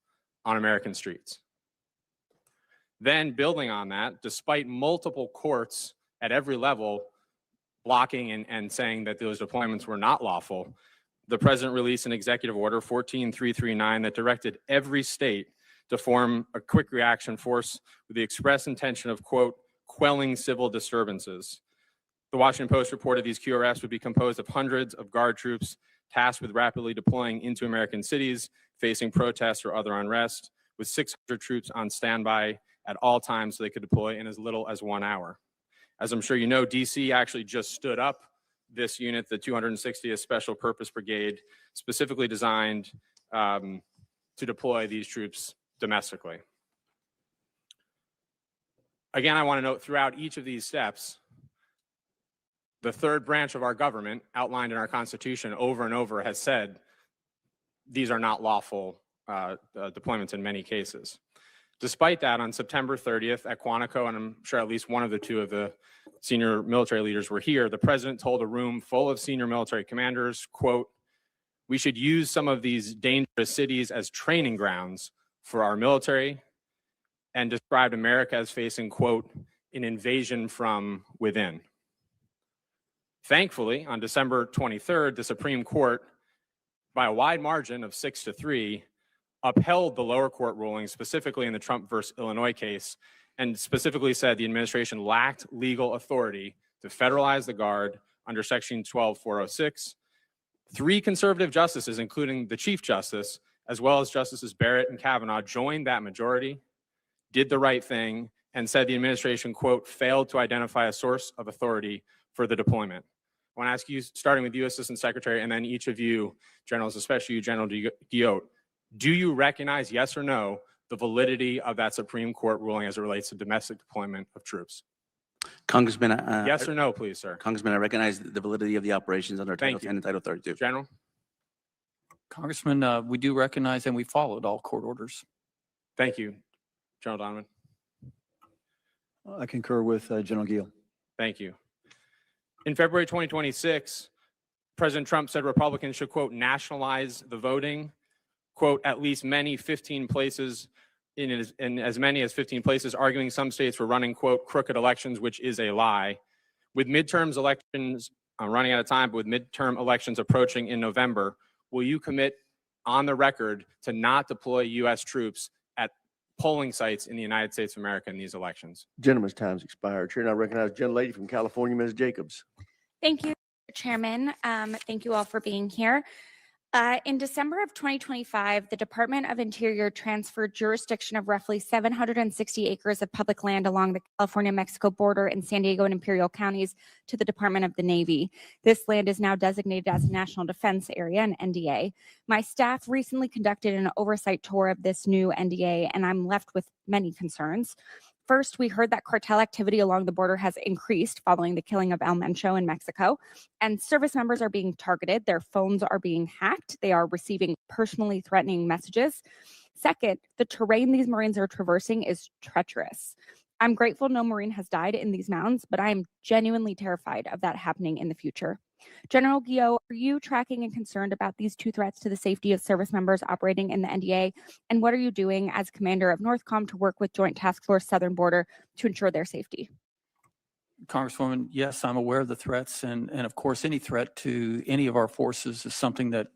on American streets. Then building on that, despite multiple courts at every level blocking and saying that those deployments were not lawful, the president released an executive order 14339 that directed every state to form a quick reaction force with the express intention of, quote, quelling civil disturbances. The Washington Post reported these QRFs would be composed of hundreds of Guard troops tasked with rapidly deploying into American cities, facing protests or other unrest, with 600 troops on standby at all times so they could deploy in as little as 1 hour. As I'm sure you know, DC actually just stood up this unit, the 260th Special Purpose Brigade, specifically designed to deploy these troops domestically. Again, I want to note throughout each of these steps, the third branch of our government, outlined in our Constitution over and over, has said these are not lawful deployments in many cases. Despite that, on September 30th at Quantico, and I'm sure at least one of the two of the senior military leaders were here, the president told a room full of senior military commanders, quote, "We should use some of these dangerous cities as training grounds for our military," and described America as facing, quote, "an invasion from within." Thankfully, on December 23rd, the Supreme Court, by a wide margin of 6-3, upheld the lower court ruling, specifically in the Trump versus Illinois case, and specifically said the administration lacked legal authority to federalize the Guard under Section 12406. 3 conservative justices, including the Chief Justice, as well as Justices Barrett and Kavanaugh, joined that majority, did the right thing, and said the administration, quote, failed to identify a source of authority for the deployment. I want to ask you, starting with you, Assistant Secretary, and then each of you, Generals, especially you, General Guillot, do you recognize, yes or no, the validity of that Supreme Court ruling as it relates to domestic deployment of troops? Congressman, Yes or no, please, sir. Congressman, I recognize the validity of the operations under Title Thank you. 10 and Title 32. General? Congressman, we do recognize and we followed all court orders. Thank you. General Donovan? I concur with General Guillot. Thank you. In February 2026, President Trump said Republicans should, quote, nationalize the voting, quote, at least many 15 places, in as many as 15 places, arguing some states were running, quote, crooked elections, which is a lie. With midterms elections, I'm running out of time, but with midterm elections approaching in November, will you commit on the record to not deploy U.S. troops at polling sites in the United States of America in these elections? Gentleman's time's expired. Chair, now recognize the gentlelady from California, Ms. Jacobs. Thank you, Chairman. Thank you all for being here. In December of 2025, the Department of Interior transferred jurisdiction of roughly 760 acres of public land along the California-Mexico border in San Diego and Imperial counties to the Department of the Navy. This land is now designated as a National Defense Area, an NDA. My staff recently conducted an oversight tour of this new NDA, and I'm left with many concerns. First, we heard that cartel activity along the border has increased following the killing of El Mencho in Mexico, and service members are being targeted. Their phones are being hacked. They are receiving personally threatening messages. Second, the terrain these Marines are traversing is treacherous. I'm grateful no Marine has died in these mountains, but I am genuinely terrified of that happening in the future. General Guillot, are you tracking and concerned about these two threats to the safety of service members operating in the NDA? And what are you doing as commander of NORTHCOM to work with Joint Task Force Southern Border to ensure their safety? Congresswoman, yes, I'm aware of the threats, and of course, any threat to any of our forces is something that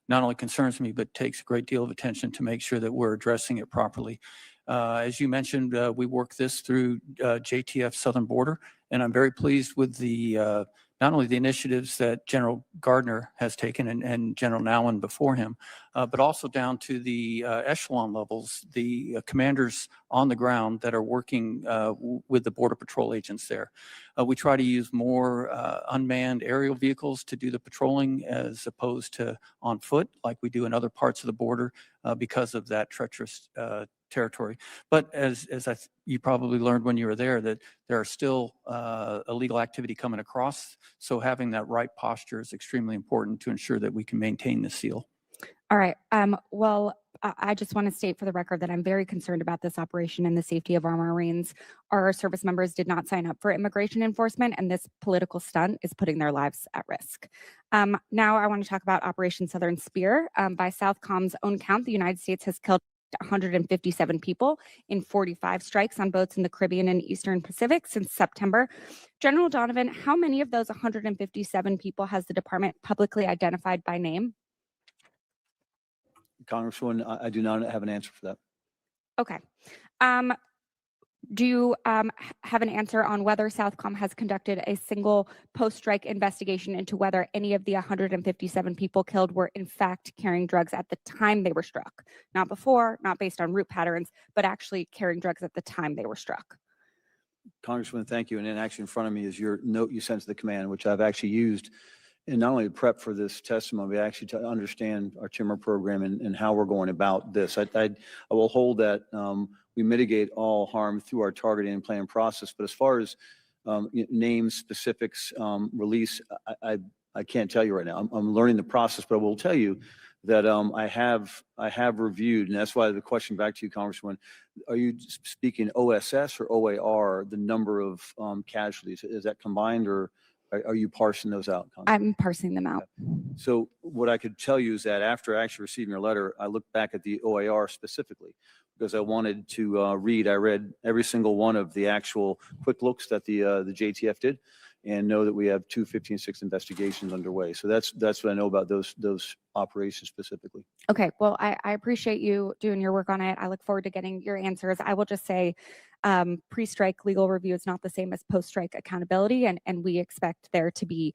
not only concerns me, but takes a great deal of attention to make sure that we're addressing it properly. As you mentioned, we work this through JTF Southern Border, and I'm very pleased with the not only the initiatives that General Gardner has taken and General Nowlan before him, but also down to the echelon levels, the commanders on the ground that are working with the Border Patrol agents there. We try to use more unmanned aerial vehicles to do the patrolling as opposed to on foot like we do in other parts of the border because of that treacherous territory. But as you probably learned when you were there, that there are still illegal activity coming across. So having that right posture is extremely important to ensure that we can maintain the seal. All right. Well, I just want to state for the record that I'm very concerned about this operation and the safety of our Marines. Our service members did not sign up for immigration enforcement, and this political stunt is putting their lives at risk. Now I want to talk about Operation Southern Spear. By Southcom's own count, the United States has killed 157 people in 45 strikes on boats in the Caribbean and Eastern Pacific since September. General Donovan, how many of those 157 people has the department publicly identified by name? Congresswoman, I do not have an answer for that. Okay. Do you have an answer on whether Southcom has conducted a single post-strike investigation into whether any of the 157 people killed were in fact carrying drugs at the time they were struck? Not before, not based on route patterns, but actually carrying drugs at the time they were struck. Congresswoman, thank you. And then actually in front of me is your note you sent to the command, which I've actually used and not only to prep for this testimony, but actually to understand our timber program and how we're going about this. I will hold that we mitigate all harm through our targeting and planning process. But as far as names, specifics, release, I can't tell you right now. I'm learning the process, but I will tell you that I have reviewed, and that's why the question back to you, Congresswoman, are you speaking OSS or OAR, the number of casualties? Is that combined, or are you parsing those out? I'm parsing them out. So what I could tell you is that after actually receiving your letter, I looked back at the OAR specifically because I wanted to I read every single one of the actual quick looks that the JTF did and know that we have 2 15-6 investigations underway. So that's what I know about those operations specifically. Okay, well, I appreciate you doing your work on it. I look forward to getting your answers. I will just say pre-strike legal review is not the same as post-strike accountability, and we expect there to be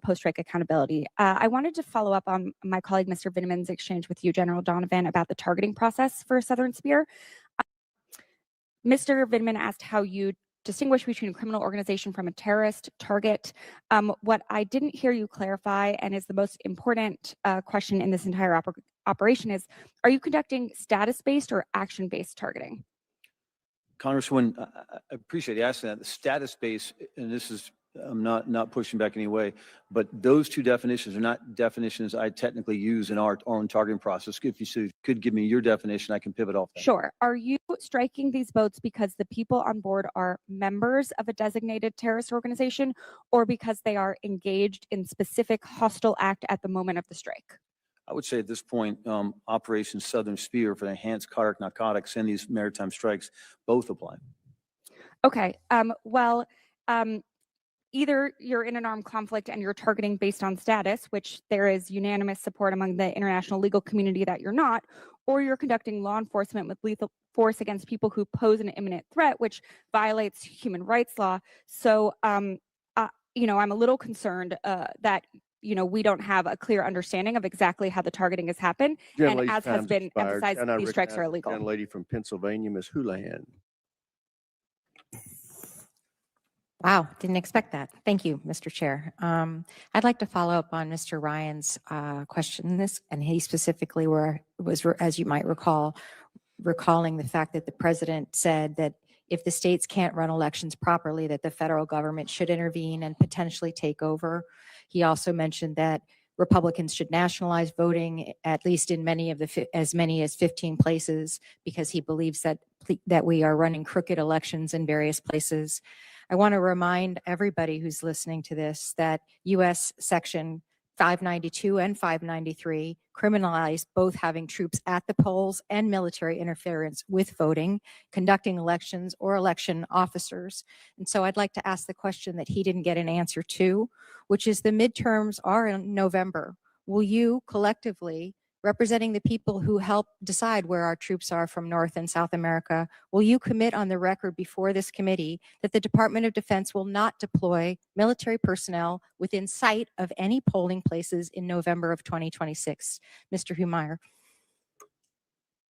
post-strike accountability. I wanted to follow up on my colleague, Mr. Vinneman's exchange with you, General Donovan, about the targeting process for Southern Spear. Mr. Vinneman asked how you distinguish between a criminal organization from a terrorist target. What I didn't hear you clarify, and is the most important question in this entire operation, is, are you conducting status-based or action-based targeting? Congresswoman, I appreciate you asking that. The status-based, and this is, I'm not pushing back any way, but those two definitions are not definitions I technically use in our own targeting process. If you could give me your definition, I can pivot off that. Sure. Are you striking these boats because the people on board are members of a designated terrorist organization, or because they are engaged in specific hostile act at the moment of the strike? I would say at this point, Operation Southern Spear for enhanced counter-narcotics and these maritime strikes both apply. Okay. Either you're in an armed conflict and you're targeting based on status, which there is unanimous support among the international legal community that you're not, or you're conducting law enforcement with lethal force against people who pose an imminent threat, which violates human rights law. So, I'm a little concerned that we don't have a clear understanding of exactly how the targeting has happened. And as has been emphasized, these strikes are illegal. Young lady from Pennsylvania, Ms. Houlihan. Wow, didn't expect that. Thank you, Mr. Chair. I'd like to follow up on Mr. Ryan's question, and he specifically was, as you might recall, recalling the fact that the president said that if the states can't run elections properly, that the federal government should intervene and potentially take over. He also mentioned that Republicans should nationalize voting, at least in as many as 15 places, because he believes that we are running crooked elections in various places. I want to remind everybody who's listening to this that U.S. Section 592 and 593 criminalize both having troops at the polls and military interference with voting, conducting elections, or election officers. And so I'd like to ask the question that he didn't get an answer to, which is the midterms are in November. Will you collectively, representing the people who help decide where our troops are from North and South America, will you commit on the record before this committee that the Department of Defense will not deploy military personnel within sight of any polling places in November of 2026? Mr. Humire.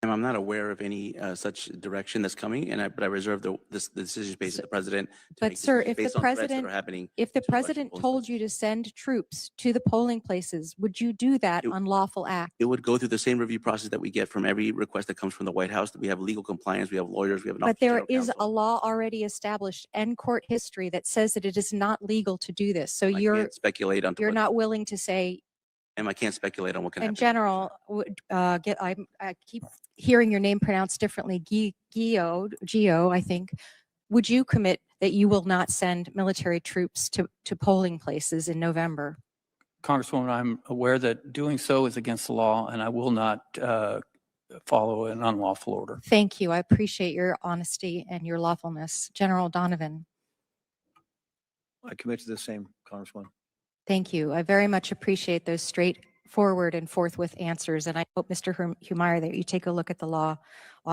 I'm not aware of any such direction that's coming, but I reserve the decisions based on the president. But sir, if the president told you to send troops to the polling places, would you do that unlawful act? It would go through the same review process that we get from every request that comes from the White House. We have legal compliance, we have lawyers, we have an But office of there general is counsel. a law already established and court history that says that it is not legal to do this. So I you're can't speculate on you're not willing to say. and I can't speculate on what can In happen. general, I keep hearing your name pronounced differently, Guillot, I think. Would you commit that you will not send military troops to polling places in November? Congresswoman, I'm aware that doing so is against the law, and I will not follow an unlawful order. Thank you. I appreciate your honesty and your lawfulness. General Donovan. I commit to the same, Congresswoman. Thank you. I very much appreciate those straightforward and forthwith answers. And I hope, Mr. Humire, that you take a look at the law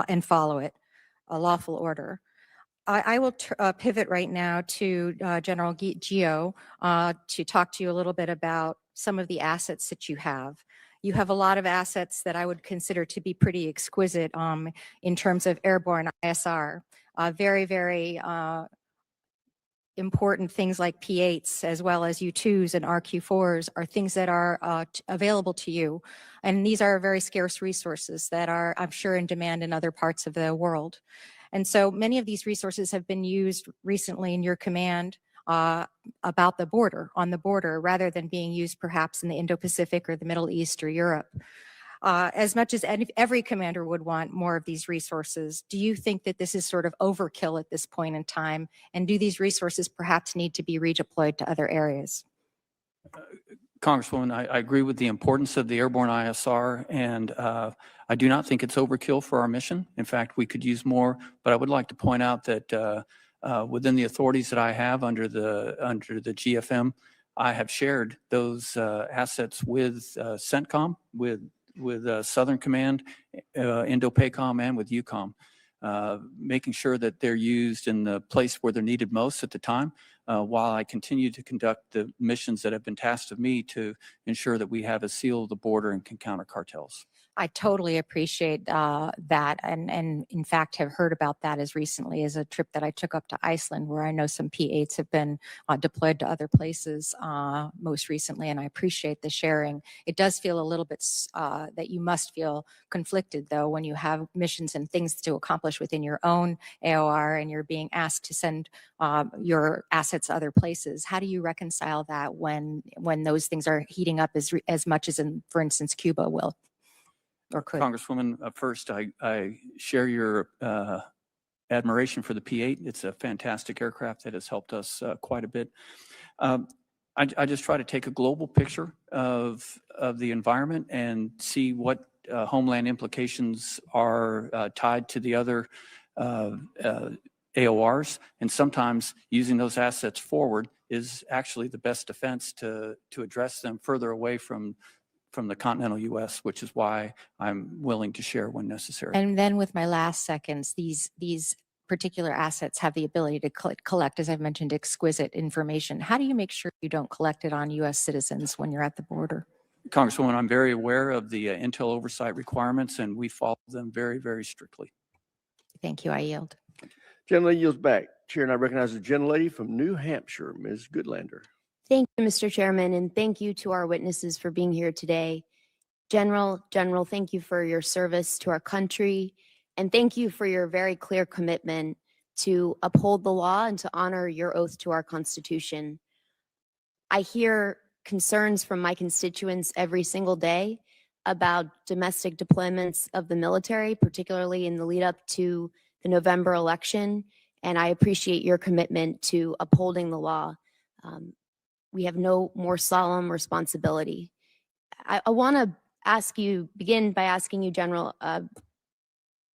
and follow it, a lawful order. I will pivot right now to General Guillot to talk to you a little bit about some of the assets that you have. You have a lot of assets that I would consider to be pretty exquisite in terms of airborne ISR. Very, very important things like P8s as well as U2s and RQ4s are things that are available to you. And these are very scarce resources that are, I'm sure, in demand in other parts of the world. And so many of these resources have been used recently in your command about the border, on the border, rather than being used perhaps in the Indo-Pacific or the Middle East or Europe. As much as every commander would want more of these resources, do you think that this is sort of overkill at this point in time? And do these resources perhaps need to be redeployed to other areas? Congresswoman, I agree with the importance of the airborne ISR, and I do not think it's overkill for our mission. In fact, we could use more, but I would like to point out that within the authorities that I have under the GFM, I have shared those assets with CENTCOM, with Southern Command, Indo-PACOM, and with EUCOM, making sure that they're used in the place where they're needed most at the time, while I continue to conduct the missions that have been tasked of me to ensure that we have a seal of the border and can counter cartels. I totally appreciate that, and in fact have heard about that as recently as a trip that I took up to Iceland, where I know some P8s have been deployed to other places most recently, and I appreciate the sharing. It does feel a little bit that you must feel conflicted, though, when you have missions and things to accomplish within your own AOR and you're being asked to send your assets other places. How do you reconcile that when those things are heating up as much as, in, for instance, Cuba will? Or could. Congresswoman, first, I share your admiration for the P8. It's a fantastic aircraft that has helped us quite a bit. I just try to take a global picture of the environment and see what homeland implications are tied to the other AORs. And sometimes using those assets forward is actually the best defense to address them further away from the continental U.S., which is why I'm willing to share when necessary. And then with my last seconds, these particular assets have the ability to collect, as I've mentioned, exquisite information. How do you make sure you don't collect it on U.S. citizens when you're at the border? Congresswoman, I'm very aware of the intel oversight requirements, and we follow them very, very strictly. Thank you. I yield. Gentlelady yields back. Chair, and I recognize the gentlelady from New Hampshire, Ms. Goodlander. Thank you, Mr. Chairman, and thank you to our witnesses for being here today. General, thank you for your service to our country, and thank you for your very clear commitment to uphold the law and to honor your oath to our Constitution. I hear concerns from my constituents every single day about domestic deployments of the military, particularly in the lead up to the November election. And I appreciate your commitment to upholding the law. We have no more solemn responsibility. I want to begin by asking you, General,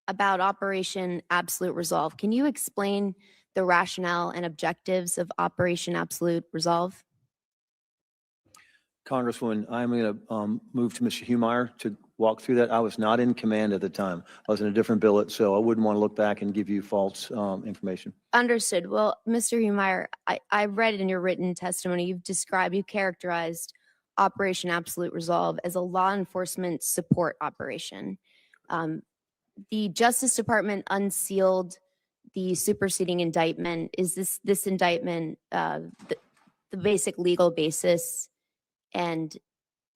about Operation Absolute Resolve. Can you explain the rationale and objectives of Operation Absolute Resolve? Congresswoman, I'm going to move to Mr. Humire to walk through that. I was not in command at the time. I was in a different billet, so I wouldn't want to look back and give you false information. Understood. Well, Mr. Humire, I read in your written testimony, you characterized Operation Absolute Resolve as a law enforcement support operation. The Justice Department unsealed the superseding indictment. Is this indictment the basic legal basis and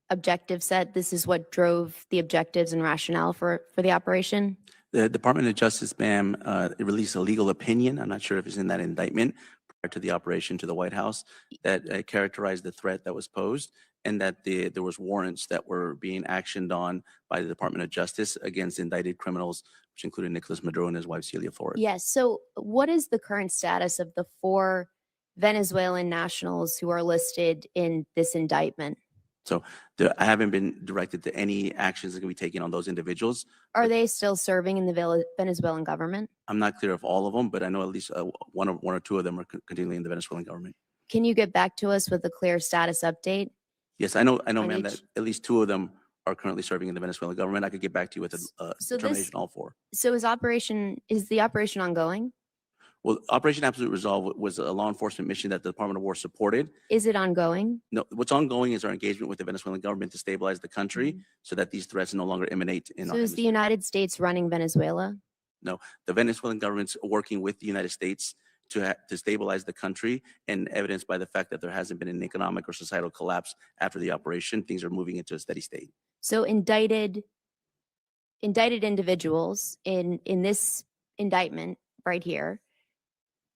objective set? This is what drove the objectives and rationale for the operation? The Department of Justice, ma'am, released a legal opinion. I'm not sure if it's in that indictment prior to the operation to the White House that characterized the threat that was posed, and that there was warrants that were being actioned on by the Department of Justice against indicted criminals, which included Nicolas Maduro and his wife Celia Flores. Yes. So what is the current status of the 4 Venezuelan nationals who are listed in this indictment? So I haven't been directed to any actions that can be taken on those individuals. Are they still serving in the Venezuelan government? I'm not clear of all of them, but I know at least one or two of them are continuing in the Venezuelan government. Can you get back to us with a clear status update? Yes, I know, On ma'am, each- that at least 2 of them are currently serving in the Venezuelan government. I could get back to you with a So determination on all 4. So is the operation ongoing? Well, Operation Absolute Resolve was a law enforcement mission that the Department of War supported. Is it ongoing? No, what's ongoing is our engagement with the Venezuelan government to stabilize the country so that these threats no longer emanate in So our is the United States running Venezuela? No, the Venezuelan government's working with the United States to stabilize the country, and evidenced by the fact that there hasn't been an economic or societal collapse after the operation. Things are moving into a steady state. So indicted individuals in this indictment right here,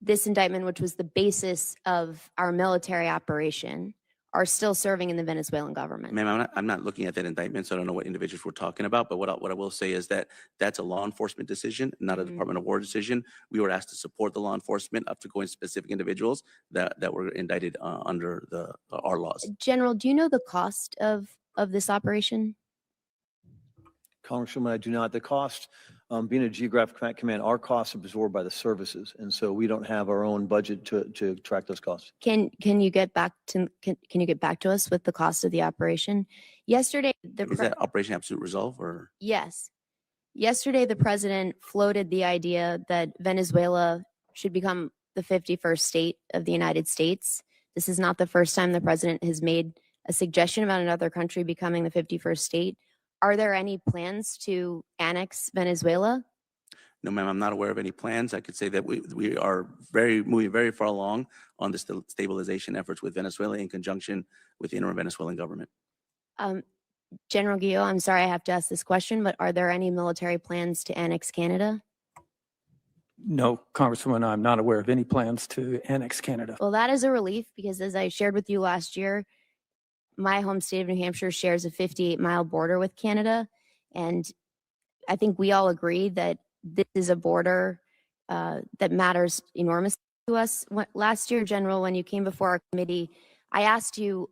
this indictment, which was the basis of our military operation, are still serving in the Venezuelan government. Ma'am, I'm not looking at that indictment, so I don't know what individuals we're talking about. But what I will say is that that's a law enforcement decision, not a Department of War decision. We were asked to support the law enforcement up to going specific individuals that were indicted under our laws. General, do you know the cost of this operation? Congresswoman, I do not. The cost, being a geographic command, our costs are absorbed by the services, and so we don't have our own budget to track those costs. Can you get back to us with the cost of the operation? Yesterday, Is that Operation Absolute Resolve or? Yes. Yesterday, the president floated the idea that Venezuela should become the 51st state of the United States. This is not the first time the president has made a suggestion about another country becoming the 51st state. Are there any plans to annex Venezuela? No, ma'am, I'm not aware of any plans. I could say that we are moving very far along on the stabilization efforts with Venezuela in conjunction with the interim Venezuelan government. General Guillot, I'm sorry I have to ask this question, but are there any military plans to annex Canada? No, Congresswoman, I'm not aware of any plans to annex Canada. Well, that is a relief because as I shared with you last year, my home state of New Hampshire shares a 58-mile border with Canada. And I think we all agree that this is a border that matters enormously to us. Last year, General, when you came before our committee, I asked you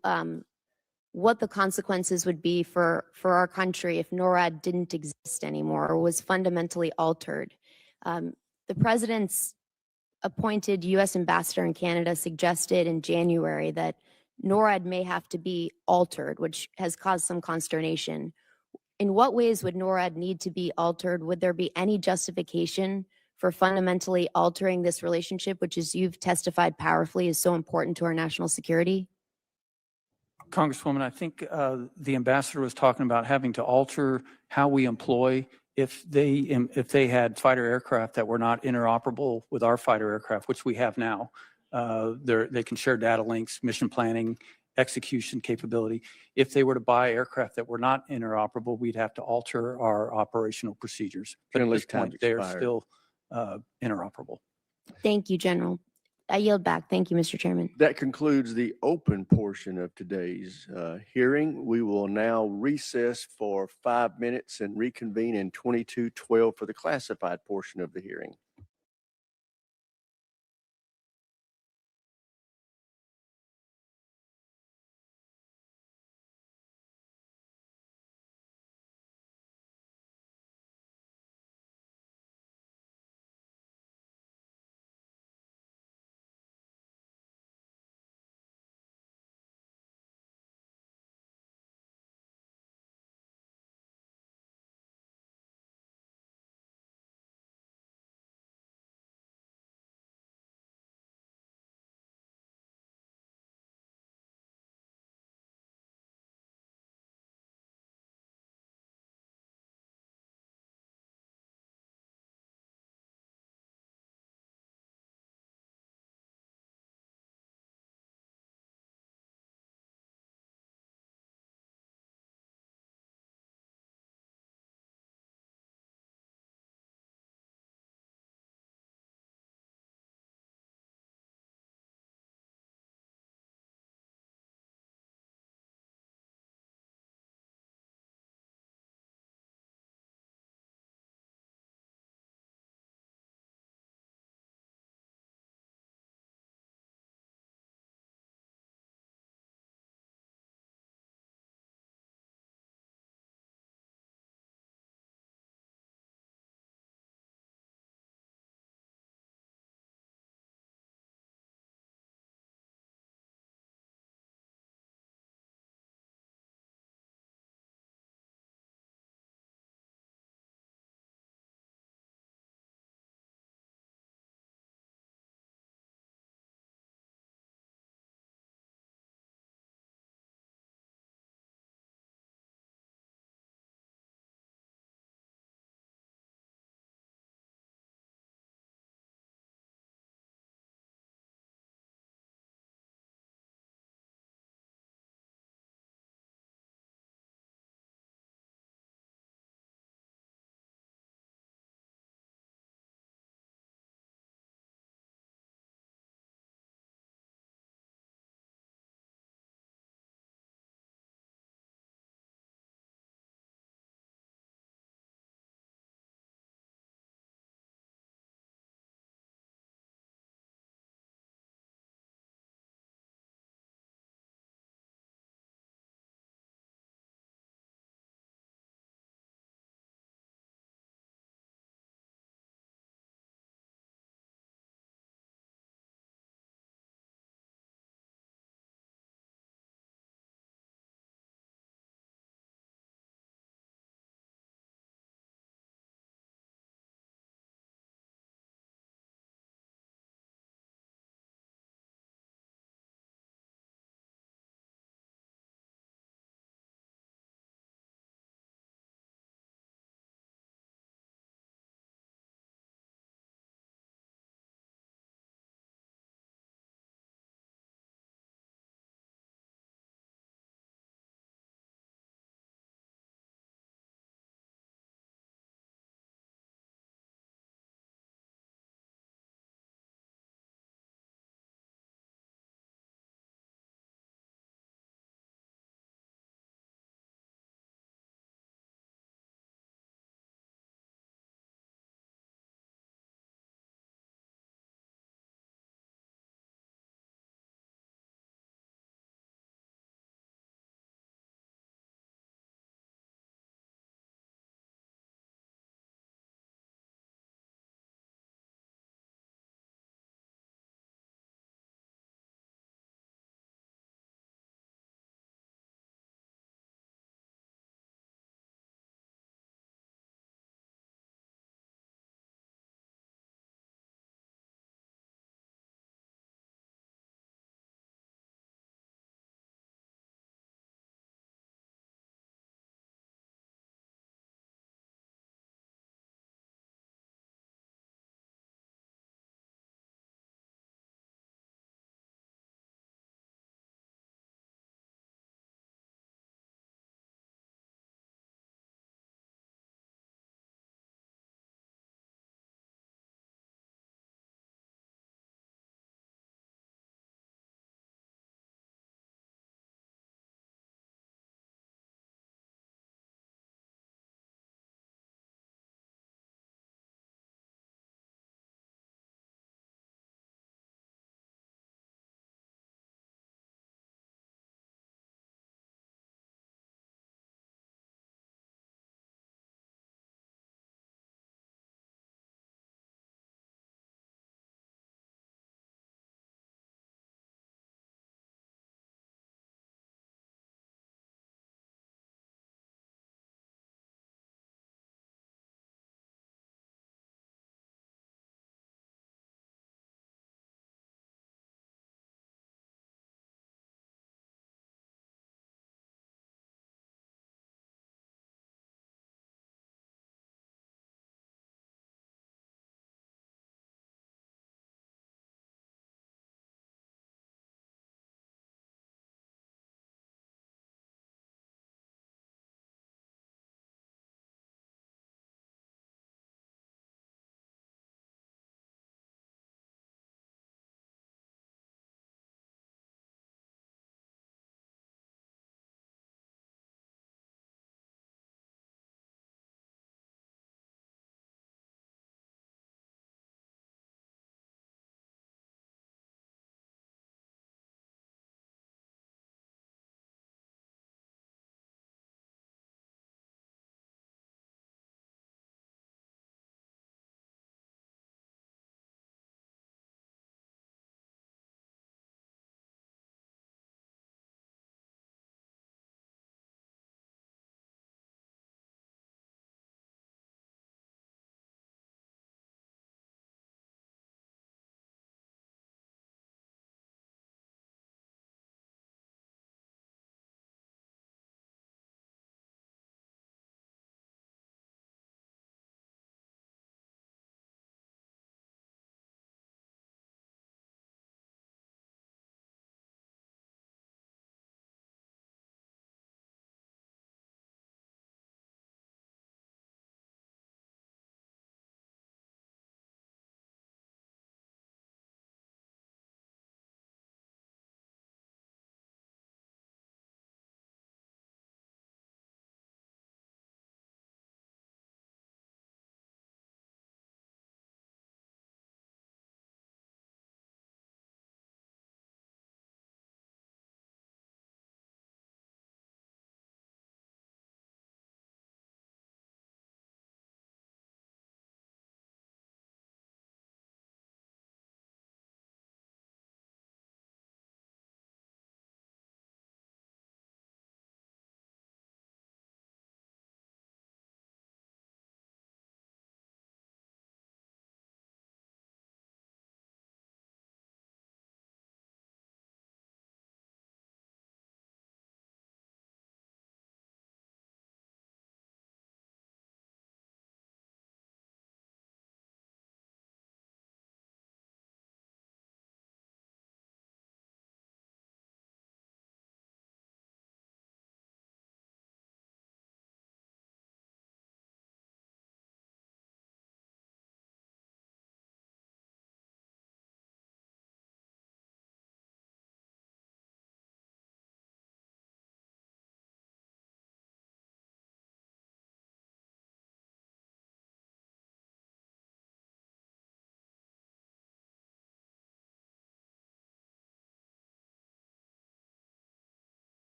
what the consequences would be for our country if NORAD didn't exist anymore or was fundamentally altered. The president's appointed U.S. ambassador in Canada suggested in January that NORAD may have to be altered, which has caused some consternation. In what ways would NORAD need to be altered? Would there be any justification for fundamentally altering this relationship, which, as you've testified powerfully, is so important to our national security? Congresswoman, I think the ambassador was talking about having to alter how we employ if they had fighter aircraft that were not interoperable with our fighter aircraft, which we have now. They can share data links, mission planning, execution capability. If they were to buy aircraft that were not interoperable, we'd have to alter our operational procedures. But at this point, they're still interoperable. Thank you, General. I yield back. Thank you, Mr. Chairman. That concludes the open portion of today's hearing. We will now recess for 5 minutes and reconvene in 22:12 for the classified portion of the hearing.